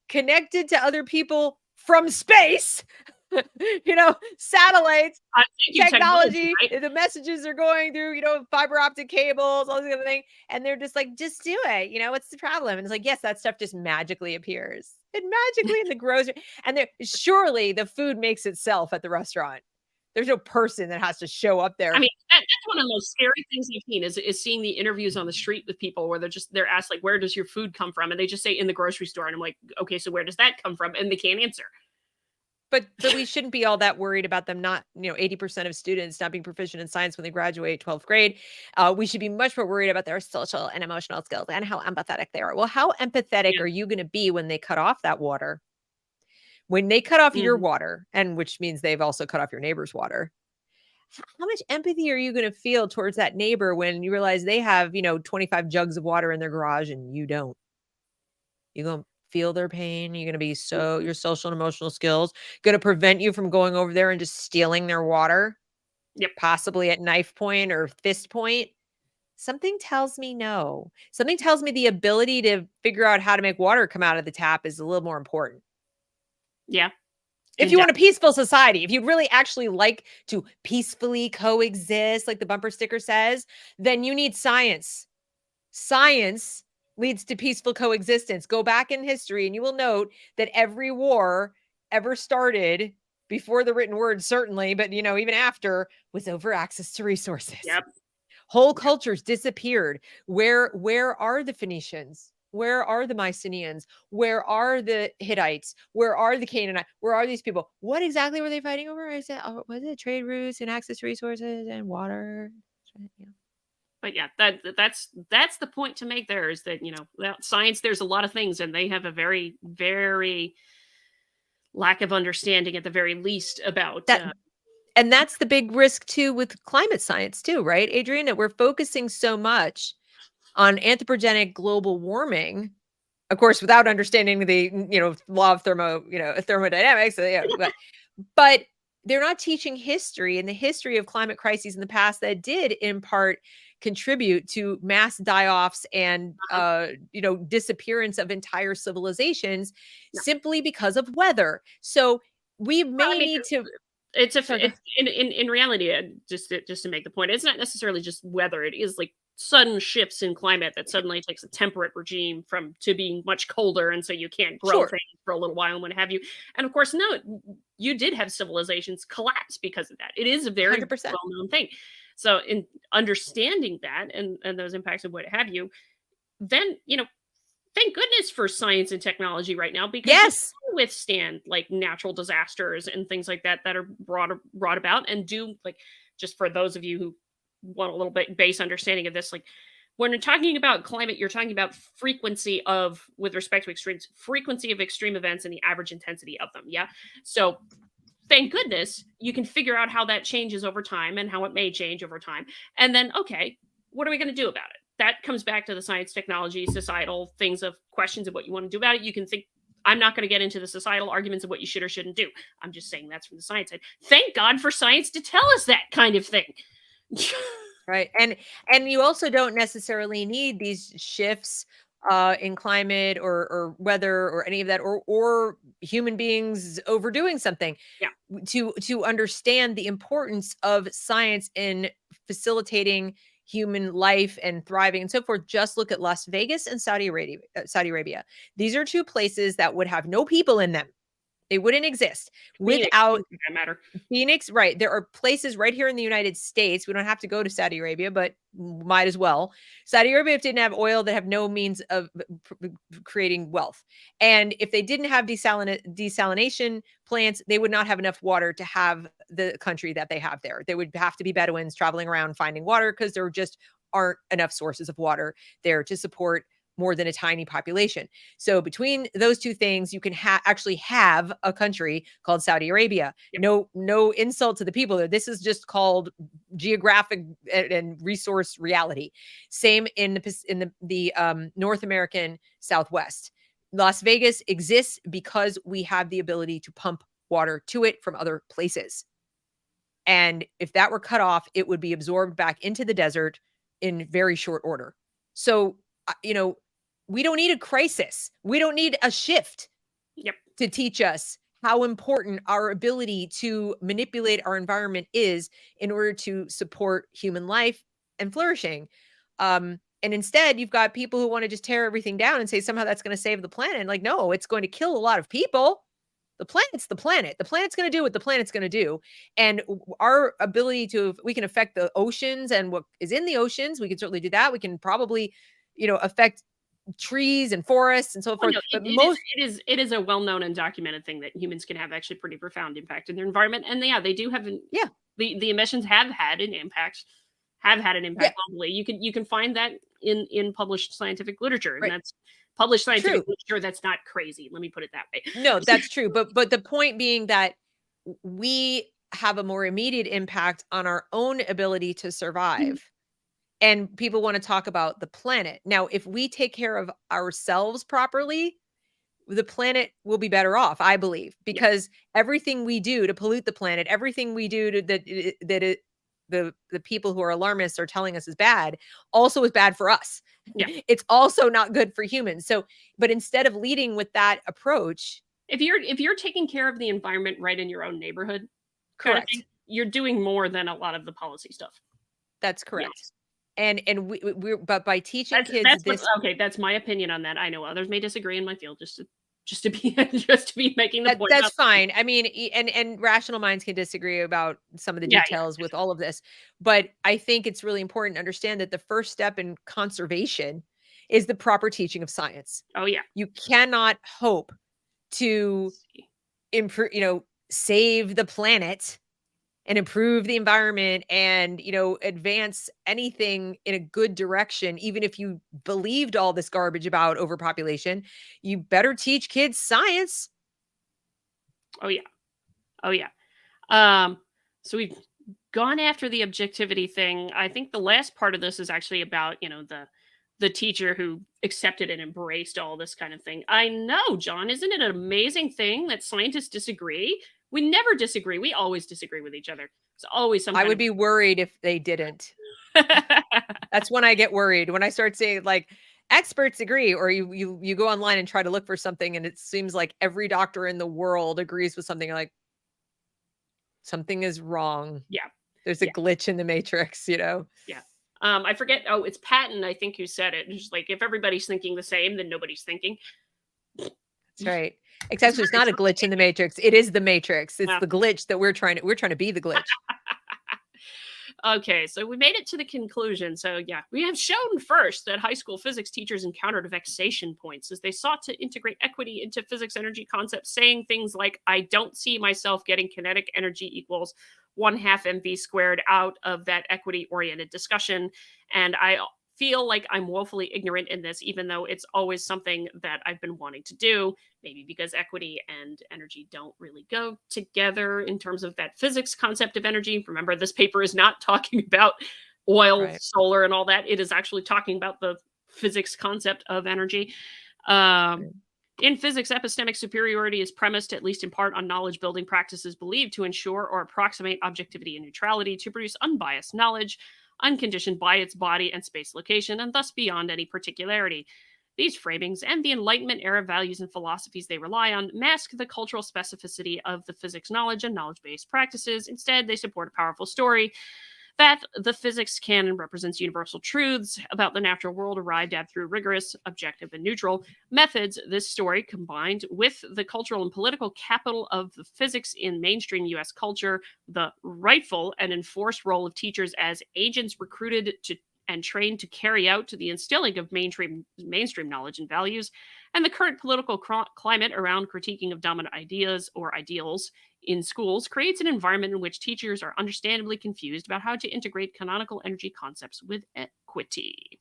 connected to other people from space, satellites, Thank you, technology, technology, right? the messages are going through, fiber optic cables, all this other thing. And they're just like, just do it. What's the problem? And it's like, yes, that stuff just magically appears. It magically in the grocery. And there surely the food makes itself at the restaurant. There's no person that has to show up I there. mean, that's one of the most scary things I've seen is seeing the interviews on the street with people where they're asked like, "Where does your food come from?" And they just say, "In the grocery store." And I'm like, "Okay, so where does that come from?" And they can't answer. But we shouldn't be all that worried about them not, 80% of students not being proficient in science when they graduate 12th grade. We should be much more worried about their social and emotional skills and how empathetic they are. Well, how empathetic Yeah. are you going to be when they cut off that water? When they cut off your Mhm. water, and which means they've also cut off your neighbor's water, how much empathy are you going to feel towards that neighbor when you realize they have, 25 jugs of water in their garage and you don't? You're going to feel their pain. You're going to be Mhm. your social and emotional skills going to prevent you from going over there and just stealing their water, Yep. possibly at knife point or fist point. Something tells me no. Something tells me the ability to figure out how to make water come out of the tap is a little more important. Yeah. If you want a peaceful society, if you'd really actually like to peacefully coexist, like the bumper sticker says, then you need science. Science leads to peaceful coexistence. Go back in history and you will note that every war ever started before the written word, certainly, but even after, was over access to resources. Yep. Whole cultures disappeared. Where are the Phoenicians? Where are the Mycenaeans? Where are the Hittites? Where are the Canaanites? Where are these people? What exactly were they fighting over? Was it trade routes and access to resources and water? Yeah. But yeah, that's the point to make there is that, without science, there's a lot of things, and they have a very, very lack of understanding at the very least about That and that's the big risk too with climate science too, right, Adrian? That we're focusing so much on anthropogenic global warming, of course, without understanding the law of thermodynamics. But they're not teaching history and the history of climate crises in the past that did in part contribute to mass die-offs and disappearance of entire civilizations simply because of weather. So we may need to it's in reality, just to make the point, it's not necessarily just weather. It is like sudden shifts in climate that suddenly takes a temperate regime to being much colder, and so you can't grow things for a little while and what have you. And of course, no, you did have civilizations collapse because of that. It is a very 100%. well-known thing. So in understanding that and those impacts and what have you, then thank goodness for science and technology right now, because you can withstand like natural disasters and things like that are brought about, and do, like, just for those of you who want a little bit base understanding of this, like when you're talking about climate, you're talking about frequency of, with respect to extremes, frequency of extreme events and the average intensity of them. Yeah. So thank goodness you can figure out how that changes over time and how it may change over time. And then, okay, what are we going to do about it? That comes back to the science, technology, societal things of questions of what you want to do about it. You can think, I'm not going to get into the societal arguments of what you should or shouldn't do. I'm just saying that's from the science side. Thank God for science to tell us that kind of thing. Right. And you also don't necessarily need these shifts in climate or weather or any of that, or human beings overdoing something to understand the importance of science in facilitating human life and thriving and so forth. Just look at Las Vegas and Saudi Arabia. These are two places that would have no people in them. They wouldn't exist without that matter. Phoenix, right? There are places right here in the United States. We don't have to go to Saudi Arabia, but might as well. Saudi Arabia didn't have oil, that have no means of creating wealth. And if they didn't have desalination plants, they would not have enough water to have the country that they have there. They would have to be Bedouins traveling around finding water, because there just aren't enough sources of water there to support more than a tiny population. So between those two things, you can actually have a country called Saudi Arabia. No insult to the people there. This is just called geographic and resource reality. Same in the North American Southwest. Las Vegas exists because we have the ability to pump water to it from other places. And if that were cut off, it would be absorbed back into the desert in very short order. So, we don't need a crisis. We don't need a shift to teach us how important our ability to manipulate our environment is in order to support human life and flourishing. And instead, you've got people who want to just tear everything down and say somehow that's going to save the planet. Like, no, it's going to kill a lot of people. The planet's the planet. The planet's going to do what the planet's going to do. And our ability we can affect the oceans and what is in the oceans. We can certainly do that. We can probably, affect trees and forests and so forth. No, But it is a well-known and documented thing that humans can have actually pretty profound impact in their environment. And they do have the emissions have had an impact globally. You can find that in published scientific literature. And that's published scientific literature that's not crazy. Let me put it that way. No, that's true. But the point being that we have a more immediate impact on our own ability to survive. And people want to talk about the planet. Now, if we take care of ourselves properly, the planet will be better off, I believe, because everything we do to pollute the planet, everything we do that the people who are alarmists are telling us is bad also is bad for us. Yeah. It's also not good for humans. So, but instead of leading with that approach, If you're taking care of the environment right in your own neighborhood kind of thing, correct. you're doing more than a lot of the policy stuff. That's correct. Yes. And we're but by teaching kids That's what this, okay, that's my opinion on that. I know others may disagree in my field just to be just to be making the point that's about fine. I mean, and rational minds can disagree about some of the yeah, yeah. details with all of this, but I think it's really important to understand that the first step in conservation is the proper teaching of science. Oh, yeah. You cannot hope to Let's see. improve, save the planet and improve the environment and, advance anything in a good direction, even if you believed all this garbage about overpopulation, you better teach kids science. Oh, yeah. Oh, yeah. Um, so we've gone after the objectivity thing. I think the last part of this is actually about, the teacher who accepted and embraced all this kind of thing. I know, John, isn't it an amazing thing that scientists disagree? We never disagree. We always disagree with each other. It's always some I kind would be worried if they didn't. of That's when I get worried, when I start saying like experts agree, or you go online and try to look for something and it seems like every doctor in the world agrees with something. You're like, something is wrong. Yeah. There's a Yeah. glitch in the matrix. Yeah. I forget. Oh, it's Patton, I think, who said it. It's just like if everybody's thinking the same, then nobody's thinking. That's right. It's Except it's very not a glitch in the matrix. It is the matrix. It's yeah. the glitch that we're trying to be the glitch. Okay, so we made it to the conclusion. So, yeah, we have shown first that high school physics teachers encountered vexation points as they sought to integrate equity into physics energy concepts, saying things like, I don't see myself getting kinetic energy equals 1/2 mv squared out of that equity oriented discussion. And I feel like I'm woefully ignorant in this, even though it's always something that I've been wanting to do. Maybe because equity and energy don't really go together in terms of that physics concept of energy. Remember, this paper is not talking about oil, Right. solar, and all that. It is actually talking about the physics concept of energy. Um, Right. in physics, epistemic superiority is premised, at least in part, on knowledge building practices believed to ensure or approximate objectivity and neutrality to produce unbiased knowledge, unconditioned by its body and space location, and thus beyond any particularity. These framings and the Enlightenment era values and philosophies they rely on mask the cultural specificity of the physics knowledge and knowledge based practices. Instead, they support a powerful story that the physics canon represents universal truths about the natural world arrived at through rigorous, objective, and neutral methods. This story, combined with the cultural and political capital of the physics in mainstream US culture, the rightful and enforced role of teachers as agents recruited to and trained to carry out the instilling of mainstream knowledge and values, and the current political climate around critiquing of dominant ideas or ideals in schools creates an environment in which teachers are understandably confused about how to integrate canonical energy concepts with equity.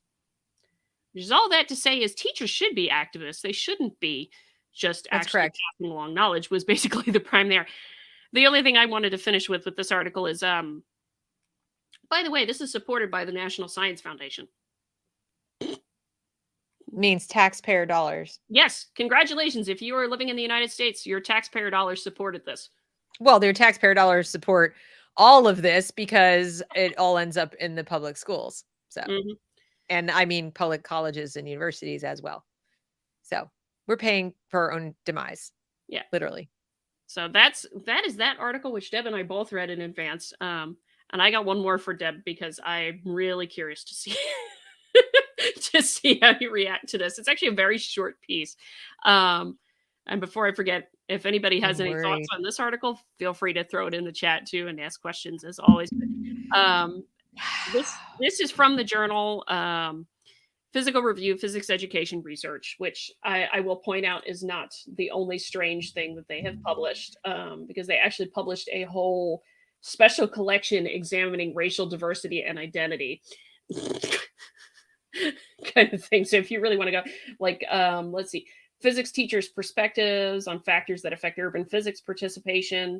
Which is all that to say is teachers should be activists. They shouldn't be just That's actually correct. passing along knowledge was basically the prime there. The only thing I wanted to finish with this article is by the way, this is supported by the National Science Foundation. Means taxpayer dollars. Yes, congratulations. If you are living in the United States, your taxpayer dollars supported this. Well, their taxpayer dollars support all of this because it all ends up in the public schools. So, Mhm. and I mean public colleges and universities as well. So, we're paying for our own demise, Yeah. literally. So that is that article, which Deb and I both read in advance. And I got one more for Deb because I'm really curious to see to see how you react to this. It's actually a very short piece. And before I forget, if anybody has Don't any thoughts worry. on this article, feel free to throw it in the chat too and ask questions as always. Um, this is from the journal Physical Review, Physics Education Research, which I will point out is not the only strange thing that they have published, because they actually published a whole special collection examining racial diversity and identity kind of thing. So if you really want to go, like, let's see, physics teachers' perspectives on factors that affect urban physics participation,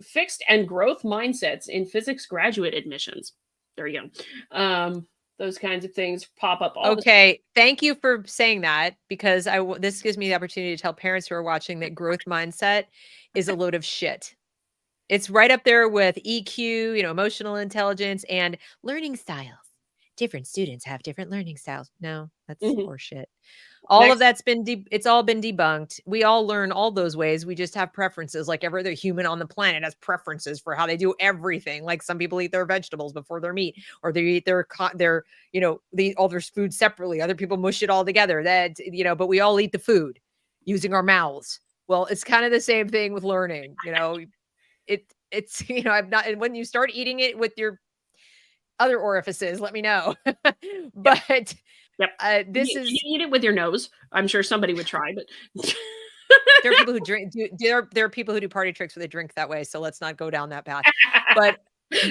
fixed and growth mindsets in physics graduate admissions. There you go. Those kinds of things pop up all the Okay, thank you for saying that because this gives me the opportunity to tell parents who are watching that growth mindset is a load of shit. It's right up there with EQ, emotional intelligence and learning styles. Different students have different learning styles. No, that's Mhm. horseshit. All of Next. that's been it's all been debunked. We all learn all those ways. We just have preferences. Like every other human on the planet has preferences for how they do everything. Like some people eat their vegetables before their meat, or they eat they eat all their food separately. Other people mush it all together. But we all eat the food using our mouths. Well, it's kind of the same thing with learning. It's I'm not. And when you start eating it with your other orifices, let me know. Yep. But Yep. this Can you is eat it with your nose? I'm sure somebody would try, but There are people who drink there are people who do party tricks where they drink that way, so let's not go down that path. But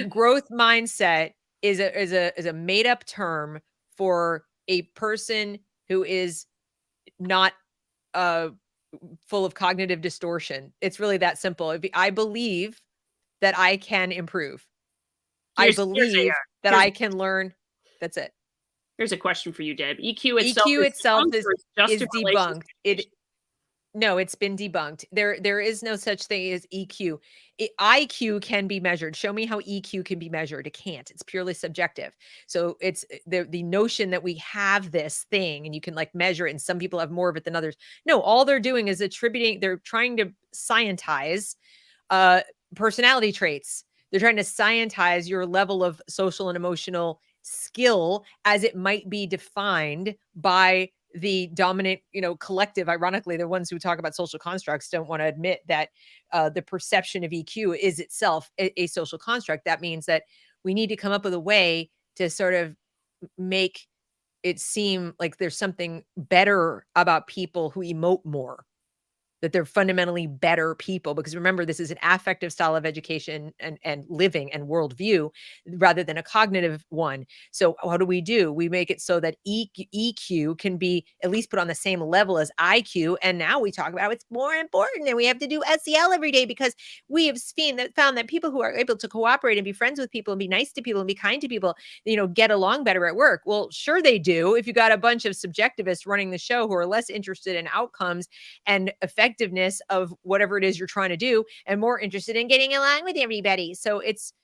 growth mindset is a made up term for a person who is not uh full of cognitive distortion. It's really that simple. I believe that I can improve. I here's a believe that here's I can learn. That's it. here's a question for you, Deb. EQ itself EQ is itself debunked or is just is in relation to debunked. education? No, it's been debunked. There is no such thing as EQ. IQ can be measured. Show me how EQ can be measured. It can't. It's purely subjective. So it's the notion that we have this thing and you can like measure it and some people have more of it than others. No, all they're doing is they're trying to scientize uh personality traits. They're trying to scientize your level of social and emotional skill as it might be defined by the dominant, collective. Ironically, the ones who talk about social constructs don't want to admit that the perception of EQ is itself a social construct. That means that we need to come up with a way to sort of make it seem like there's something better about people who emote more, that they're fundamentally better people. Because remember, this is an affective style of education and living and worldview rather than a cognitive one. So what do? We make it so that EQ can be at least put on the same level as IQ. And now we talk about it's more important and we have to do SEL every day because we have found that people who are able to cooperate and be friends with people and be nice to people and be kind to people, get along better at work. Well, sure they do. If you got a bunch of subjectivists running the show who are less interested in outcomes and effectiveness of whatever it is you're trying to do and more interested in getting along with everybody. So it's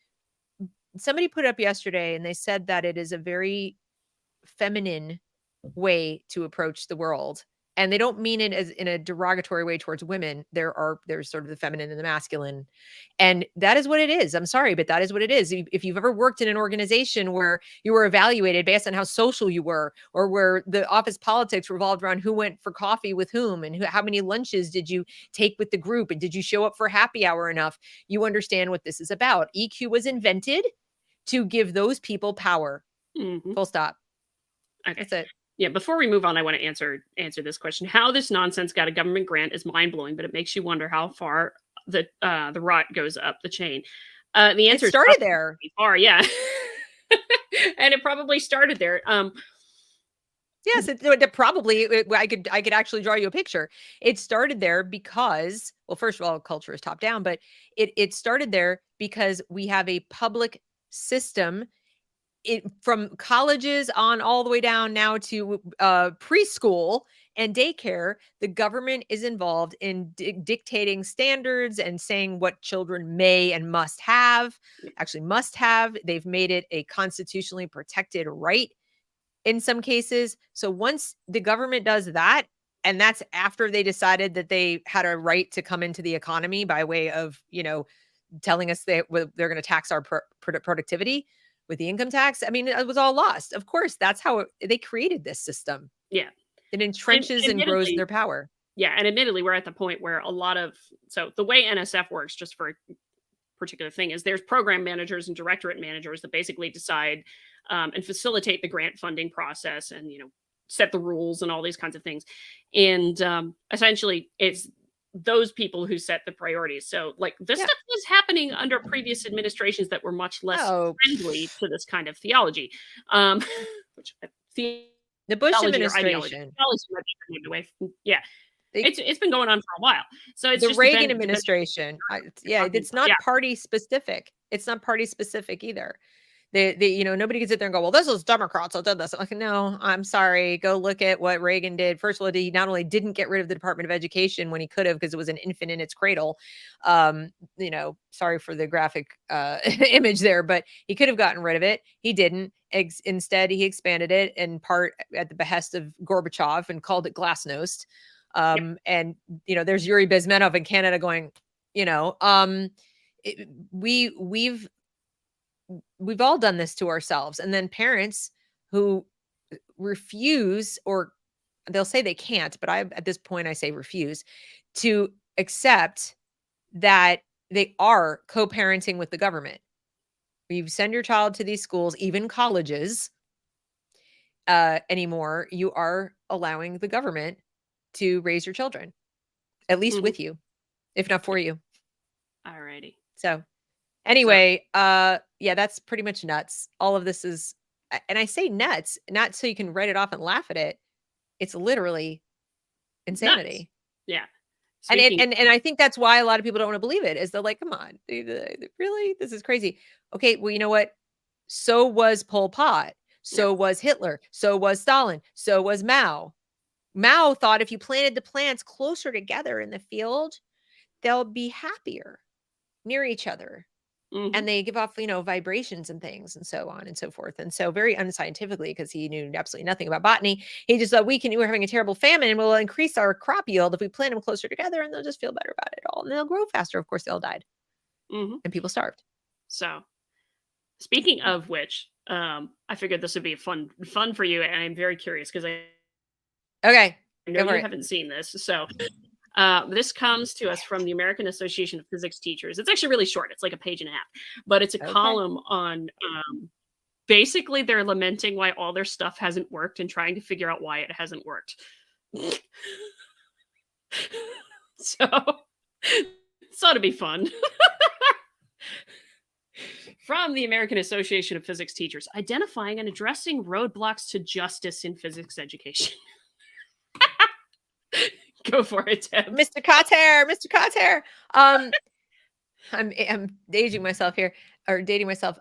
somebody put up yesterday and they said that it is a very feminine way to approach the world. And they don't mean it as in a derogatory way towards women. There's sort of the feminine and the masculine. And that is what it is. I'm sorry, but that is what it is. If you've ever worked in an organization where you were evaluated based on how social you were, or where the office politics revolved around who went for coffee with whom and how many lunches did you take with the group and did you show up for happy hour enough, you understand what this is about. EQ was invented to give those people power. Mhm. Full stop. Okay. That's it. Yeah, before we move on, I want to answer this question. How this nonsense got a government grant is mind-blowing, but it makes you wonder how far the rot goes up the chain. The It answer is started probably there. pretty far, yeah. And it probably started there. Yes, it probably I could actually draw you a picture. It started there because, well, first of all, culture is top down, but it started there because we have a public system, from colleges on all the way down now to preschool and daycare. The government is involved in dictating standards and saying what children may and must have. Actually, must have. They've made it a constitutionally protected right in some cases. So once the government does that, and that's after they decided that they had a right to come into the economy by way of, telling us they're going to tax our productivity with the income tax. I mean, it was all lost. Of course, that's how they created this system. Yeah. It And entrenches and grows admittedly, their power. yeah, and admittedly, we're at the point where a lot of so the way NSF works, just for a particular thing, is there's program managers and directorate managers that basically decide and facilitate the grant funding process and set the rules and all these kinds of things. And essentially, it's those people who set the priorities. So, like this Yeah. stuff was happening under previous administrations that were much less Oh, friendly to this kind of theology, which the Bush theology or ideology. administration, Theology might be moved away from, yeah. they, It's been going on for a while. So it's the just Reagan depends administration. what you're Yeah, talking it's about. Yeah. not party specific. It's not party specific either. Nobody can sit there and go, well, this is Democrats that did this. I'm like, no, I'm sorry. Go look at what Reagan did. First of all, he not only didn't get rid of the Department of Education when he could have, because it was an infant in its cradle. Sorry for the graphic image there, but he could have gotten rid of it. He didn't. Instead, he expanded it in part at the behest of Gorbachev and called it glasnost. And there's Yuri Bezmenov in Canada going, we've all done this to ourselves. And then parents who refuse, or they'll say they can't, but at this point I say refuse to accept that they are co-parenting with the government. You send your child to these schools, even colleges, anymore, you are allowing the government to raise your children, at least with you, if not for you. Alrighty. So anyway, yeah, that's pretty much nuts. All of this is, and I say nuts, not so you can write it off and laugh at it. It's literally insanity. Nuts. Yeah. And I think that's why a lot of people don't want to believe it, is they're like, come on, really? This is crazy. Okay, well, you know what? So was Pol Pot. So was Hitler. So was Stalin. So was Mao. Mao thought if you planted the plants closer together in the field, they'll be happier near each other. And they give off, vibrations and things and so on and so forth. And so very unscientifically, because he knew absolutely nothing about botany, he just thought we're having a terrible famine and we'll increase our crop yield if we plant them closer together, and they'll just feel better about it all. And they'll grow faster. Of course, they all died. And people starved. So speaking of which, I figured this would be fun for you. And I'm very curious because I know you haven't seen this. So this comes to us from the American Association of Physics Teachers. It's actually really short. It's like a page and a half, but it's a column on basically they're lamenting why all their stuff hasn't worked and trying to figure out why it hasn't worked. So this ought to be fun. From the American Association of Physics Teachers, identifying and addressing roadblocks to justice in physics education. Go for it, Deb. Mr. Cotter. I'm aging myself here, or dating myself.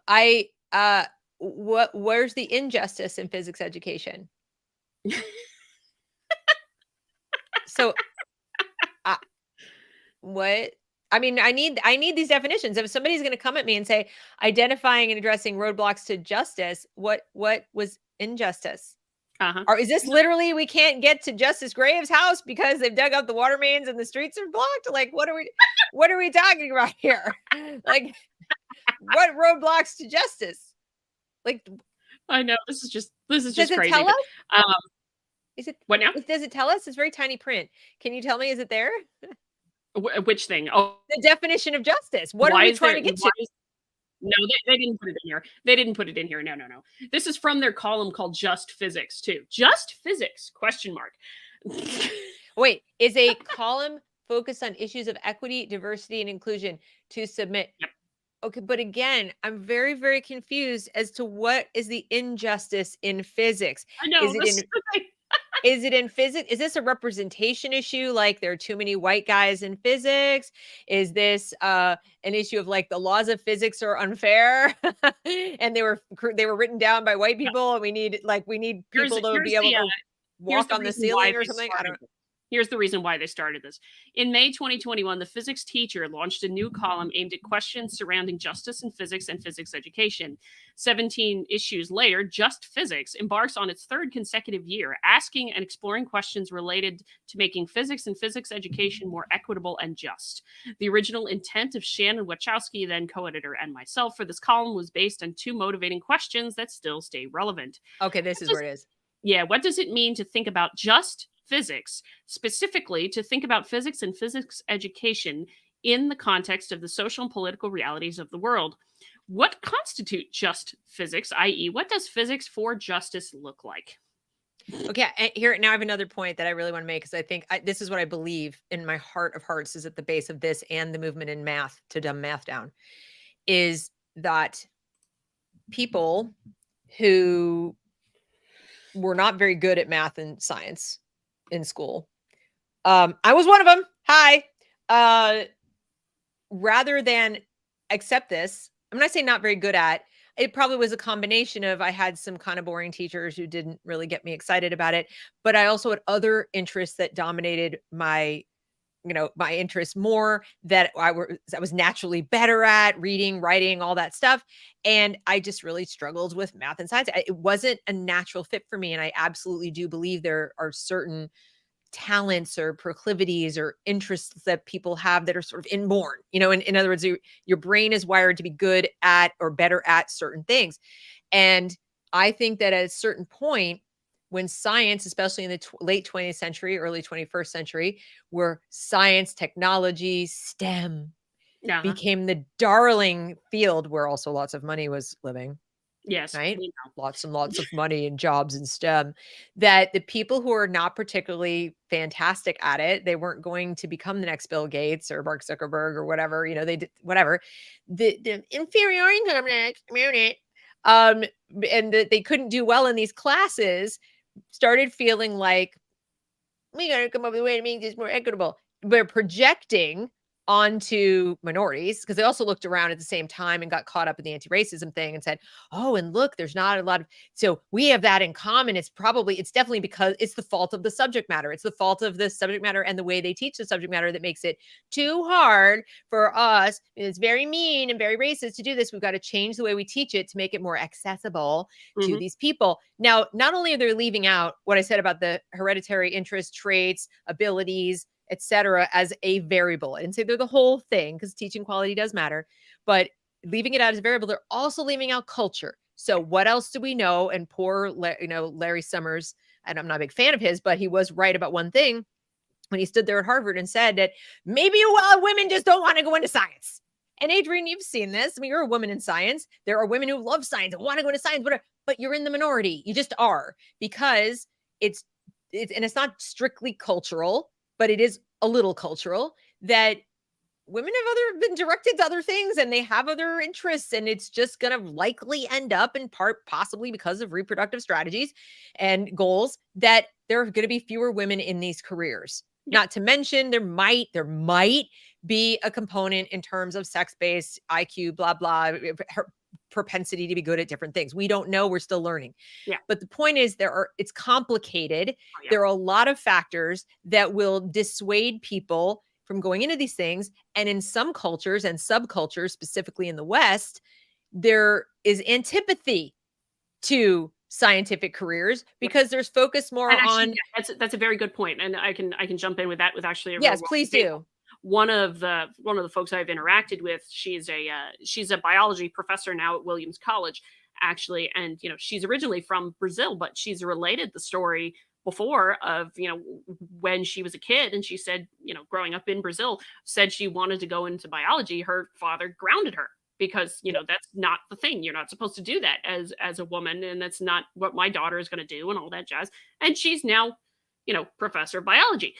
Where's the injustice in physics education? So, what? I mean, I need these definitions. If somebody's going to come at me and say identifying and addressing roadblocks to justice, what was injustice? Or is this literally we can't get to Justice Graves' house because they've dug up the water mains and the streets are blocked? Like, what are we talking about here? Like, what roadblocks to justice? Like, I know this is just crazy. Does it tell us? Is it what now? Does it tell us? It's very tiny print. Can you tell me? Is it there? Which thing? Oh, the definition of justice. What are we trying to get to? No, they didn't put it in here. They didn't put it in here. No. This is from their column called Just Physics, too. Just Physics, ? Wait, is a column focused on issues of equity, diversity, and inclusion to submit? Yep. Okay, but again, I'm very, very confused as to what is the injustice in physics. I know. Is it in physics? Is this a representation issue? Like there are too many white guys in physics? Is this an issue of like the laws of physics are unfair and they were written down by white people and we need people to be able to walk on the ceiling or something? I don't know. Here's the reason why they started this. In May 2021, the physics teacher launched a new column aimed at questions surrounding justice in physics and physics education. 17 issues later, Just Physics embarks on its third consecutive year, asking and exploring questions related to making physics and physics education more equitable and just. The original intent of Shannon Wachowski, then co-editor, and myself for this column was based on two motivating questions that still stay relevant. Okay, this is where it is. Yeah, what does it mean to think about just physics, specifically to think about physics and physics education in the context of the social and political realities of the world? What constitute just physics, i.e., what does physics for justice look like? Okay, here now I have another point that I really want to make, because I think this is what I believe in my heart of hearts is at the base of this and the movement in math to dumb math down, is that people who were not very good at math and science in school, I was one of them. Hi. Rather than accept this, I'm not saying not very good at, it probably was a combination of I had some kind of boring teachers who didn't really get me excited about it, but I also had other interests that dominated my my interests more that I was naturally better at reading, writing, all that stuff. And I just really struggled with math and science. It wasn't a natural fit for me. And I absolutely do believe there are certain talents or proclivities or interests that people have that are sort of inborn. In other words, your brain is wired to be good at or better at certain things. And I think that at a certain point, when science, especially in the late 20th century, early 21st century, where science, technology, STEM Yeah. became the darling field where also lots of money was living, Yes. right? We know. Lots and lots of money and jobs in STEM, that the people who are not particularly fantastic at it, they weren't going to become the next Bill Gates or Mark Zuckerberg or whatever, they did whatever. The inferior income tax, um, and that they couldn't do well in these classes, started feeling like we got to come up with a way to make this more equitable. We're projecting onto minorities because they also looked around at the same time and got caught up in the anti-racism thing and said, "Oh, and look, there's not a lot of so we have that in common. It's definitely because it's the fault of the subject matter. It's the fault of the subject matter and the way they teach the subject matter that makes it too hard for us. It's very mean and very racist to do this. We've got to change the way we teach it to make it more accessible to Mhm. these people." Now, not only are they leaving out what I said about the hereditary interest, traits, abilities, etc., as a variable. I didn't say they're the whole thing because teaching quality does matter, but leaving it out as a variable, they're also leaving out culture. So what else do we know? And poor, Larry Summers, and I'm not a big fan of his, but he was right about one thing when he stood there at Harvard and said that maybe women just don't want to go into science. And Adrian, you've seen this. I mean, you're a woman in science. There are women who love science and want to go into science, but you're in the minority. You just are, because it's and it's not strictly cultural, but it is a little cultural, that women have been directed to other things and they have other interests, and it's just going to likely end up, in part possibly because of reproductive strategies and goals, that there are going to be fewer women in these careers. Yep. Not to mention there might be a component in terms of sex-based IQ, blah blah, her propensity to be good at different things. We don't know, we're still learning. Yeah. But the point is, it's complicated. Oh, yeah. There are a lot of factors that will dissuade people from going into these things. And in some cultures and subcultures, specifically in the West, there is antipathy to scientific careers because there's focus more And actually, on. yeah, that's a very good point, and I can jump in with that with actually a real Yes, world please example. do. One of the folks I've interacted with, she's a biology professor now at Williams College, actually, and she's originally from Brazil, but she's related the story before of when she was a kid, and she said growing up in Brazil, said she wanted to go into biology. Her father grounded her because that's not the thing. You're not supposed to do that as a woman, and that's not what my daughter is going to do, and all that jazz. And she's now professor of biology.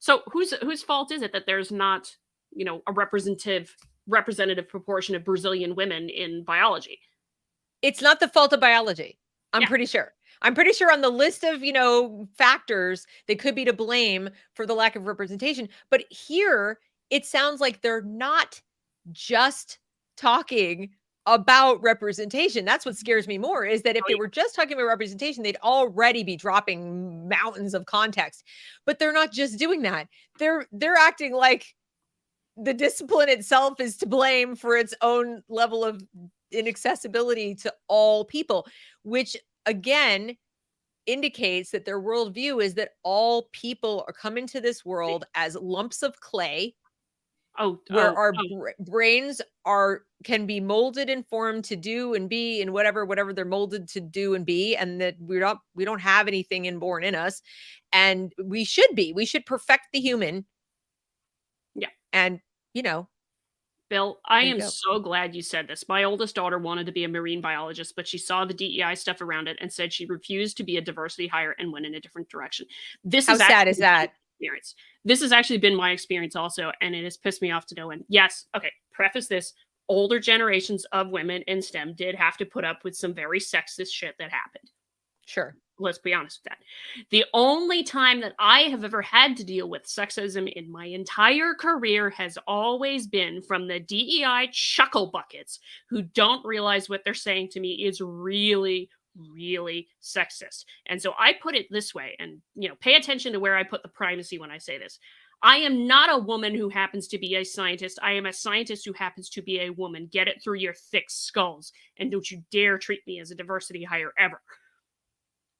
So whose fault is it that there's not a representative proportion of Brazilian women in biology? It's not the fault of biology. I'm Yeah. pretty sure. I'm pretty sure on the list of, factors that could be to blame for the lack of representation. But here, it sounds like they're not just talking about representation. That's what scares me more, is that if Oh, they yeah. were just talking about representation, they'd already be dropping mountains of context. But they're not just doing that. They're acting like the discipline itself is to blame for its own level of inaccessibility to all people, which again indicates that their worldview is that all people are come into this world as lumps of clay, Oh, where oh, our oh, brains can be molded and formed to do and be and whatever they're molded to do and be, and that we don't have anything inborn in us, and we should perfect the human. yeah. And you know Bill, I there you am go. so glad you said this. My oldest daughter wanted to be a marine biologist, but she saw the DEI stuff around it and said she refused to be a diversity hire and went in a different direction. This How has sad is actually been my that? experience. This has actually been my experience also, and it has pissed me off to no end. Yes, okay, preface this. Older generations of women in STEM did have to put up with some very sexist shit that happened. Sure. let's be honest with that. The only time that I have ever had to deal with sexism in my entire career has always been from the DEI chuckle buckets who don't realize what they're saying to me is really, really sexist. And so I put it this way, and pay attention to where I put the primacy when I say this. I am not a woman who happens to be a scientist. I am a scientist who happens to be a woman. Get it through your thick skulls. And don't you dare treat me as a diversity hire ever.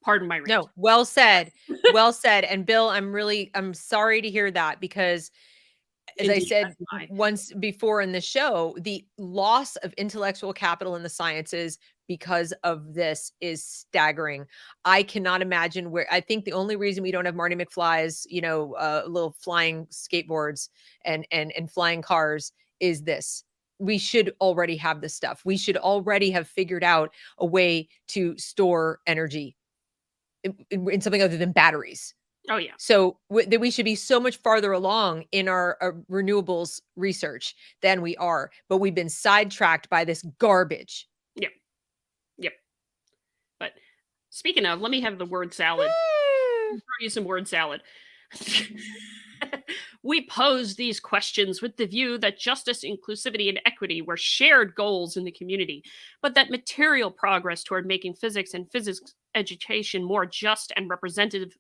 Pardon my rant. No, well said. Well said. And Bill, I'm sorry to hear that, because as I said once before in the show, the loss of intellectual capital in the sciences because of this is staggering. I cannot imagine where. I think the only reason we don't have Marty McFly's, little flying skateboards and flying cars is this. We should already have this stuff. We should already have figured out a way to store energy in something other than batteries. Oh, yeah. So that we should be so much farther along in our renewables research than we are, but we've been sidetracked by this garbage. Yep. Yep. But speaking of, let me have the word salad. Throw you some word salad. We pose these questions with the view that justice, inclusivity, and equity were shared goals in the community, but that material progress toward making physics and physics education more just and representative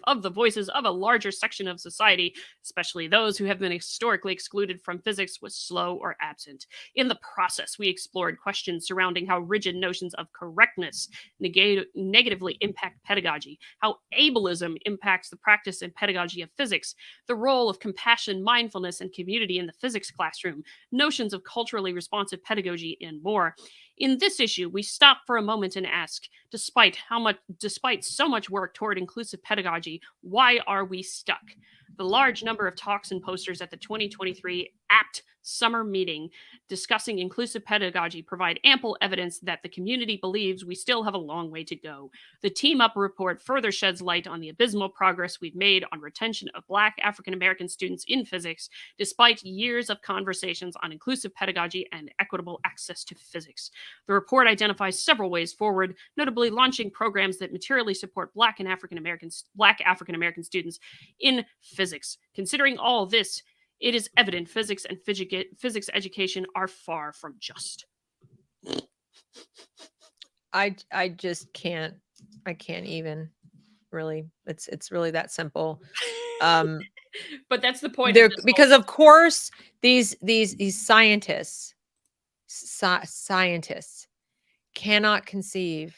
of the voices of a larger section of society, especially those who have been historically excluded from physics, was slow or absent. In the process, we explored questions surrounding how rigid notions of correctness negatively impact pedagogy, how ableism impacts the practice and pedagogy of physics, the role of compassion, mindfulness, and community in the physics classroom, notions of culturally responsive pedagogy, and more. In this issue, we stop for a moment and ask, despite so much work toward inclusive pedagogy, why are we stuck? The large number of talks and posters at the 2023 APT summer meeting discussing inclusive pedagogy provide ample evidence that the community believes we still have a long way to go. The Team Up report further sheds light on the abysmal progress we've made on retention of Black African American students in physics, despite years of conversations on inclusive pedagogy and equitable access to physics. The report identifies several ways forward, notably launching programs that materially support Black African American students in physics. Considering all this, it is evident physics and physics education are far from just. I just can't. I can't even really. It's really that simple. But that's the point. Because of course these scientists cannot conceive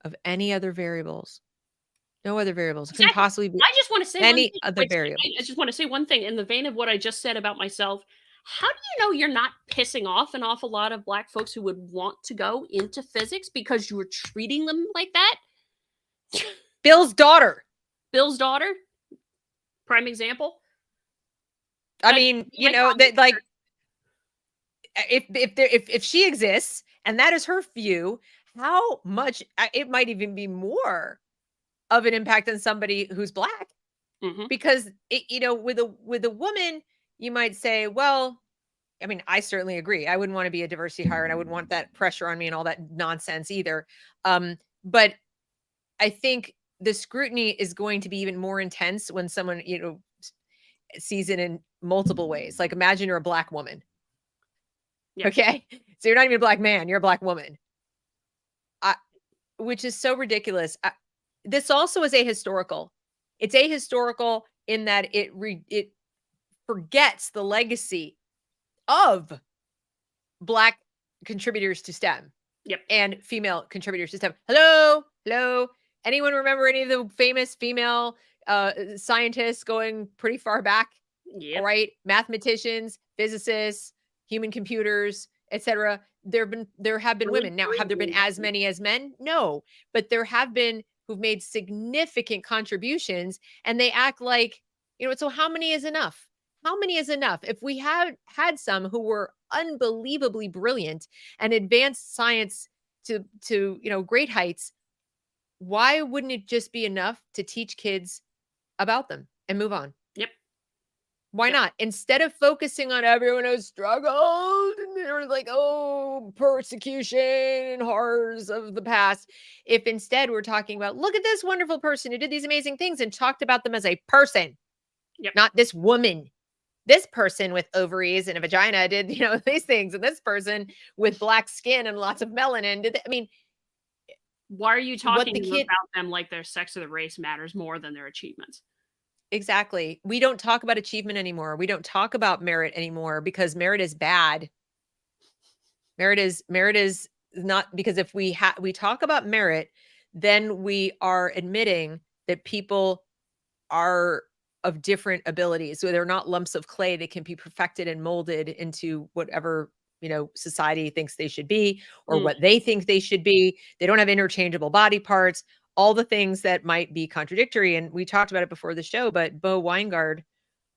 of any other variables. No other variables. It couldn't possibly be I just want to say any other variable. I just want to say one thing in the vein of what I just said about myself. How do you know you're not pissing off an awful lot of Black folks who would want to go into physics because you were treating them like that? Bill's daughter. Prime example. I mean, that like if she exists and that is her view, how much it might even be more of an impact on somebody who's Black. Mm-hmm. Because with a woman, you might say, well, I mean, I certainly agree. I wouldn't want to be a diversity hire, and I wouldn't want that pressure on me and all that nonsense either. But I think the scrutiny is going to be even more intense when someone, sees it in multiple ways. Like, imagine you're a Black woman. Yeah. Okay. So you're not even a Black man, you're a Black woman. Which is so ridiculous. This also is ahistorical. It's ahistorical in that it forgets the legacy of Black contributors to STEM. Yep. And female contributors to STEM. Hello. Anyone remember any of the famous female scientists going pretty far back? Yep. All right. Mathematicians, physicists, human computers, etc. There have been women. Now, have there been as many as men? No. But there have been who've made significant contributions, and they act like, so how many is enough? How many is enough? If we had some who were unbelievably brilliant and advanced science to great heights, why wouldn't it just be enough to teach kids about them and move on? Yep. Why not? Instead of focusing on everyone who struggled and they're like, oh, persecution and horrors of the past. If instead we're talking about, look at this wonderful person who did these amazing things and talked about them as a person, Yep. not this woman. This person with ovaries and a vagina did, these things. And this person with black skin and lots of melanin did. I mean, why are you talking the kid, about them like their sex or the race matters more than their achievements? exactly. We don't talk about achievement anymore. We don't talk about merit anymore because merit is bad. Merit is not, because if we talk about merit, then we are admitting that people are of different abilities. So they're not lumps of clay that can be perfected and molded into whatever, society thinks they should be or Mm. what they think they should be. They don't have interchangeable body parts, all the things that might be contradictory. And we talked about it before the show, but Bo Weingard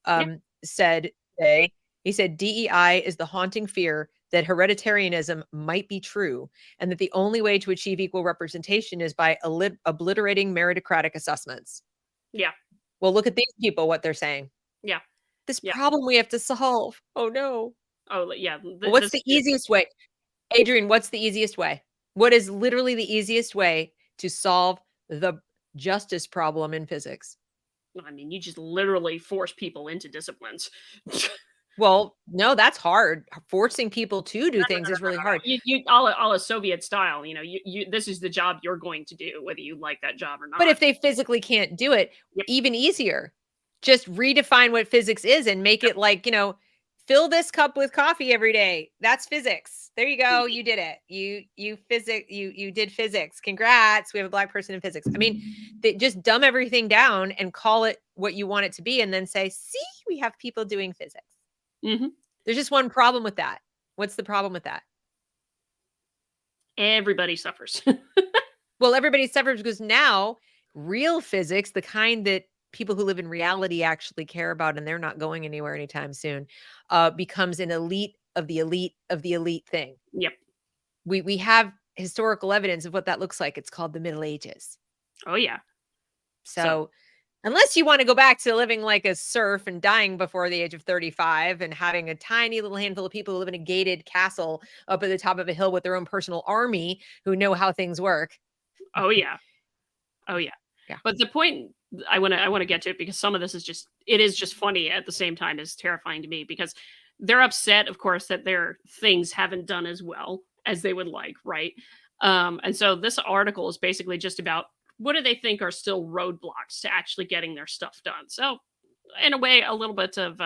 Yeah. said today, he said, DEI is the haunting fear that hereditarianism might be true and that the only way to achieve equal representation is by obliterating meritocratic assessments. Yeah. Well, look at these people, what they're saying. Yeah. This Yeah. problem we have to solve. Oh, no. Oh, yeah. Well, what's the easiest way? Adrian, what's the easiest way? What is literally the easiest way to solve the justice problem in physics? I mean, you just literally force people into disciplines. Well, no, that's hard. Forcing people to do things is really hard. You all a Soviet style, you this is the job you're going to do, whether you like that job or not. But if they physically can't do it, Yep. even easier. Just redefine what physics is and make it like, fill this cup with coffee every day. That's physics. There you go. You did it. You did physics. Congrats. We have a Black person in physics. I mean, they just dumb everything down and call it what you want it to be and then say, see, we have people doing physics. Mm-hmm. There's just one problem with that. What's the problem with that? Everybody suffers. Well, everybody suffers because now real physics, the kind that people who live in reality actually care about, and they're not going anywhere anytime soon, becomes an elite of the elite of the elite thing. Yep. We have historical evidence of what that looks like. It's called the Middle Ages. Oh, yeah. So unless you want to go back to living like a serf and dying before the age of 35 and having a tiny little handful of people who live in a gated castle up at the top of a hill with their own personal army who know how things work. Oh, yeah. Oh, yeah. Yeah. But the point I want to get to it, because some of this is just funny at the same time as terrifying to me, because they're upset, of course, that their things haven't done as well as they would like, right? And so this article is basically just about what do they think are still roadblocks to actually getting their stuff done. So in a way, a little bit of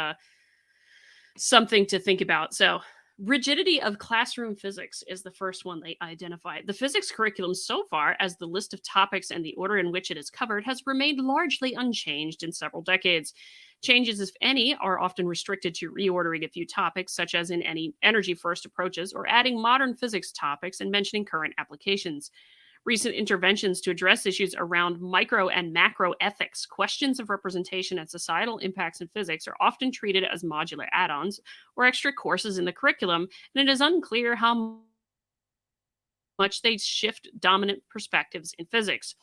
something to think about. So rigidity of classroom physics is the first one they identified. The physics curriculum so far, as the list of topics and the order in which it is covered, has remained largely unchanged in several decades. Changes, if any, are often restricted to reordering a few topics, such as in any energy-first approaches, or adding modern physics topics and mentioning current applications. Recent interventions to address issues around micro and macro ethics, questions of representation, and societal impacts in physics are often treated as modular add-ons or extra courses in the curriculum, and it is unclear how much they shift dominant perspectives in physics.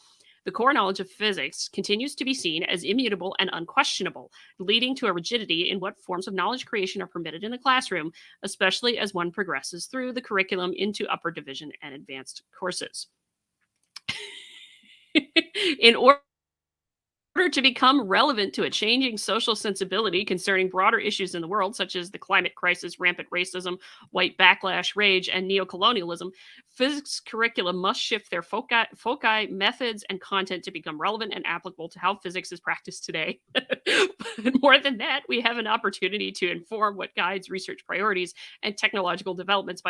The core knowledge of physics continues to be seen as immutable and unquestionable, leading to a rigidity in what forms of knowledge creation are permitted in the classroom, especially as one progresses through the curriculum into upper division and advanced courses. In order to become relevant to a changing social sensibility concerning broader issues in the world, such as the climate crisis, rampant racism, white backlash, rage, and neocolonialism, physics curricula must shift their foci, methods, and content to become relevant and applicable to how physics is practiced today. But more than that, we have an opportunity to inform what guides research priorities and technological developments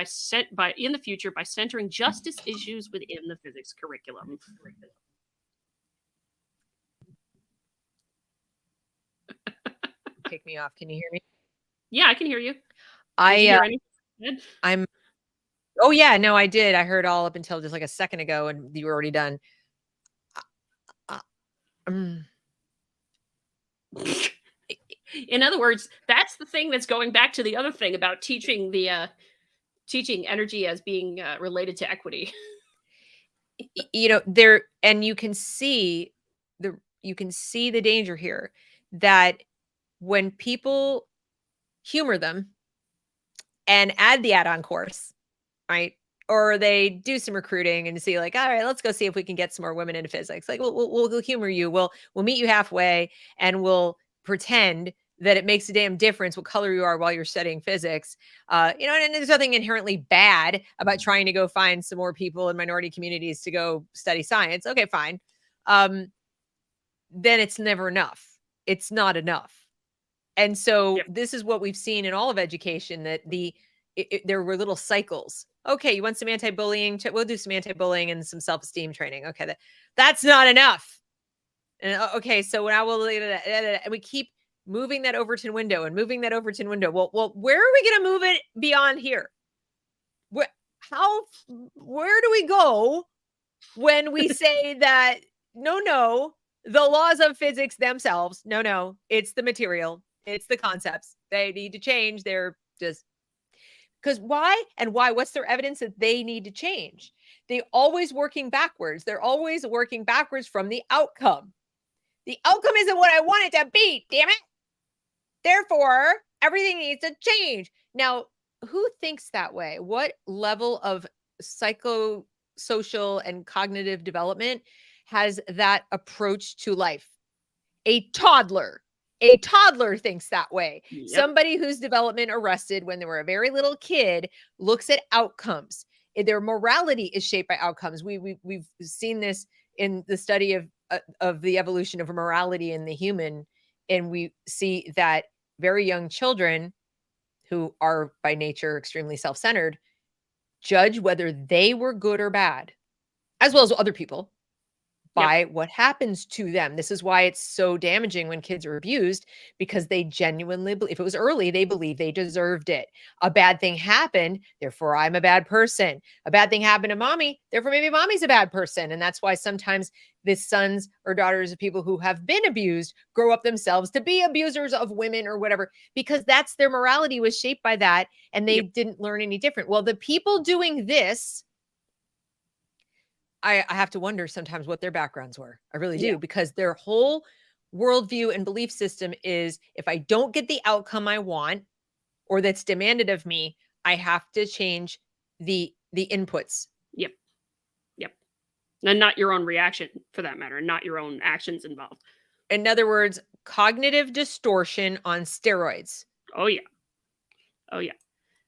in the future by centering justice issues within the physics curriculum. Take me off. Can you hear me? Yeah, I can hear you. Did you hear anything? Oh yeah, no, I did. I heard all up until just like a second ago, and you were already done. In other words, that's the thing that's going back to the other thing about teaching teaching energy as being related to equity. There, and you can see the danger here that when people humor them and add the add-on course, right? Or they do some recruiting and see like, all right, let's go see if we can get some more women into physics. Like, we'll humor you. We'll meet you halfway, and we'll pretend that it makes a damn difference what color you are while you're studying physics. And there's nothing inherently bad about trying to go find some more people in minority communities to go study science. Okay, fine. Then it's never enough. It's not enough. And so this is what we've seen in all of education, that there were little cycles. Okay, you want some anti-bullying? We'll do some anti-bullying and some self-esteem training. Okay, that's not enough. And okay, so when I will, and we keep moving that Overton window and moving that Overton window. Well, where are we going to move it beyond here? Where do we go when we say that no, the laws of physics themselves, no, it's the material, it's the concepts. They need to change. They're just because why? What's their evidence that they need to change? They're always working backwards. They're always working backwards from the outcome. The outcome isn't what I want it to be, damn it. Therefore, everything needs to change. Now, who thinks that way? What level of psychosocial and cognitive development has that approach to life? A toddler. A toddler thinks that way. Yep. Somebody whose development arrested when they were a very little kid looks at outcomes. Their morality is shaped by outcomes. We've seen this in the study of the evolution of morality in the human, and we see that very young children who are by nature extremely self-centered judge whether they were good or bad, as well as other people, by what happens to them. This is why it's so damaging when kids are abused, because they genuinely believe, if it was early, they believe they deserved it. A bad thing happened, therefore I'm a bad person. A bad thing happened to mommy, therefore maybe mommy's a bad person. And that's why sometimes the sons or daughters of people who have been abused grow up themselves to be abusers of women or whatever, because that's their morality was shaped by that, and they didn't learn any different. Well, the people doing this, I have to wonder sometimes what their backgrounds were. I really do, because their whole worldview and belief system is, if I don't get the outcome I want or that's demanded of me, I have to change the inputs. Yep. And not your own reaction, for that matter, and not your own actions involved. In other words, cognitive distortion on steroids. Oh yeah.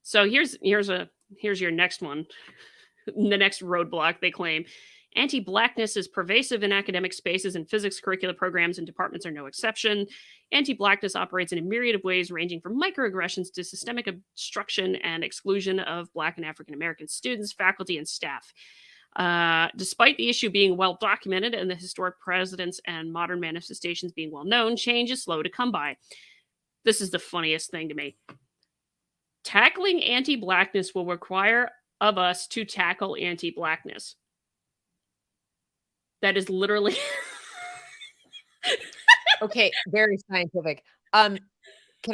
So here's your next one. The next roadblock, they claim. Anti-Blackness is pervasive in academic spaces, and physics curricula programs and departments are no exception. Anti-Blackness operates in a myriad of ways, ranging from microaggressions to systemic obstruction and exclusion of Black and African American students, faculty, and staff. Despite the issue being well documented and the historic precedents and modern manifestations being well known, change is slow to come by. This is the funniest thing to me. Tackling anti-Blackness will require of us to tackle anti-Blackness. That is literally okay, very scientific. Can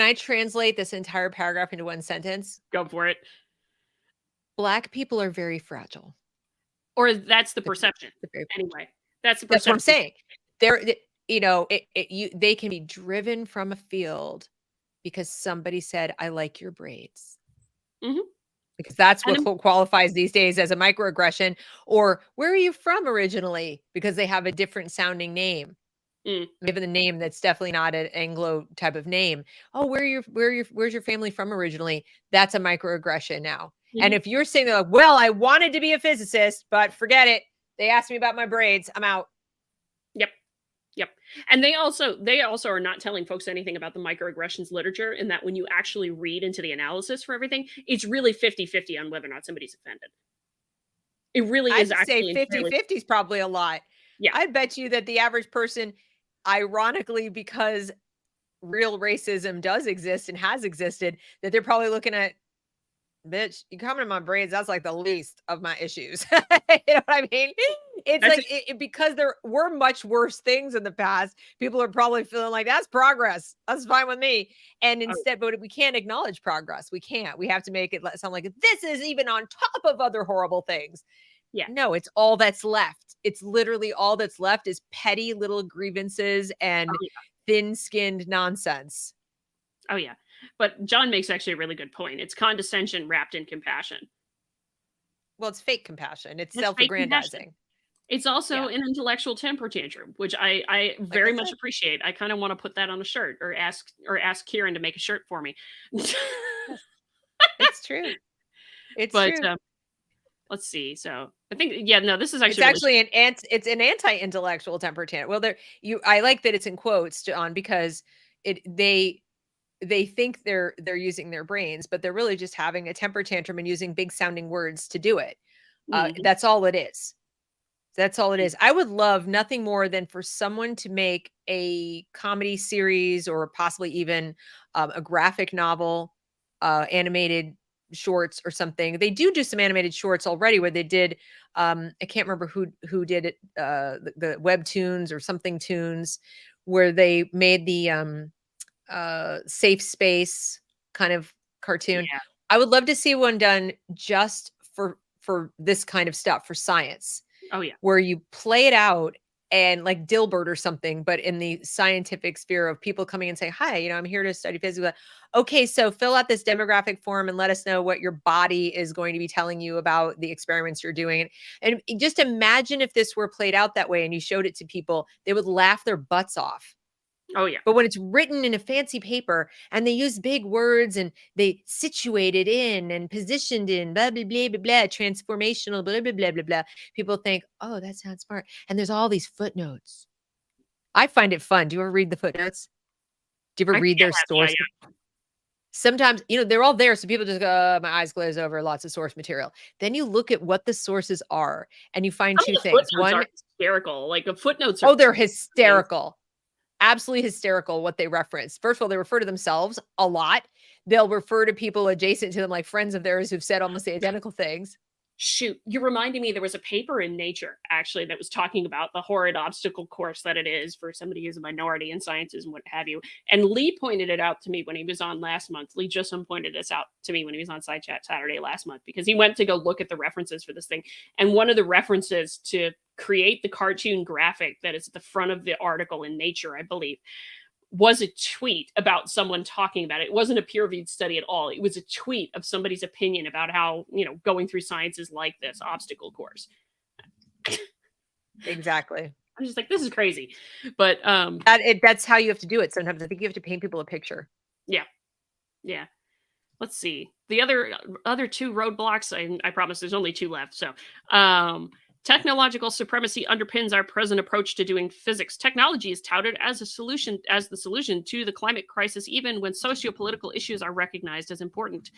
I translate this entire paragraph into one sentence? Go for it. Black people are very fragile. Or that's the perception. Anyway, that's the perception. That's what I'm saying. They can be driven from a field because somebody said, I like your braids. Mm-hmm. Because that's what qualifies these days as a microaggression. Or where are you from originally? Because they have a different sounding name. Given the name that's definitely not an Anglo type of name. Oh, where's your family from originally? That's a microaggression now. Mm-hmm. And if you're saying like, well, I wanted to be a physicist, but forget it. They asked me about my braids. I'm out. Yep. And they also are not telling folks anything about the microaggressions literature, in that when you actually read into the analysis for everything, it's really 50-50 on whether or not somebody's offended. It really is actually. I'd say 50-50 is probably a lot. Yeah. I bet you that the average person, ironically, because real racism does exist and has existed, that they're probably looking at, bitch, you comment on my braids, that's like the least of my issues. You know what I mean? It's because there were much worse things in the past. People are probably feeling like that's progress. That's fine with me. And instead, but we can't acknowledge progress. We can't. We have to make it sound like this is even on top of other horrible things. Yeah. No, it's all that's left. It's literally all that's left is petty little grievances and thin-skinned nonsense. Oh yeah. But John makes actually a really good point. It's condescension wrapped in compassion. Well, it's fake compassion. It's It's fake compassion. self-aggrandizing. It's also Yeah. an intellectual temper tantrum, which I Like I very much said, appreciate. I kind of want to put that on a shirt or ask Kieran to make a shirt for me. yes, it's true. It's But true. let's see. So I think yeah, no, this is It's actually really actually it's an anti-intellectual temper tantrum. Well, there you I like that it's in quotes, John, because it they think they're using their brains, but they're really just having a temper tantrum and using big sounding words to do it. mhm, That's all it is. That's all it is. I would love nothing more than for someone to make a comedy series or possibly even a graphic novel, animated shorts or something. They do some animated shorts already where they did. I can't remember who did it. The webtoons or something tunes, where they made the safe space kind of cartoon. yeah. I would love to see one done just for this kind of stuff for science Oh yeah. where you play it out and like Dilbert or something, but in the scientific sphere of people coming and say, hi, I'm here to study physics. Okay, so fill out this demographic form and let us know what your body is going to be telling you about the experiments you're doing. And just imagine if this were played out that way and you showed it to people, they would laugh their butts off. Oh yeah. But when it's written in a fancy paper and they use big words and they situated in and positioned in blah blah blah blah blah transformational blah blah blah blah blah, people think, oh, that sounds smart. And there's all these footnotes. I find it fun. Do you ever read the footnotes? Do you ever I think read I their have. Yeah, source? yeah. Sometimes, they're all there. So people just go, my eyes glaze over, lots of source material. Then you look at what the sources are and you find Some of two the things. footnotes One, are hysterical. Like the footnotes are oh, they're amazing. hysterical. Absolutely hysterical what they reference. First of all, they refer to themselves a lot. They'll refer to people adjacent to them, like friends of theirs who've said almost the identical things. Shoot, you reminded me there was a paper in Nature actually that was talking about the horrid obstacle course that it is for somebody who's a minority in sciences and what have you. And Lee pointed it out to me when he was on last month. Lee Jussom pointed this out to me when he was on SciChat Saturday last month because he went to go look at the references for this thing. And one of the references to create the cartoon graphic that is at the front of the article in Nature, I believe, was a tweet about someone talking about it. It wasn't a peer-reviewed study at all. It was a tweet of somebody's opinion about how, going through science is like this obstacle course. Exactly. I'm just like, this is crazy. But That's how you have to do it. Sometimes I think you have to paint people a picture. yeah. Yeah. Let's see. The other two roadblocks, I promise there's only two left. So, technological supremacy underpins our present approach to doing physics. Technology is touted as the solution to the climate crisis, even when socio-political issues are recognized as important.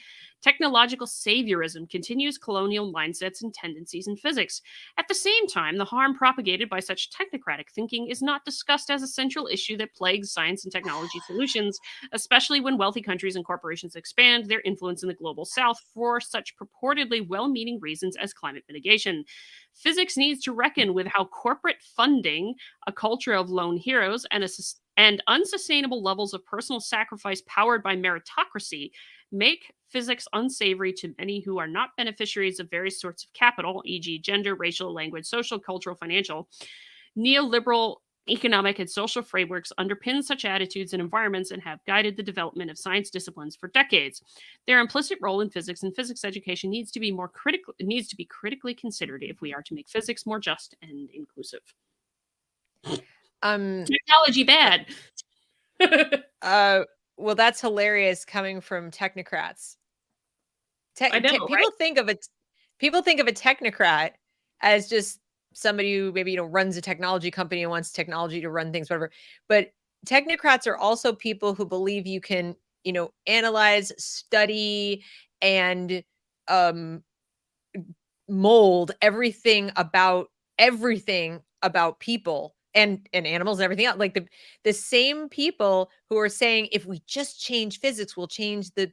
Technological saviorism continues colonial mindsets and tendencies in physics. At the same time, the harm propagated by such technocratic thinking is not discussed as a central issue that plagues science and technology solutions, especially when wealthy countries and corporations expand their influence in the global south for such purportedly well meaning reasons as climate mitigation. Physics needs to reckon with how corporate funding, a culture of lone heroes, and unsustainable levels of personal sacrifice powered by meritocracy make physics unsavory to many who are not beneficiaries of various sorts of capital, e.g., gender, racial, language, social, cultural, financial. Neoliberal economic and social frameworks underpin such attitudes and environments and have guided the development of science disciplines for decades. Their implicit role in physics and physics education needs to be critically considered if we are to make physics more just and inclusive. Um Technology bad. uh well, that's hilarious coming from technocrats. I know, right? People think of a technocrat as just somebody who maybe runs a technology company and wants technology to run things, whatever. But technocrats are also people who believe you can, analyze, study, and um, mold everything about people and animals and everything else. Like the same people who are saying if we just change physics, we'll change the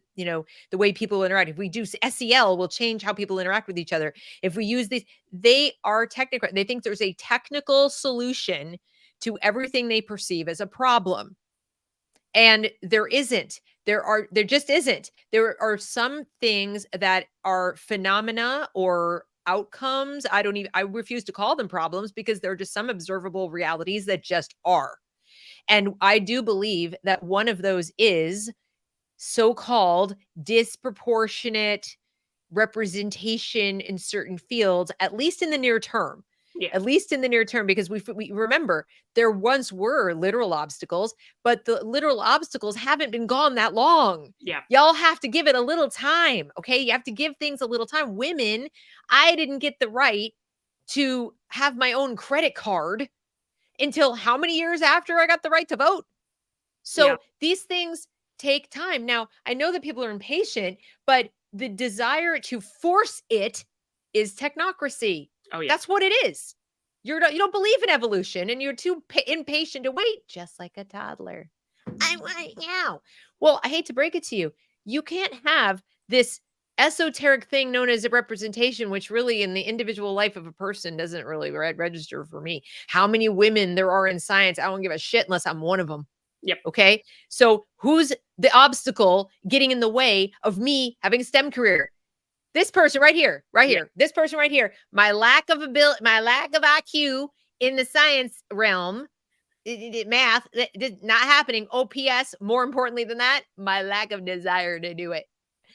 way people interact. If we do SEL, we'll change how people interact with each other. If we use these, they are technical. They think there's a technical solution to everything they perceive as a problem. And there isn't. There just isn't. There are some things that are phenomena or outcomes. I refuse to call them problems because they're just some observable realities that just are. And I do believe that one of those is so-called disproportionate representation in certain fields, at least in the near term. Yeah. At least in the near term, because we remember there once were literal obstacles, but the literal obstacles haven't been gone that long. Yeah. Y'all have to give it a little time. Okay. You have to give things a little time. Women, I didn't get the right to have my own credit card until how many years after I got the right to vote? So Yeah. these things take time. Now, I know that people are impatient, but the desire to force it is technocracy. Oh, yeah. That's what it is. You don't believe in evolution, and you're too impatient to wait, just like a toddler. I want it now. Well, I hate to break it to you. You can't have this esoteric thing known as a representation, which really in the individual life of a person doesn't really register for me. How many women there are in science, I don't give a shit unless I'm one of them. Yep. Okay. So who's the obstacle getting in the way of me having a STEM career? This person right here, this person right here. My lack of IQ in the science realm, math, not happening. OPS, more importantly than that, my lack of desire to do it.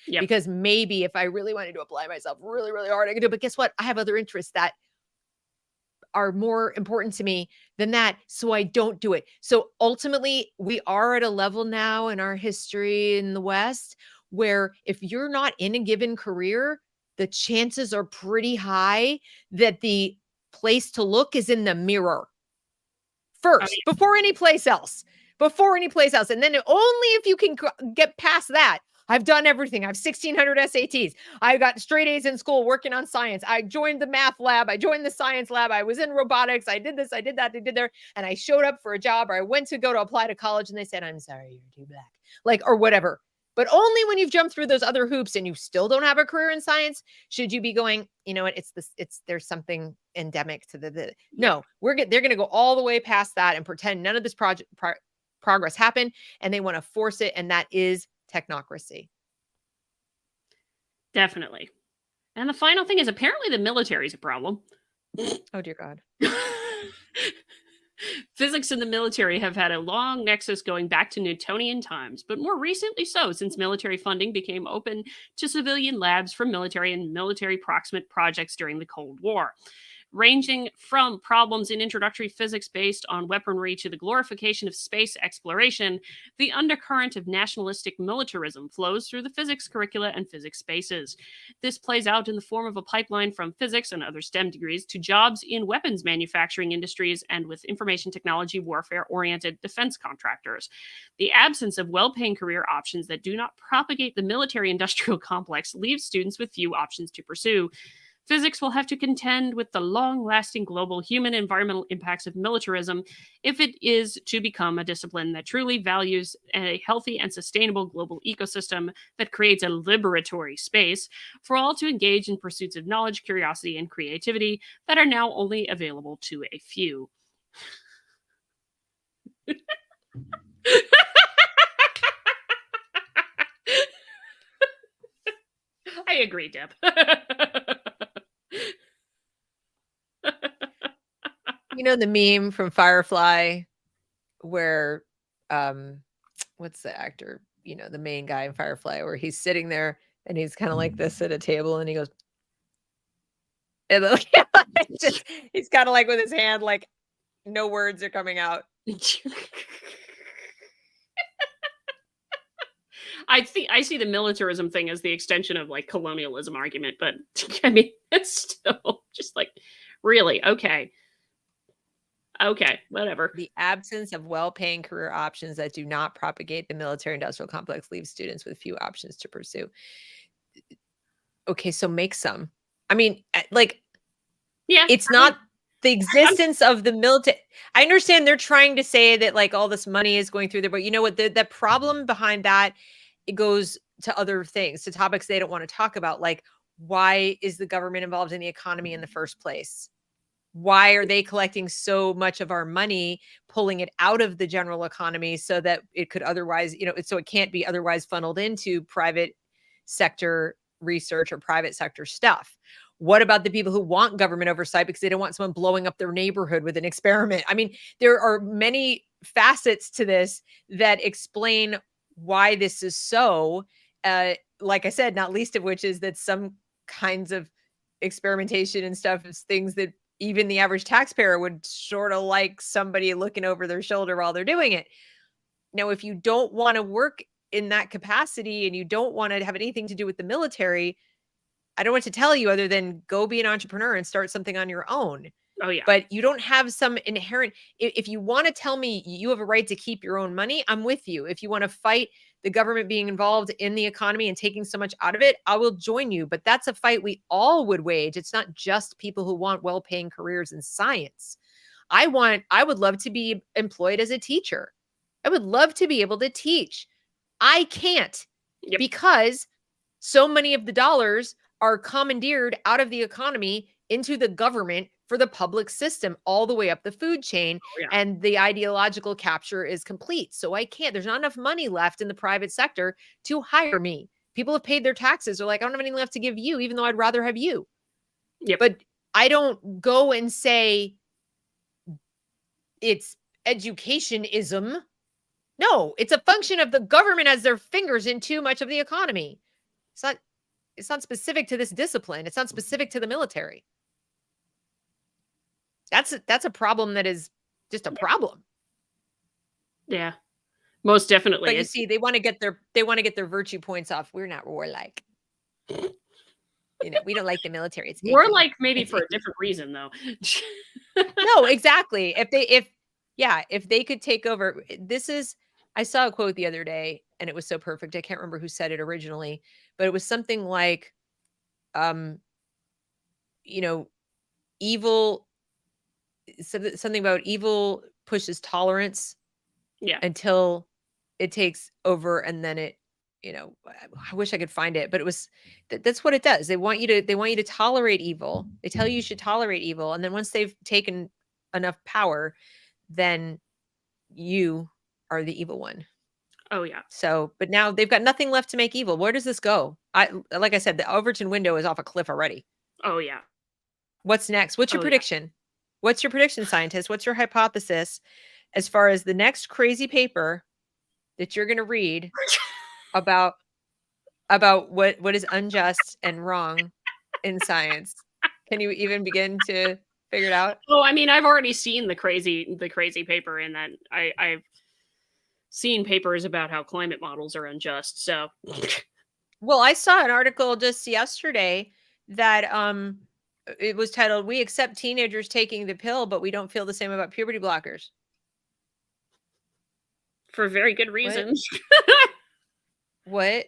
Yep. Because maybe if I really wanted to apply myself really, really hard, I could do it. But guess what? I have other interests that are more important to me than that. So I don't do it. So ultimately, we are at a level now in our history in the West where if you're not in a given career, the chances are pretty high that the place to look is in the mirror first, before any place else. And then only if you can get past that. I've done everything. I have 1,600 SATs. I got straight A's in school working on science. I joined the math lab. I joined the science lab. I was in robotics. I did this. I did that. I did there. And I showed up for a job, or I went to go to apply to college, and they said, I'm sorry, you're too black. Like, or whatever. But only when you've jumped through those other hoops and you still don't have a career in science, should you be going, you know what, there's something endemic to no, they're going to go all the way past that and pretend none of this progress happened, and they want to force it. And that is technocracy. Definitely. And the final thing is apparently the military is a problem. Oh, dear God. Physics and the military have had a long nexus going back to Newtonian times, but more recently so, since military funding became open to civilian labs for military and military proximate projects during the Cold War. Ranging from problems in introductory physics based on weaponry to the glorification of space exploration, the undercurrent of nationalistic militarism flows through the physics curricula and physics spaces. This plays out in the form of a pipeline from physics and other STEM degrees to jobs in weapons manufacturing industries and with information technology warfare-oriented defense contractors. The absence of well-paying career options that do not propagate the military-industrial complex leaves students with few options to pursue. Physics will have to contend with the long-lasting global human environmental impacts of militarism if it is to become a discipline that truly values a healthy and sustainable global ecosystem that creates a liberatory space for all to engage in pursuits of knowledge, curiosity, and creativity that are now only available to a few. I agree, Deb. You know the meme from Firefly where what's the actor, you know, the main guy in Firefly, where he's sitting there and he's kind of like this at a table and he goes, and then, he's kind of like with his hand, like no words are coming out. I see the militarism thing as the extension of like colonialism argument, but I mean, it's still just like, really? Okay, whatever. The absence of well-paying career options that do not propagate the military-industrial complex leaves students with few options to pursue. Okay, so make some. I mean, like, yeah, it's not the existence of the military. I understand they're trying to say that like all this money is going through there, but you know what? The problem behind that, it goes to other things, to topics they don't want to talk about, like why is the government involved in the economy in the first place? Why are they collecting so much of our money, pulling it out of the general economy so that it could otherwise, you know, so it can't be otherwise funneled into private sector research or private sector stuff? What about the people who want government oversight because they don't want someone blowing up their neighborhood with an experiment? I mean, there are many facets to this that explain why this is so. Like I said, not least of which is that some kinds of experimentation and stuff is things that even the average taxpayer would sort of like somebody looking over their shoulder while they're doing it. Now, if you don't want to work in that capacity and you don't want to have anything to do with the military, I don't want to tell you other than go be an entrepreneur and start something on your own. Oh yeah. But you don't have some inherent, if you want to tell me you have a right to keep your own money, I'm with you. If you want to fight the government being involved in the economy and taking so much out of it, I will join you. But that's a fight we all would wage. It's not just people who want well-paying careers in science. I would love to be employed as a teacher. I would love to be able to teach. I can't Yep. because so many of the dollars are commandeered out of the economy into the government for the public system all the way up the food chain. Oh, yeah. And the ideological capture is complete. So I can't, there's not enough money left in the private sector to hire me. People have paid their taxes. They're like, I don't have anything left to give you, even though I'd rather have you. Yep. But I don't go and say it's educationism. No, it's a function of the government has their fingers in too much of the economy. It's not specific to this discipline. It's not specific to the military. That's a problem that is just a problem. Yeah. Most definitely. But you see, they want to get their virtue points off. We're not warlike. You know, we don't like the military. It's warlike maybe for a different reason though. No, exactly. If they could take over, I saw a quote the other day and it was so perfect. I can't remember who said it originally, but it was something like, evil, something about evil pushes tolerance until it takes over. And then it, I wish I could find it, but it was, that's what it does. They want you to tolerate evil. They tell you should tolerate evil. And then once they've taken enough power, then you are the evil one. Oh yeah. So, but now they've got nothing left to make evil. Where does this go? Like I said, the Overton window is off a cliff already. Oh yeah. What's next? What's your prediction? Yeah. What's your prediction, scientist? What's your hypothesis as far as the next crazy paper that you're going to read about what is unjust and wrong in science? Can you even begin to figure it out? Oh, I mean, I've already seen the crazy paper in that I've seen papers about how climate models are unjust. So, well, I saw an article just yesterday that it was titled, "We accept teenagers taking the pill, but we don't feel the same about puberty blockers." For very good reasons. What?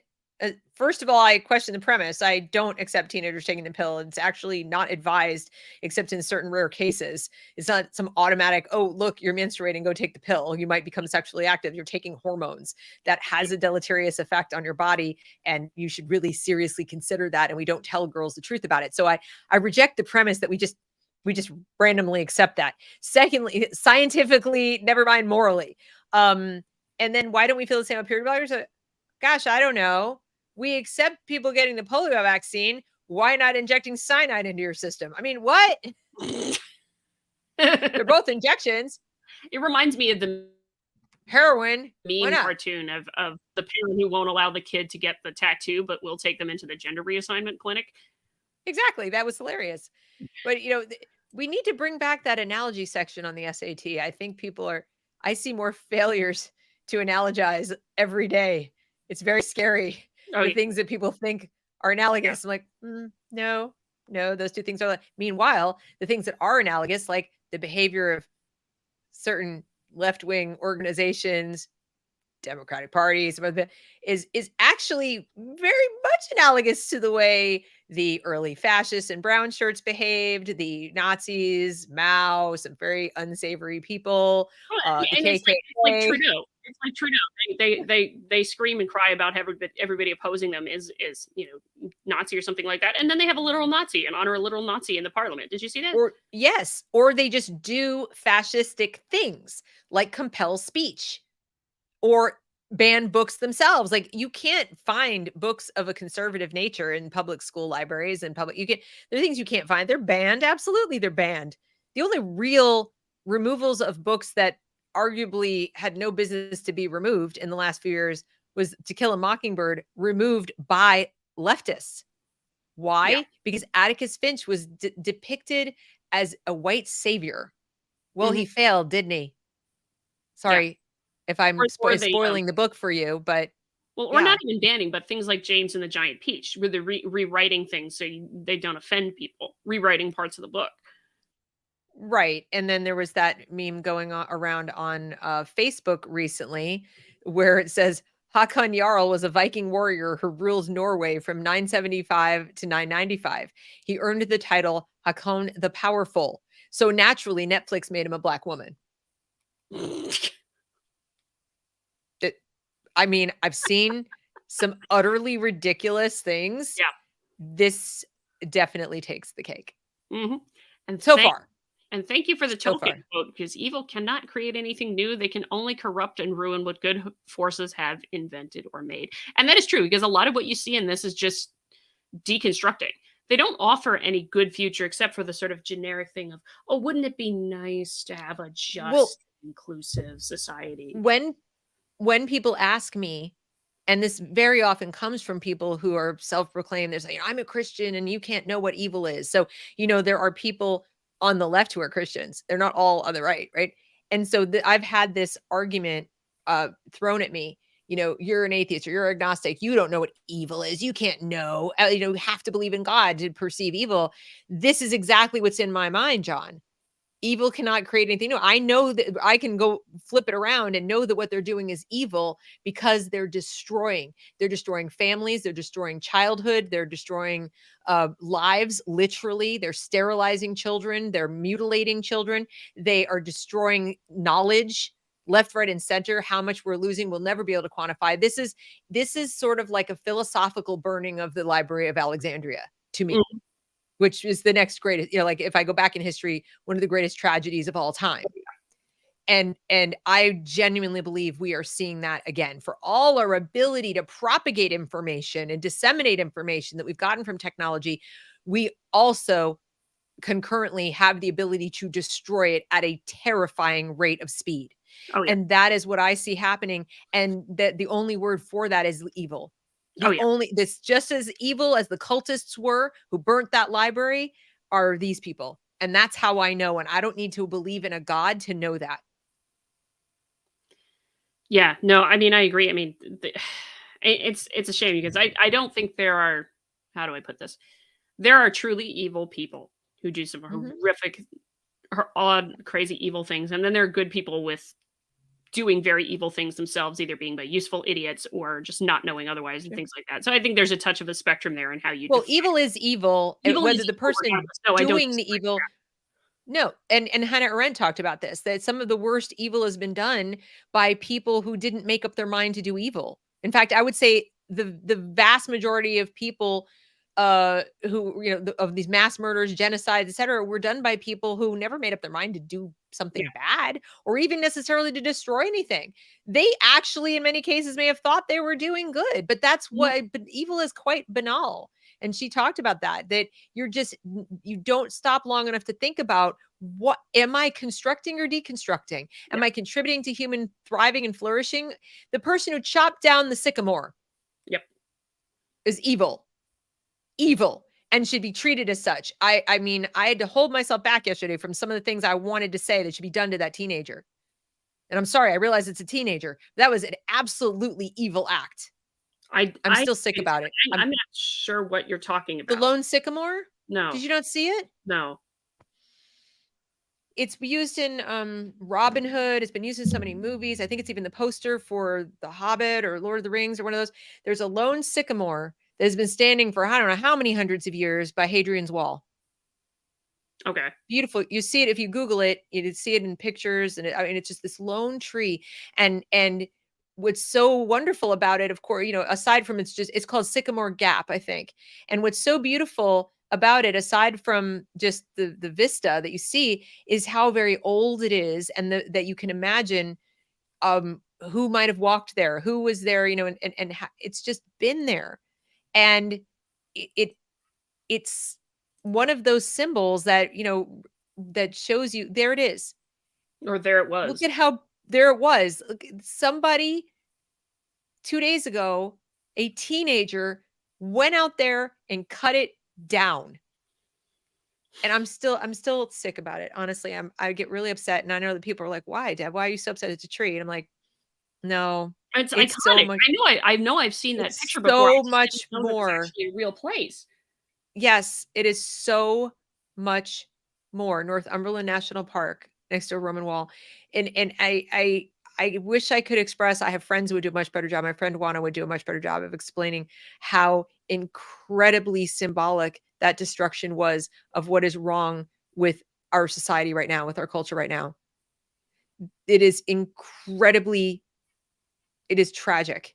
First of all, I question the premise. I don't accept teenagers taking the pill. It's actually not advised except in certain rare cases. It's not some automatic, oh, look, you're menstruating, go take the pill. You might become sexually active. You're taking hormones. That has a deleterious effect on your body, and you should really seriously consider that. And we don't tell girls the truth about it. So I reject the premise that we just randomly accept that. Secondly, scientifically, never mind morally. And then why don't we feel the same about puberty blockers? Gosh, I don't know. We accept people getting the polio vaccine. Why not injecting cyanide into your system? I mean, what? They're both injections. It reminds me of the heroin meme cartoon of the parent who won't allow the kid to get the tattoo, but will take them into the gender reassignment clinic. Exactly. That was hilarious. But, we need to bring back that analogy section on the SAT. I think I see more failures to analogize every day. It's very scary. The things that people think are analogous. Yeah. I'm like, no, those two things are like. Meanwhile, the things that are analogous, like the behavior of certain left-wing organizations, Democratic parties, is actually very much analogous to the way the early fascists in brown shirts behaved, the Nazis, Mao, some very unsavory people. And it's like Trudeau. It's like Trudeau. They scream and cry about everybody opposing them is Nazi or something like that, and then they have a literal Nazi and honor a literal Nazi in the parliament. Did you see that? Or they just do fascistic things like compel speech or ban books themselves. Like, you can't find books of a conservative nature in public school libraries and there are things you can't find. They're banned. Absolutely, they're banned. The only real removals of books that arguably had no business to be removed in the last few years was To Kill a Mockingbird removed by leftists. Why? Yeah. Because Atticus Finch was depicted as a white savior. Well, he Mhm. failed, didn't he? Yeah. Sorry if I'm Or they, spoiling the book for you, but well, or not yeah. even banning, but things like James and the Giant Peach, where they're rewriting things so they don't offend people, rewriting parts of the book. Right. And then there was that meme going around on Facebook recently where it says Hakon Jarl was a Viking warrior who rules Norway from 975 to 995. He earned the title Hakon the Powerful. So naturally, Netflix made him a black woman. It, I mean, I've seen some utterly ridiculous things. Yeah. This definitely takes the cake Mhm. And so thank far. and thank you for the So far. Tolkien quote, because evil cannot create anything new. They can only corrupt and ruin what good forces have invented or made. And that is true, because a lot of what you see in this is just deconstructing. They don't offer any good future except for the sort of generic thing of, oh, wouldn't it be nice to have a Well, just, inclusive society? when people ask me, and this very often comes from people who are self-proclaimed, they're saying, I'm a Christian and you can't know what evil is. So, there are people on the left who are Christians. They're not all on the right, right? And so I've had this argument thrown at me. You're an atheist or you're agnostic. You don't know what evil is. You can't know. You have to believe in God to perceive evil. This is exactly what's in my mind, John. Evil cannot create anything new. I know that I can go flip it around and know that what they're doing is evil because they're destroying. They're destroying families. They're destroying childhood. They're destroying lives, literally. They're sterilizing children. They're mutilating children. They are destroying knowledge left, right, and center. How much we're losing, we'll never be able to quantify. This is sort of like a philosophical burning of the Library of Alexandria to me, Mm. which is the next greatest, like if I go back in history, one of the greatest tragedies of all time. And I genuinely believe we are seeing that again for all our ability to propagate information and disseminate information that we've gotten from technology. We also concurrently have the ability to destroy it at a terrifying rate of speed. Oh yeah. And that is what I see happening. And that the only word for that is evil. Oh yeah. This just as evil as the cultists were who burnt that library are these people. And that's how I know. And I don't need to believe in a God to know that. Yeah. No, I mean, I agree. I mean, it's a shame, because I don't think there are, how do I put this? There are truly evil people who do some Mhm. horrific, odd, crazy, evil things, and then there are good people with doing very evil things themselves, either being by useful idiots or just not knowing otherwise and Sure. things like that. So I think there's a touch of a spectrum there in how you Well, define evil is evil, evil whether is the evil person regardless. No, I don't doing the disagree. evil. No, and Hannah Arendt talked about this, that some of the worst evil has been done by people who didn't make up their mind to do evil. In fact, I would say the vast majority of people who, of these mass murders, genocides, etc., were done by people who never made up their mind to do Yeah. something bad or even necessarily to destroy anything. They actually, in many cases, may have thought they were doing good, but that's Mhm. what, but evil is quite banal. And she talked about that you don't stop long enough to think about, what am I constructing or deconstructing? Yeah. Am I contributing to human thriving and flourishing? The person who chopped down the sycamore Yep. is evil, and should be treated as such. I mean, I had to hold myself back yesterday from some of the things I wanted to say that should be done to that teenager. And I'm sorry, I realize it's a teenager. That was an absolutely evil act. I'm I still sick about it. I'm not sure what you're talking The about. lone sycamore? Did No. you not see it? No. It's used in Robin Hood. It's been used in so many movies. I think it's even the poster for The Hobbit or Lord of the Rings or one of those. There's a lone sycamore that has been standing for I don't know how many hundreds of years by Hadrian's Wall. Okay. Beautiful. You see it if you Google it. You see it in pictures, and I mean, it's just this lone tree. And what's so wonderful about it, of course, aside from it's called Sycamore Gap, I think. And what's so beautiful about it, aside from just the vista that you see, is how very old it is, and that you can imagine who might have walked there, who was there, it's just been there. And it it's one of those symbols that, that shows you there it is. Or there it Look was. at how there it was. Somebody 2 days ago, a teenager went out there and cut it down. And I'm still sick about it. Honestly, I get really upset, and I know that people are like, "Why, Deb? Why are you so upset it's a tree?" And I'm like, "No, It's it's so iconic. much I know I've seen that it's picture before. I so just didn't much know that was more." actually a real place. Yes, it is so much more. Northumberland National Park next to a Roman wall. And I wish I could express. I have friends who would do a much better job. My friend Juana would do a much better job of explaining how incredibly symbolic that destruction was of what is wrong with our society right now, with our culture right now. It is incredibly, it is tragic.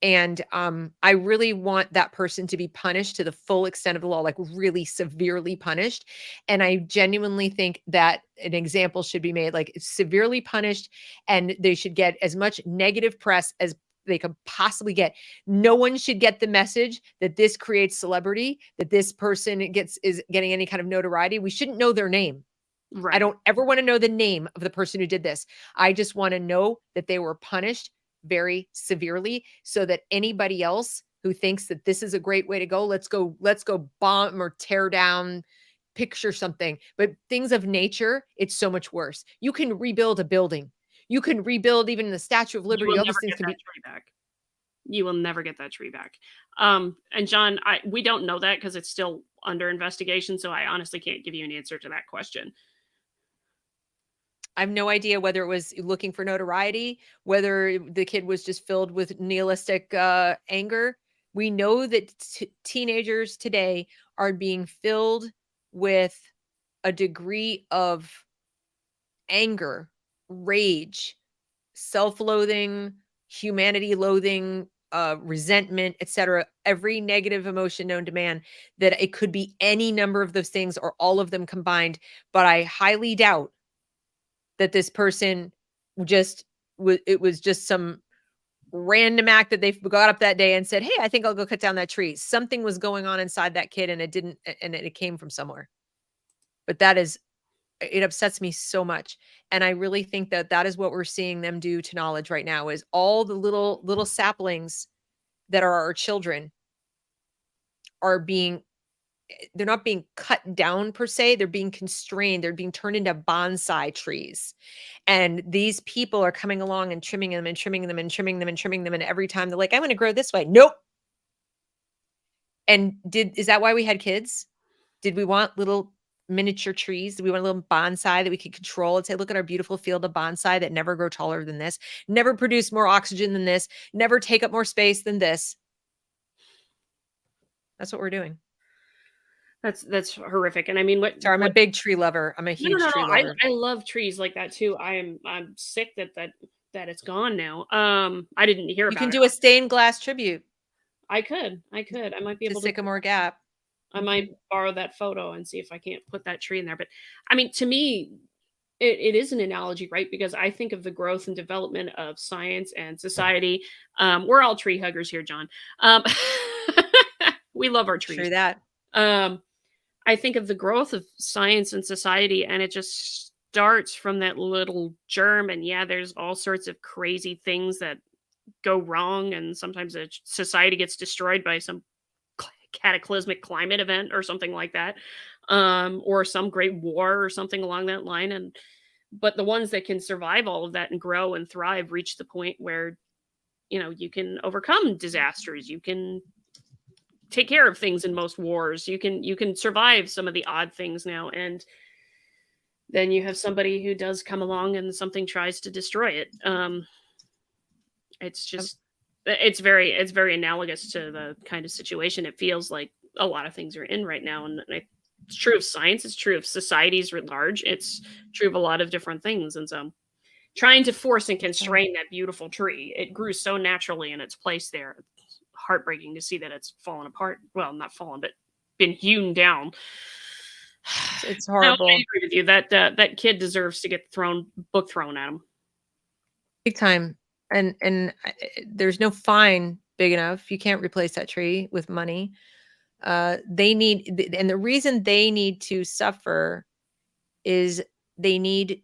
And I really want that person to be punished to the full extent of the law, like really severely punished. And I genuinely think that an example should be made, like severely punished, and they should get as much negative press as they could possibly get. No one should get the message that this creates celebrity, that this person is getting any kind of notoriety. We shouldn't know their name. I Right. don't ever want to know the name of the person who did this. I just want to know that they were punished very severely so that anybody else who thinks that this is a great way to go, let's go bomb or tear down, picture something. But things of nature, it's so much worse. You can rebuild a building. You can rebuild even the Statue of You Liberty. will All these never things get can that be. tree back. You will never get that tree back. And John, we don't know that because it's still under investigation, so I honestly can't give you an answer to that question. I have no idea whether it was looking for notoriety, whether the kid was just filled with nihilistic anger. We know that teenagers today are being filled with a degree of anger, rage, self-loathing, humanity loathing, resentment, etc. Every negative emotion known to man, that it could be any number of those things or all of them combined. But I highly doubt that this person just it was just some random act that they got up that day and said, "Hey, I think I'll go cut down that tree." Something was going on inside that kid, and it didn't, and it came from somewhere. But that is, it upsets me so much, and I really think that that is what we're seeing them do to knowledge right now, is all the little saplings that are our children are being, they're not being cut down per se, they're being constrained, they're being turned into bonsai trees. And these people are coming along and trimming them and trimming them and trimming them and trimming them. And every time they're like, I'm going to grow this way. Nope. And is that why we had kids? Did we want little miniature trees? Did we want a little bonsai that we could control and say, look at our beautiful field of bonsai that never grow taller than this, never produce more oxygen than this, never take up more space than this? That's what we're doing. That's horrific. And I mean, Sorry, I'm a what big tree lover. I'm a no, no, huge no, tree no. I lover. I love trees like that too. I'm sick that it's gone now. I didn't hear You about can it. do a stained glass tribute I might be to able to Sycamore Gap. I Mhm. might borrow that photo and see if I can't put that tree in there. But I mean, to me, it is an analogy, right? Because I think of the growth and development of science and society. We're all tree huggers here, John. Um, we love our trees. True that. Um, I think of the growth of science and society, and it just starts from that little germ. And yeah, there's all sorts of crazy things that go wrong, and sometimes a society gets destroyed by some cataclysmic climate event or something like that, or some great war or something along that line. And but the ones that can survive all of that and grow and thrive reach the point where you can overcome disasters. You can take care of things in most wars. You can survive some of the odd things now, and then you have somebody who does come along and something tries to destroy it. It's Um, just it's very analogous to the kind of situation it feels like a lot of things are in right now. And it's true of science, it's true of societies writ large, it's true of a lot of different things. And so trying to force and big time. constrain that beautiful tree, it grew so naturally in its place there. It's heartbreaking to see that it's fallen apart. Well, not fallen, but been hewn down. It's No, I horrible. agree with you. That kid deserves to get book thrown at him. Big time. And there's no fine big enough. You can't replace that tree with money. They need and the reason they need to suffer is they need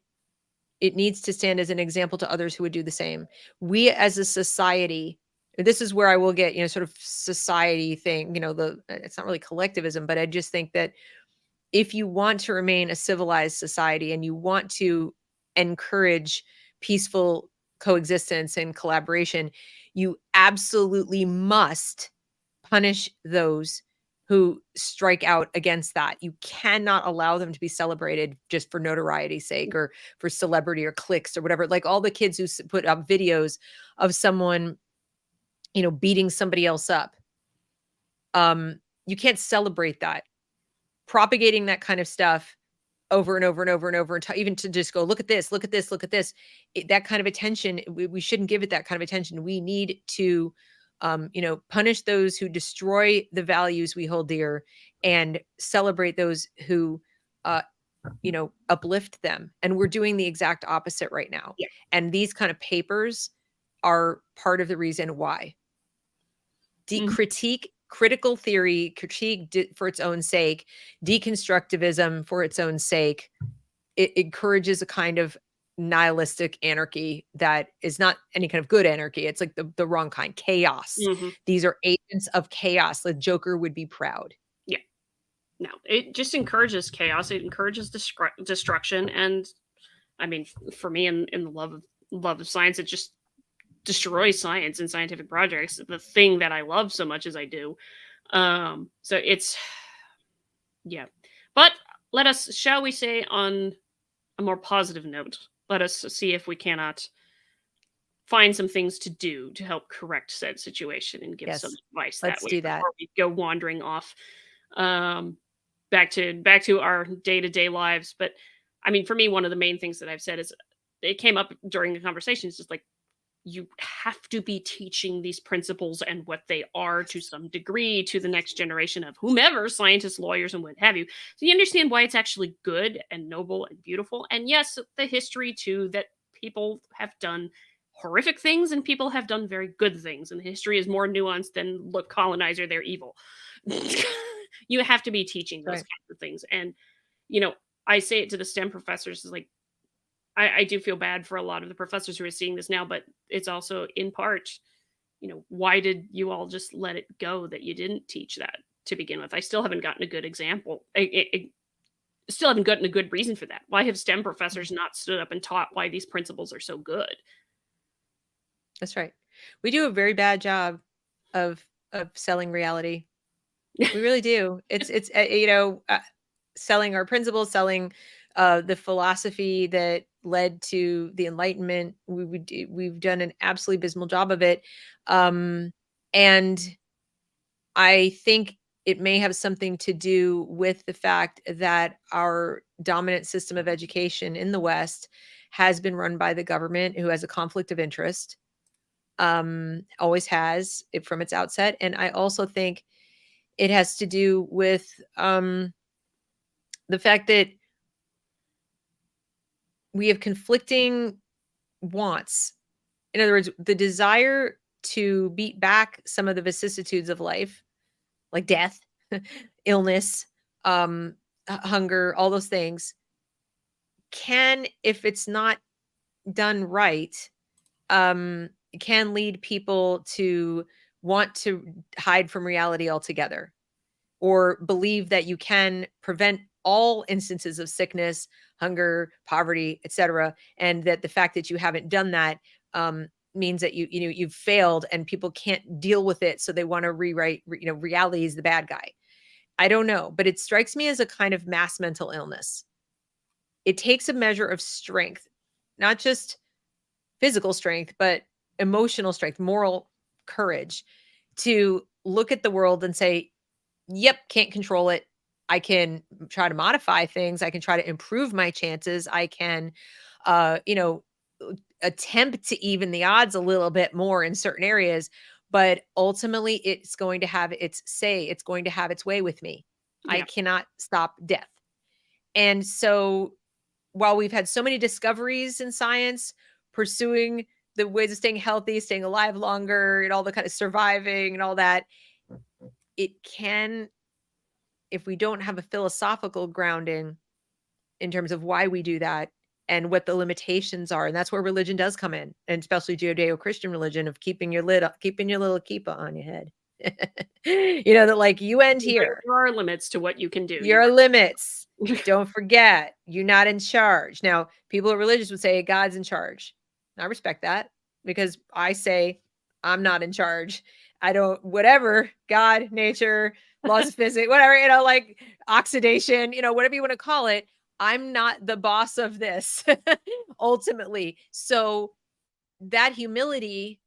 it needs to stand as an example to others who would do the same. We as a society This is where I will get, sort of society thing, it's not really collectivism, but I just think that if you want to remain a civilized society and you want to encourage peaceful coexistence and collaboration, you absolutely must punish those who strike out against that. You cannot allow them to be celebrated just for notoriety's sake or for celebrity or clicks or whatever. Like all the kids who put up videos of someone, beating somebody else up. You can't celebrate that. Propagating that kind of stuff over and over and over and over, and even to just go, look at this, look at this, look at this. That kind of attention, we shouldn't give it that kind of attention. We need to, punish those who destroy the values we hold dear and celebrate those who, uplift them. And we're doing the exact opposite right now. Yeah. And these kind of papers are part of the reason why. Critique critical theory, critique for its own sake, deconstructivism for its own sake. It encourages a kind of nihilistic anarchy that is not any kind of good anarchy. It's like the wrong kind, chaos. These are agents of chaos. The Joker would be proud. Yeah. No, it just encourages chaos. It encourages destruction. And I mean, for me, in the love of science, it just destroys science and scientific projects, the thing that I love so much as I do. So it's, yeah. But let us, shall we say, on a more positive note, let us see if we cannot find some things to do to help correct said situation and give some advice Let's that way do that. before we go wandering off back to our day-to-day lives. But I mean, for me, one of the main things that I've said is, it came up during the conversation, it's just like, you have to be teaching these principles and what they are to some degree to the next generation of whomever, scientists, lawyers, and what have you. So you understand why it's actually good and noble and beautiful. And yes, the history too, that people have done horrific things and people have done very good things. And history is more nuanced than, look, colonizer, they're evil. You have to be teaching those kinds of things. And, I say it to the STEM professors, is like, I do feel bad for a lot of the professors who are seeing this now, but it's also in part, why did you all just let it go that you didn't teach that to begin with? I still haven't gotten a good example. I still haven't gotten a good reason for that. Why have STEM professors not stood up and taught why these principles are so good? That's right. We do a very bad job of selling reality. We really do. It's selling our principles, selling the philosophy that led to the Enlightenment. We've done an absolutely abysmal job of it. And I think it may have something to do with the fact that our dominant system of education in the West has been run by the government, who has a conflict of interest, always has it from its outset. And I also think it has to do with the fact that we have conflicting wants. In other words, the desire to beat back some of the vicissitudes of life, like death, illness, hunger, all those things, can, if it's not done right, can lead people to want to hide from reality altogether, or believe that you can prevent all instances of sickness, hunger, poverty, etc., and that the fact that you haven't done that means that you've failed and people can't deal with it, so they want to rewrite. Reality is the bad guy. I don't know, but it strikes me as a kind of mass mental illness. It takes a measure of strength, not just physical strength, but emotional strength, moral courage, to look at the world and say, yep, can't control it. I can try to modify things. I can try to improve my chances. I can, attempt to even the odds a little bit more in certain areas. But ultimately, it's going to have its say. It's going to have its way with me. Yeah. I cannot stop death. And so while we've had so many discoveries in science pursuing the ways of staying healthy, staying alive longer, and all the kind of surviving and all that, it can, if we don't have a philosophical grounding in terms of why we do that and what the limitations are. And that's where religion does come in, and especially Judeo-Christian religion, of keeping your lid up, keeping your little kippah on your head. That like, you end here. There are limits to what you can do. Your limits. Don't forget, you're not in charge. Now, people who are religious would say God's in charge. I respect that, because I say I'm not in charge. I don't, whatever, God, nature, laws of physics, whatever, like oxidation, whatever you want to call it. I'm not the boss of this ultimately. So that humility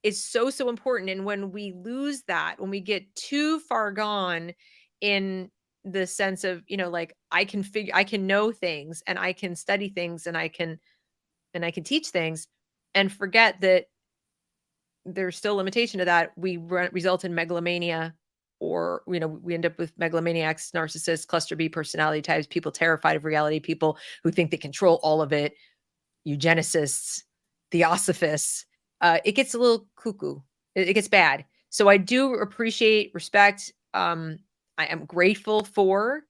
is so, so important. And when we lose that, when we get too far gone in the sense of, like, I can know things, and I can study things, and I can teach things, and forget that there's still limitation to that, we result in megalomania, or, we end up with megalomaniacs, narcissists, cluster B personality types, people terrified of reality, people who think they control all of it, eugenicists, theosophists. It gets a little cuckoo. It gets bad. So I do appreciate, respect. I am grateful for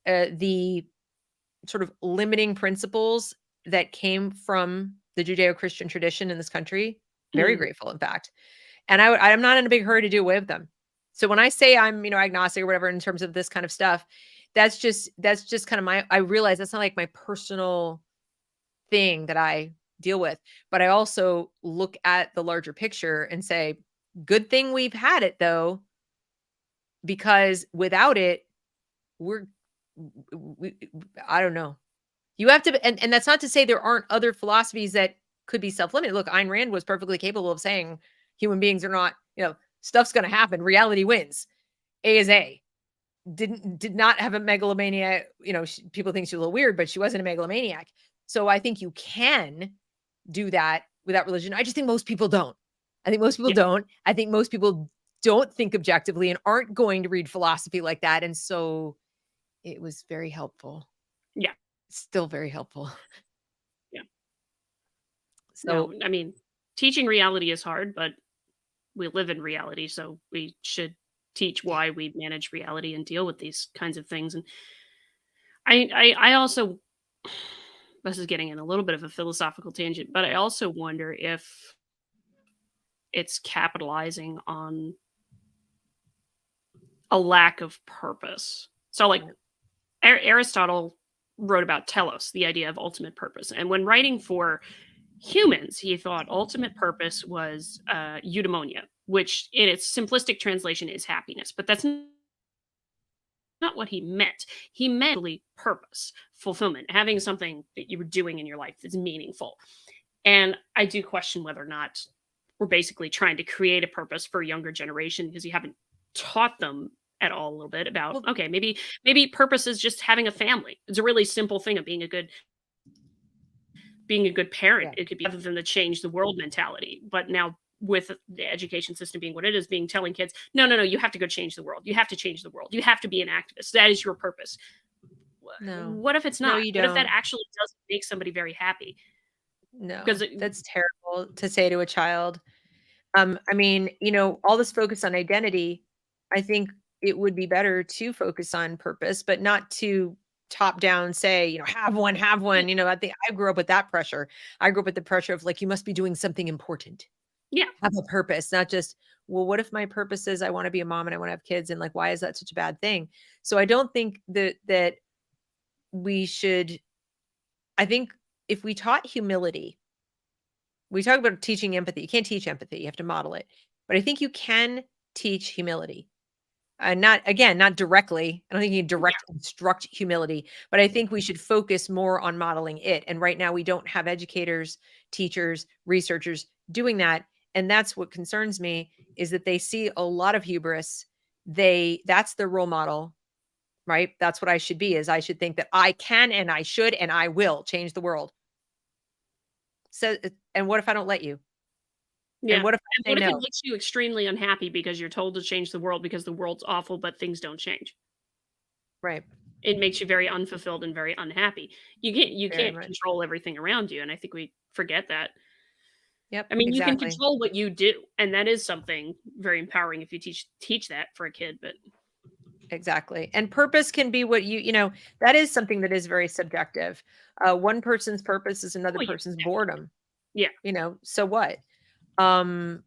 the sort of limiting principles that came from the Judeo-Christian tradition in this country. Very grateful, in fact. And I'm not in a big hurry to do away with them. So when I say I'm, agnostic or whatever in terms of this kind of stuff, that's just kind of I realize that's not like my personal thing that I deal with, but I also look at the larger picture and say, good thing we've had it, though, because without it, I don't know. You have to, and that's not to say there aren't other philosophies that could be self-limited. Look, Ayn Rand was perfectly capable of saying human beings are not, stuff's going to happen. Reality wins. A is A. Did not have a megalomania. People think she's a little weird, but she wasn't a megalomaniac. So I think you can do that without religion. I just think most people don't. I think most people don't. I think most people don't think objectively and aren't going to read philosophy like that. And so it was very helpful. Yeah. Still very helpful. Yeah. So, no, I mean, teaching reality is hard, but we live in reality, so we should teach why we manage reality and deal with these kinds of things. And I also, this is getting in a little bit of a philosophical tangent, but I also wonder if it's capitalizing on a lack of purpose. So, like, Aristotle wrote about telos, the idea of ultimate purpose. And when writing for humans, he thought ultimate purpose was eudaimonia, which in its simplistic translation is happiness. But that's not what he meant. He meant really purpose, fulfillment, having something that you were doing in your life that's meaningful. And I do question whether or not we're basically trying to create a purpose for a younger generation, because you haven't taught them at all a little bit about, okay, maybe purpose is just having a family. It's a really simple thing of being a good parent. yeah. It could be, other than the change the world mentality. But now, with the education system being what it is, being telling kids, no, you have to go change the world. You have to change the world. You have to be an activist. That is your purpose. No. What if it's No, not? you What if that don't. actually doesn't make somebody very happy? No, Because that's terrible to say to a child. I mean, all this focus on identity, I think it would be better to focus on purpose, but not to top down say, have one, have one. I think I grew up with that pressure. I grew up with the pressure of, like, you must be doing something important. yeah, Have a purpose, not just, well, what if my purpose is I want to be a mom and I want to have kids, and like, why is that such a bad thing? So I don't think that we should, I think if we taught humility, we talk about teaching empathy. You can't teach empathy, you have to model it. But I think you can teach humility. Not, again, not directly. I don't think you can direct instruct humility, but I think we should focus more on modeling it. And right now we don't have educators, teachers, researchers doing that. And that's what concerns me, is that they see a lot of hubris. That's their role model, right? That's what I should be, is I should think that I can and I should and I will change the world. So, and what if I don't let you? yeah. And what if I And say what if it no? makes you extremely unhappy because you're told to change the world because the world's awful, but things don't change? Right. It makes you very unfulfilled and very unhappy. You Very can't much. control everything around you, and I think we forget that. Yep, I mean, you can exactly. control what you do, and that is something very empowering if you teach that for a kid. But Exactly. And purpose can be what you know, that is something that is very subjective. One person's purpose is another Oh yeah, person's boredom, yeah. so what? Um,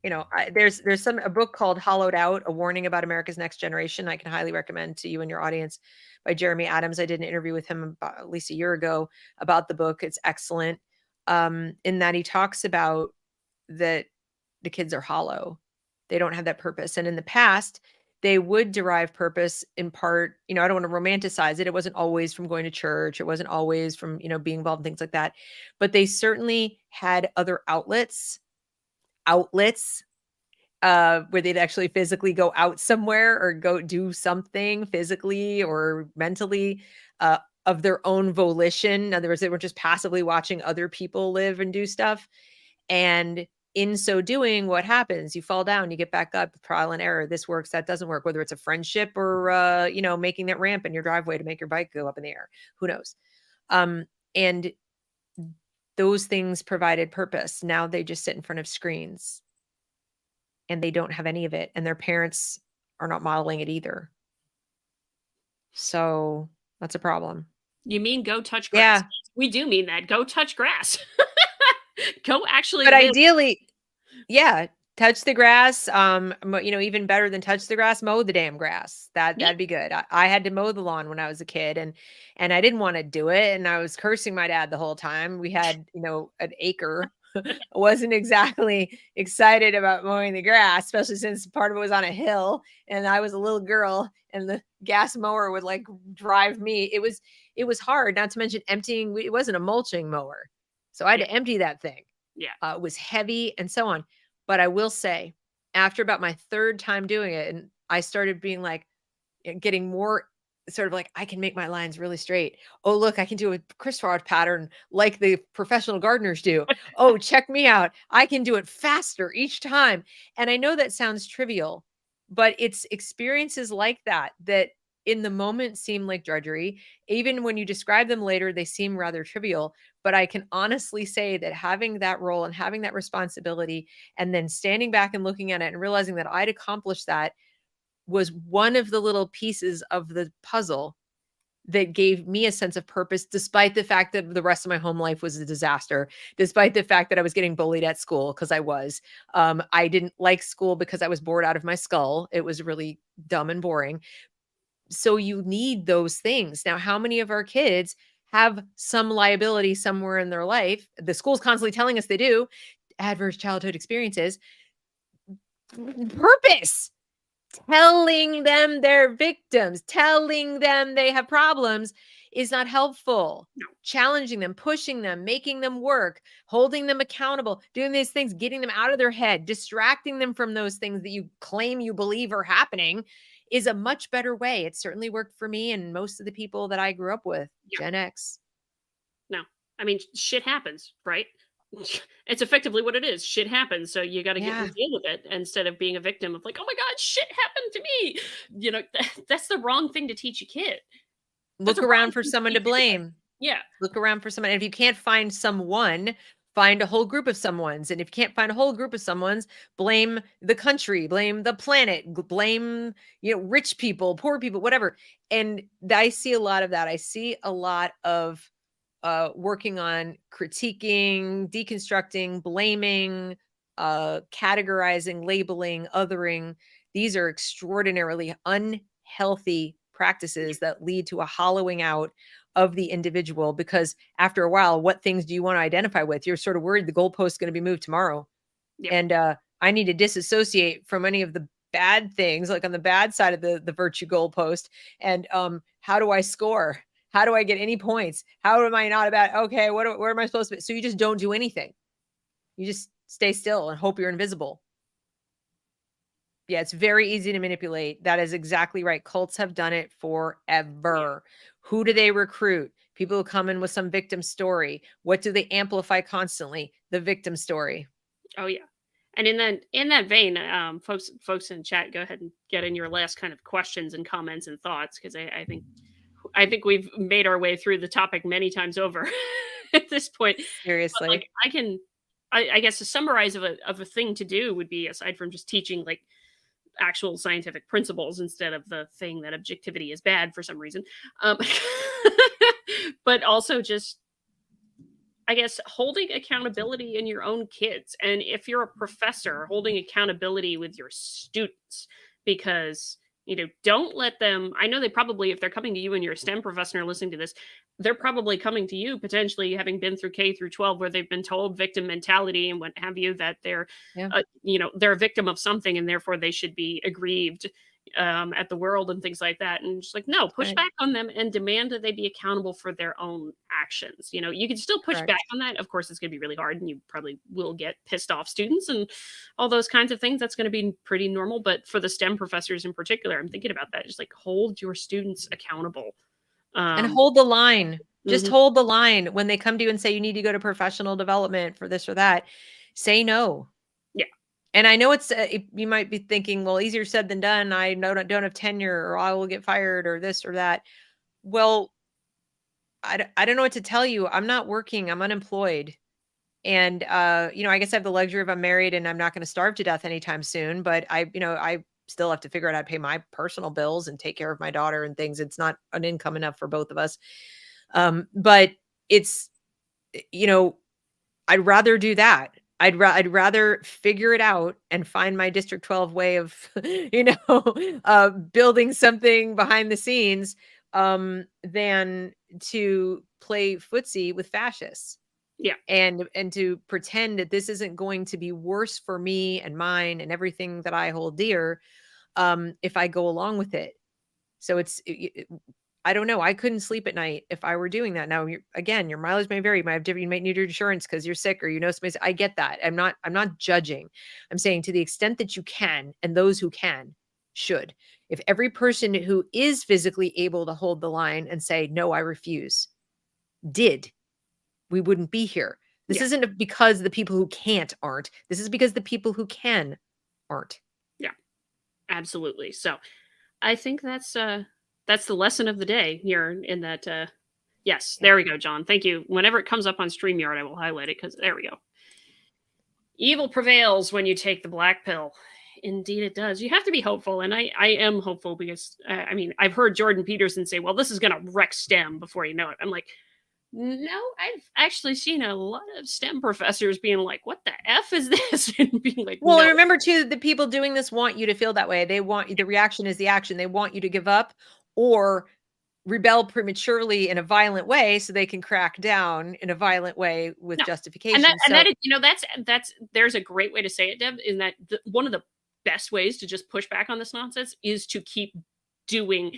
there's a book called Hollowed Out: A Warning About America's Next Generation. I can highly recommend to you and your audience, by Jeremy Adams. I did an interview with him about at least a year ago about the book. It's excellent. In that he talks about that the kids are hollow. They don't have that purpose. And in the past, they would derive purpose in part, I don't want to romanticize it. It wasn't always from going to church. It wasn't always from, being involved in things like that. But they certainly had other outlets where they'd actually physically go out somewhere or go do something physically or mentally of their own volition. In other words, they were just passively watching other people live and do stuff. And in so doing, what happens? You fall down, you get back up, trial and error. This works, that doesn't work, whether it's a friendship or, making that ramp in your driveway to make your bike go up in the air. Who knows? And those things provided purpose. Now they just sit in front of screens and they don't have any of it. And their parents are not modeling it either. So that's a problem. You mean go touch grass? Yeah. We do mean that. Go touch grass. Go actually But live. ideally, yeah, touch the grass. Even better than touch the grass, mow the damn grass. Yeah. That'd be good. I had to mow the lawn when I was a kid, and I didn't want to do it, and I was cursing my dad the whole time. We had, an acre. I wasn't exactly excited about mowing the grass, especially since part of it was on a hill, and I was a little girl, and the gas mower would like drive me. It was hard. Not to mention emptying. It wasn't a mulching mower, so I had Yeah. to empty that thing. Yeah. It was heavy and so on. But I will say, after about my third time doing it, and I started being like, getting more sort of like, I can make my lines really straight. Oh, look, I can do a crisscross pattern like the professional gardeners do. Oh, check me out. I can do it faster each time. And I know that sounds trivial, but it's experiences like that that in the moment seem like drudgery. Even when you describe them later, they seem rather trivial. But I can honestly say that having that role and having that responsibility and then standing back and looking at it and realizing that I'd accomplished that was one of the little pieces of the puzzle that gave me a sense of purpose, despite the fact that the rest of my home life was a disaster, despite the fact that I was getting bullied at school, because I was. I didn't like school because I was bored out of my skull. It was really dumb and boring. So you need those things. Now, how many of our kids have some liability somewhere in their life? The school's constantly telling us they do. Adverse childhood experiences. Purpose. Telling them they're victims, telling them they have problems is not helpful. No. Challenging them, pushing them, making them work, holding them accountable, doing these things, getting them out of their head, distracting them from those things that you claim you believe are happening is a much better way. It certainly worked for me and most of the people that I grew up with, Yeah. Gen X. No. I mean, shit happens, right? It's effectively what it is. Shit happens, so you gotta get Yeah. and deal with it instead of being a victim of like, "Oh my god, shit happened to me." That's the wrong thing to teach a kid. That's Look a wrong around for thing to someone to teach anybody. blame. Yeah. Look around for someone. If you can't find someone, find a whole group of someones. And if you can't find a whole group of someones, blame the country, blame the planet, blame, rich people, poor people, whatever. And I see a lot of that. I see a lot of working on critiquing, deconstructing, blaming, categorizing, labeling, othering. These are extraordinarily unhealthy practices that lead to a hollowing out of the individual, because after a while, what things do you want to identify with? You're sort of worried the goalpost is going to be moved tomorrow. Yep. And I need to disassociate from any of the bad things, like on the bad side of the virtue goalpost. And how do I score? How do I get any points? How am I not about, okay, where am I supposed to be? So you just don't do anything. You just stay still and hope you're invisible. Yeah, it's very easy to manipulate. That is exactly right. Cults have done it forever. Who do they recruit? People who come in with some victim story. What do they amplify constantly? The victim story. Oh yeah. And in that vein, folks in chat, go ahead and get in your last kind of questions and comments and thoughts, because I think we've made our way through the topic many times over at this point. But like Seriously. I guess a summarize of a thing to do would be, aside from just teaching, like actual scientific principles instead of the thing that objectivity is bad for some reason. Um, but also just, I guess, holding accountability in your own kids. And if you're a professor, holding accountability with your students, because, don't let them. I know they probably, if they're coming to you and you're a STEM professor listening to this, they're probably coming to you potentially having been through K through 12 where they've been told victim mentality and what have you, that they're, Yeah. they're a victim of something and therefore they should be aggrieved at the world and things like that. And just like, no, push Right. back on them and demand that they be accountable for their own actions. You can still push back Correct. on that. Of course, it's going to be really hard and you probably will get pissed off students and all those kinds of things. That's going to be pretty normal. But for the STEM professors in particular, I'm thinking about that. Just like hold your students accountable. And Um, hold the line. Just mhm. hold the line when they come to you and say you need to go to professional development for this or that. Say no. Yeah. And I know you might be thinking, well, easier said than done. I don't have tenure, or I will get fired, or this or that. Well, I don't know what to tell you. I'm not working. I'm unemployed. And I guess I have the luxury of I'm married and I'm not going to starve to death anytime soon, but I still have to figure out how to pay my personal bills and take care of my daughter and things. It's not an income enough for both of us. But it's, you know, I'd rather do that. I'd rather figure it out and find my District 12 way of, building something behind the scenes, than to play footsie with fascists Yeah. and to pretend that this isn't going to be worse for me and mine and everything that I hold dear, if I go along with it. So I don't know. I couldn't sleep at night if I were doing that. Now, again, your mileage may vary. You might have different. You might need your insurance because you're sick, or somebody. I get that. I'm not judging. I'm saying to the extent that you can, and those who can should. If every person who is physically able to hold the line and say no, I refuse, did, we wouldn't be here. This Yeah. isn't because the people who can't aren't. This is because the people who can aren't. Yeah. Absolutely. So I think that's the lesson of the day here in that yes, Yeah. there we go, John. Thank you. Whenever it comes up on StreamYard, I will highlight it because there we go. Evil prevails when you take the black pill. Indeed, it does. You have to be hopeful, and I am hopeful because I mean I've heard Jordan Peterson say, "Well, this is going to wreck STEM before you know it." I'm like, no, I've actually seen a lot of STEM professors being like, "What the f is this?" and being like, Well, "No, and remember too, the people doing this want you to feel that way. They want the reaction is the action. They want you to give up or rebel prematurely in a violent way so they can crack down in a violent way with no." And justification. So that is, that's there's a great way to say it, Deb. In that one of the best ways to just push back on this nonsense is to keep doing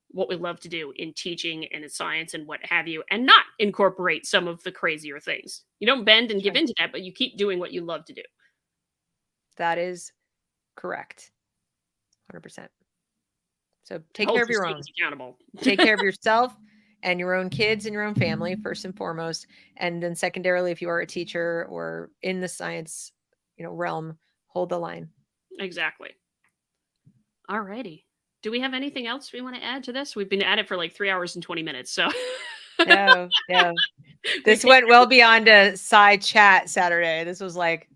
what we love to do in teaching and in science and what have you, and not incorporate some of the crazier things. You don't bend and that's give right. into that, but you keep doing what you love to do. That is correct. 100%. So And take care hold of your your own. students accountable. Take care of yourself and your own kids and your own family first and foremost, and then secondarily, if you are a teacher or in the science realm, hold the line. Exactly. All righty. Do we have anything else we want to add to this? We've been at it for like 3 hours and 20 minutes, so No, no, we've this taken. went well beyond a SciChat Saturday. This was like,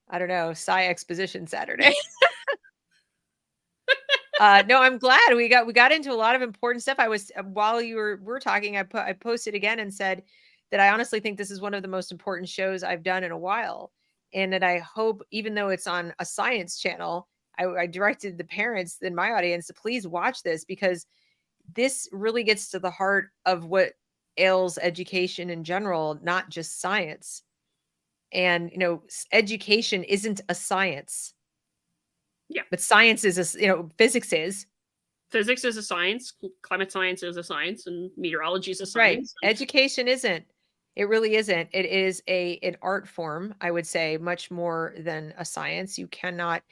I don't know, Sci Exposition Saturday. No, I'm glad we got into a lot of important stuff. I was while you were talking, I posted again and said that I honestly think this is one of the most important shows I've done in a while, and that I hope, even though it's on a science channel, I directed the parents in my audience to please watch this, because this really gets to the heart of what ails education in general, not just science. And education isn't a science, Yeah. but science is physics is. Physics is a science, climate science is a science, and meteorology is a Right. science. And Education isn't. It really isn't. It is an art form, I would say, much more than a science. You cannot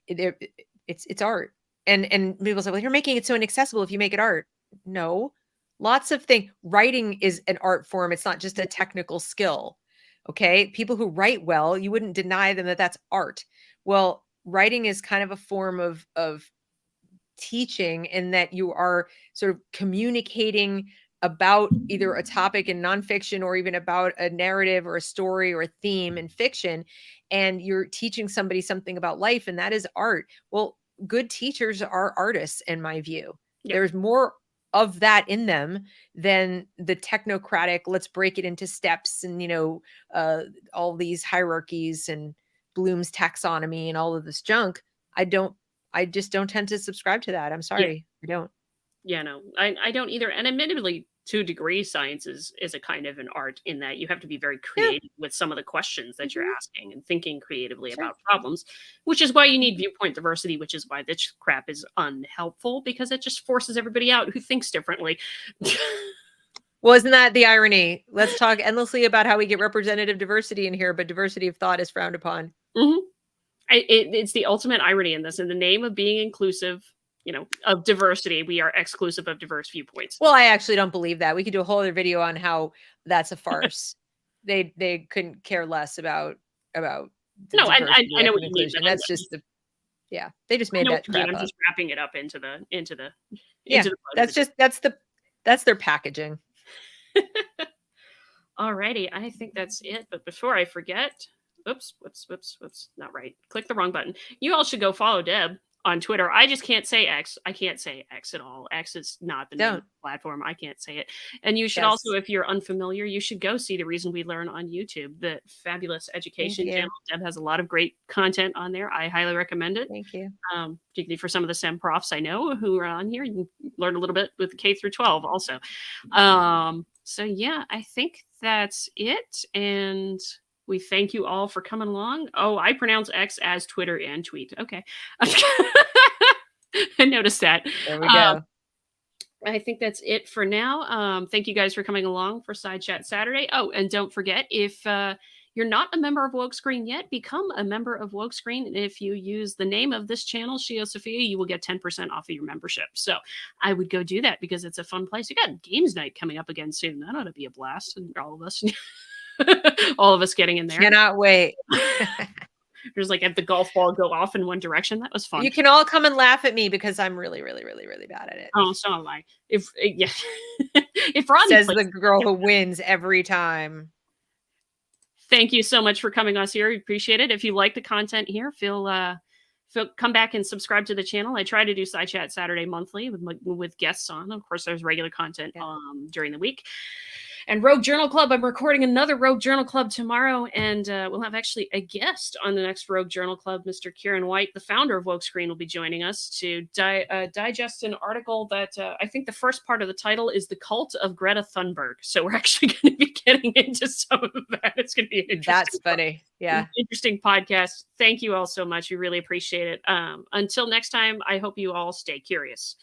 it's art. And people say, well, you're making it so inaccessible if you make it art. No. Lots of things. Writing is an art form. It's not just a technical skill. Okay? People who write well, you wouldn't deny them that that's art. Well, writing is kind of a form of teaching, in that you are sort of communicating about either a topic in nonfiction or even about a narrative or a story or a theme in fiction, and you're teaching somebody something about life, and that is art. Well, good teachers are artists, in my view. Yep. There's more of that in them than the technocratic, let's break it into steps and, all these hierarchies and Bloom's taxonomy and all of this junk. I just don't tend to subscribe to that. I'm Yeah. sorry. I don't. Yeah, no, I don't either. And admittedly, to a degree, science is a kind of an art in that you have to be very Yeah. creative with some of the questions that you're Mhm. asking and thinking creatively Sure. about problems, which is why you need Mhm. viewpoint diversity, which is why this crap is unhelpful because it just forces everybody out who thinks differently. Well, isn't that the irony? Let's talk endlessly about how we get representative diversity in here, but diversity of thought is frowned upon. Mhm. It's the ultimate irony in this. In the name of being inclusive, of diversity, we are exclusive of diverse viewpoints. Well, I actually don't believe that. We could do a whole other video on how that's a farce. They couldn't care less about the No, and diversity I know and what you mean, inclusion. but That's just they just I made know what that you mean. crap I'm up. just wrapping it up into the Yeah, bud of the that's their packaging. Alrighty, I think that's it. But before I forget, whoops, not right. Click the wrong button. You all should go follow Deb on Twitter. I just can't say X. I can't say X at all. X is not the name of Don't. the platform. I can't say it. And you should also, Yes. if you're unfamiliar, you should go see The Reason We Learn on YouTube, the fabulous Thank education you. channel. Deb has a lot of great content on there. I highly recommend it. Thank you. Particularly for some of the STEM profs I know who are on here. You can learn a little bit with K through 12 also. So yeah, I think that's it. And we thank you all for coming along. Oh, I pronounce X as Twitter and tweet. Okay. I noticed that. There we go. I think that's it for now. Thank you guys for coming along for SciChat Saturday. Oh, and don't forget, if you're not a member of Woke Screen yet, become a member of Woke Screen. And if you use the name of this channel, Shio Sophia, you will get 10% off of your membership. So I would go do that because it's a fun place. You got games night coming up again soon. That ought to be a blast. And all of us, all of us getting in there. Cannot wait. There's like at the golf ball go off in one direction. That was fun. You can all come and laugh at me because I'm really, really, really, really bad at it. Oh, so am I. If Rodney Says plays, the girl who wins every time. thank you so much for coming us here. We appreciate it. If you like the content here, feel come back and subscribe to the channel. I try to do SciChat Saturday monthly with guests on. Of course, there's regular content during the week. And Rogue Journal Club, I'm recording another Rogue Journal Club tomorrow, and we'll have actually a guest on the next Rogue Journal Club. Mr. Kieran White, the founder of Woke Screen, will be joining us to digest an article that I think the first part of the title is The Cult of Greta Thunberg. So we're actually going to be getting into some of that. It's going to be an interesting That's funny. Yeah. Interesting podcast. Thank you all so much. We really appreciate it. Until next time, I hope you all stay curious.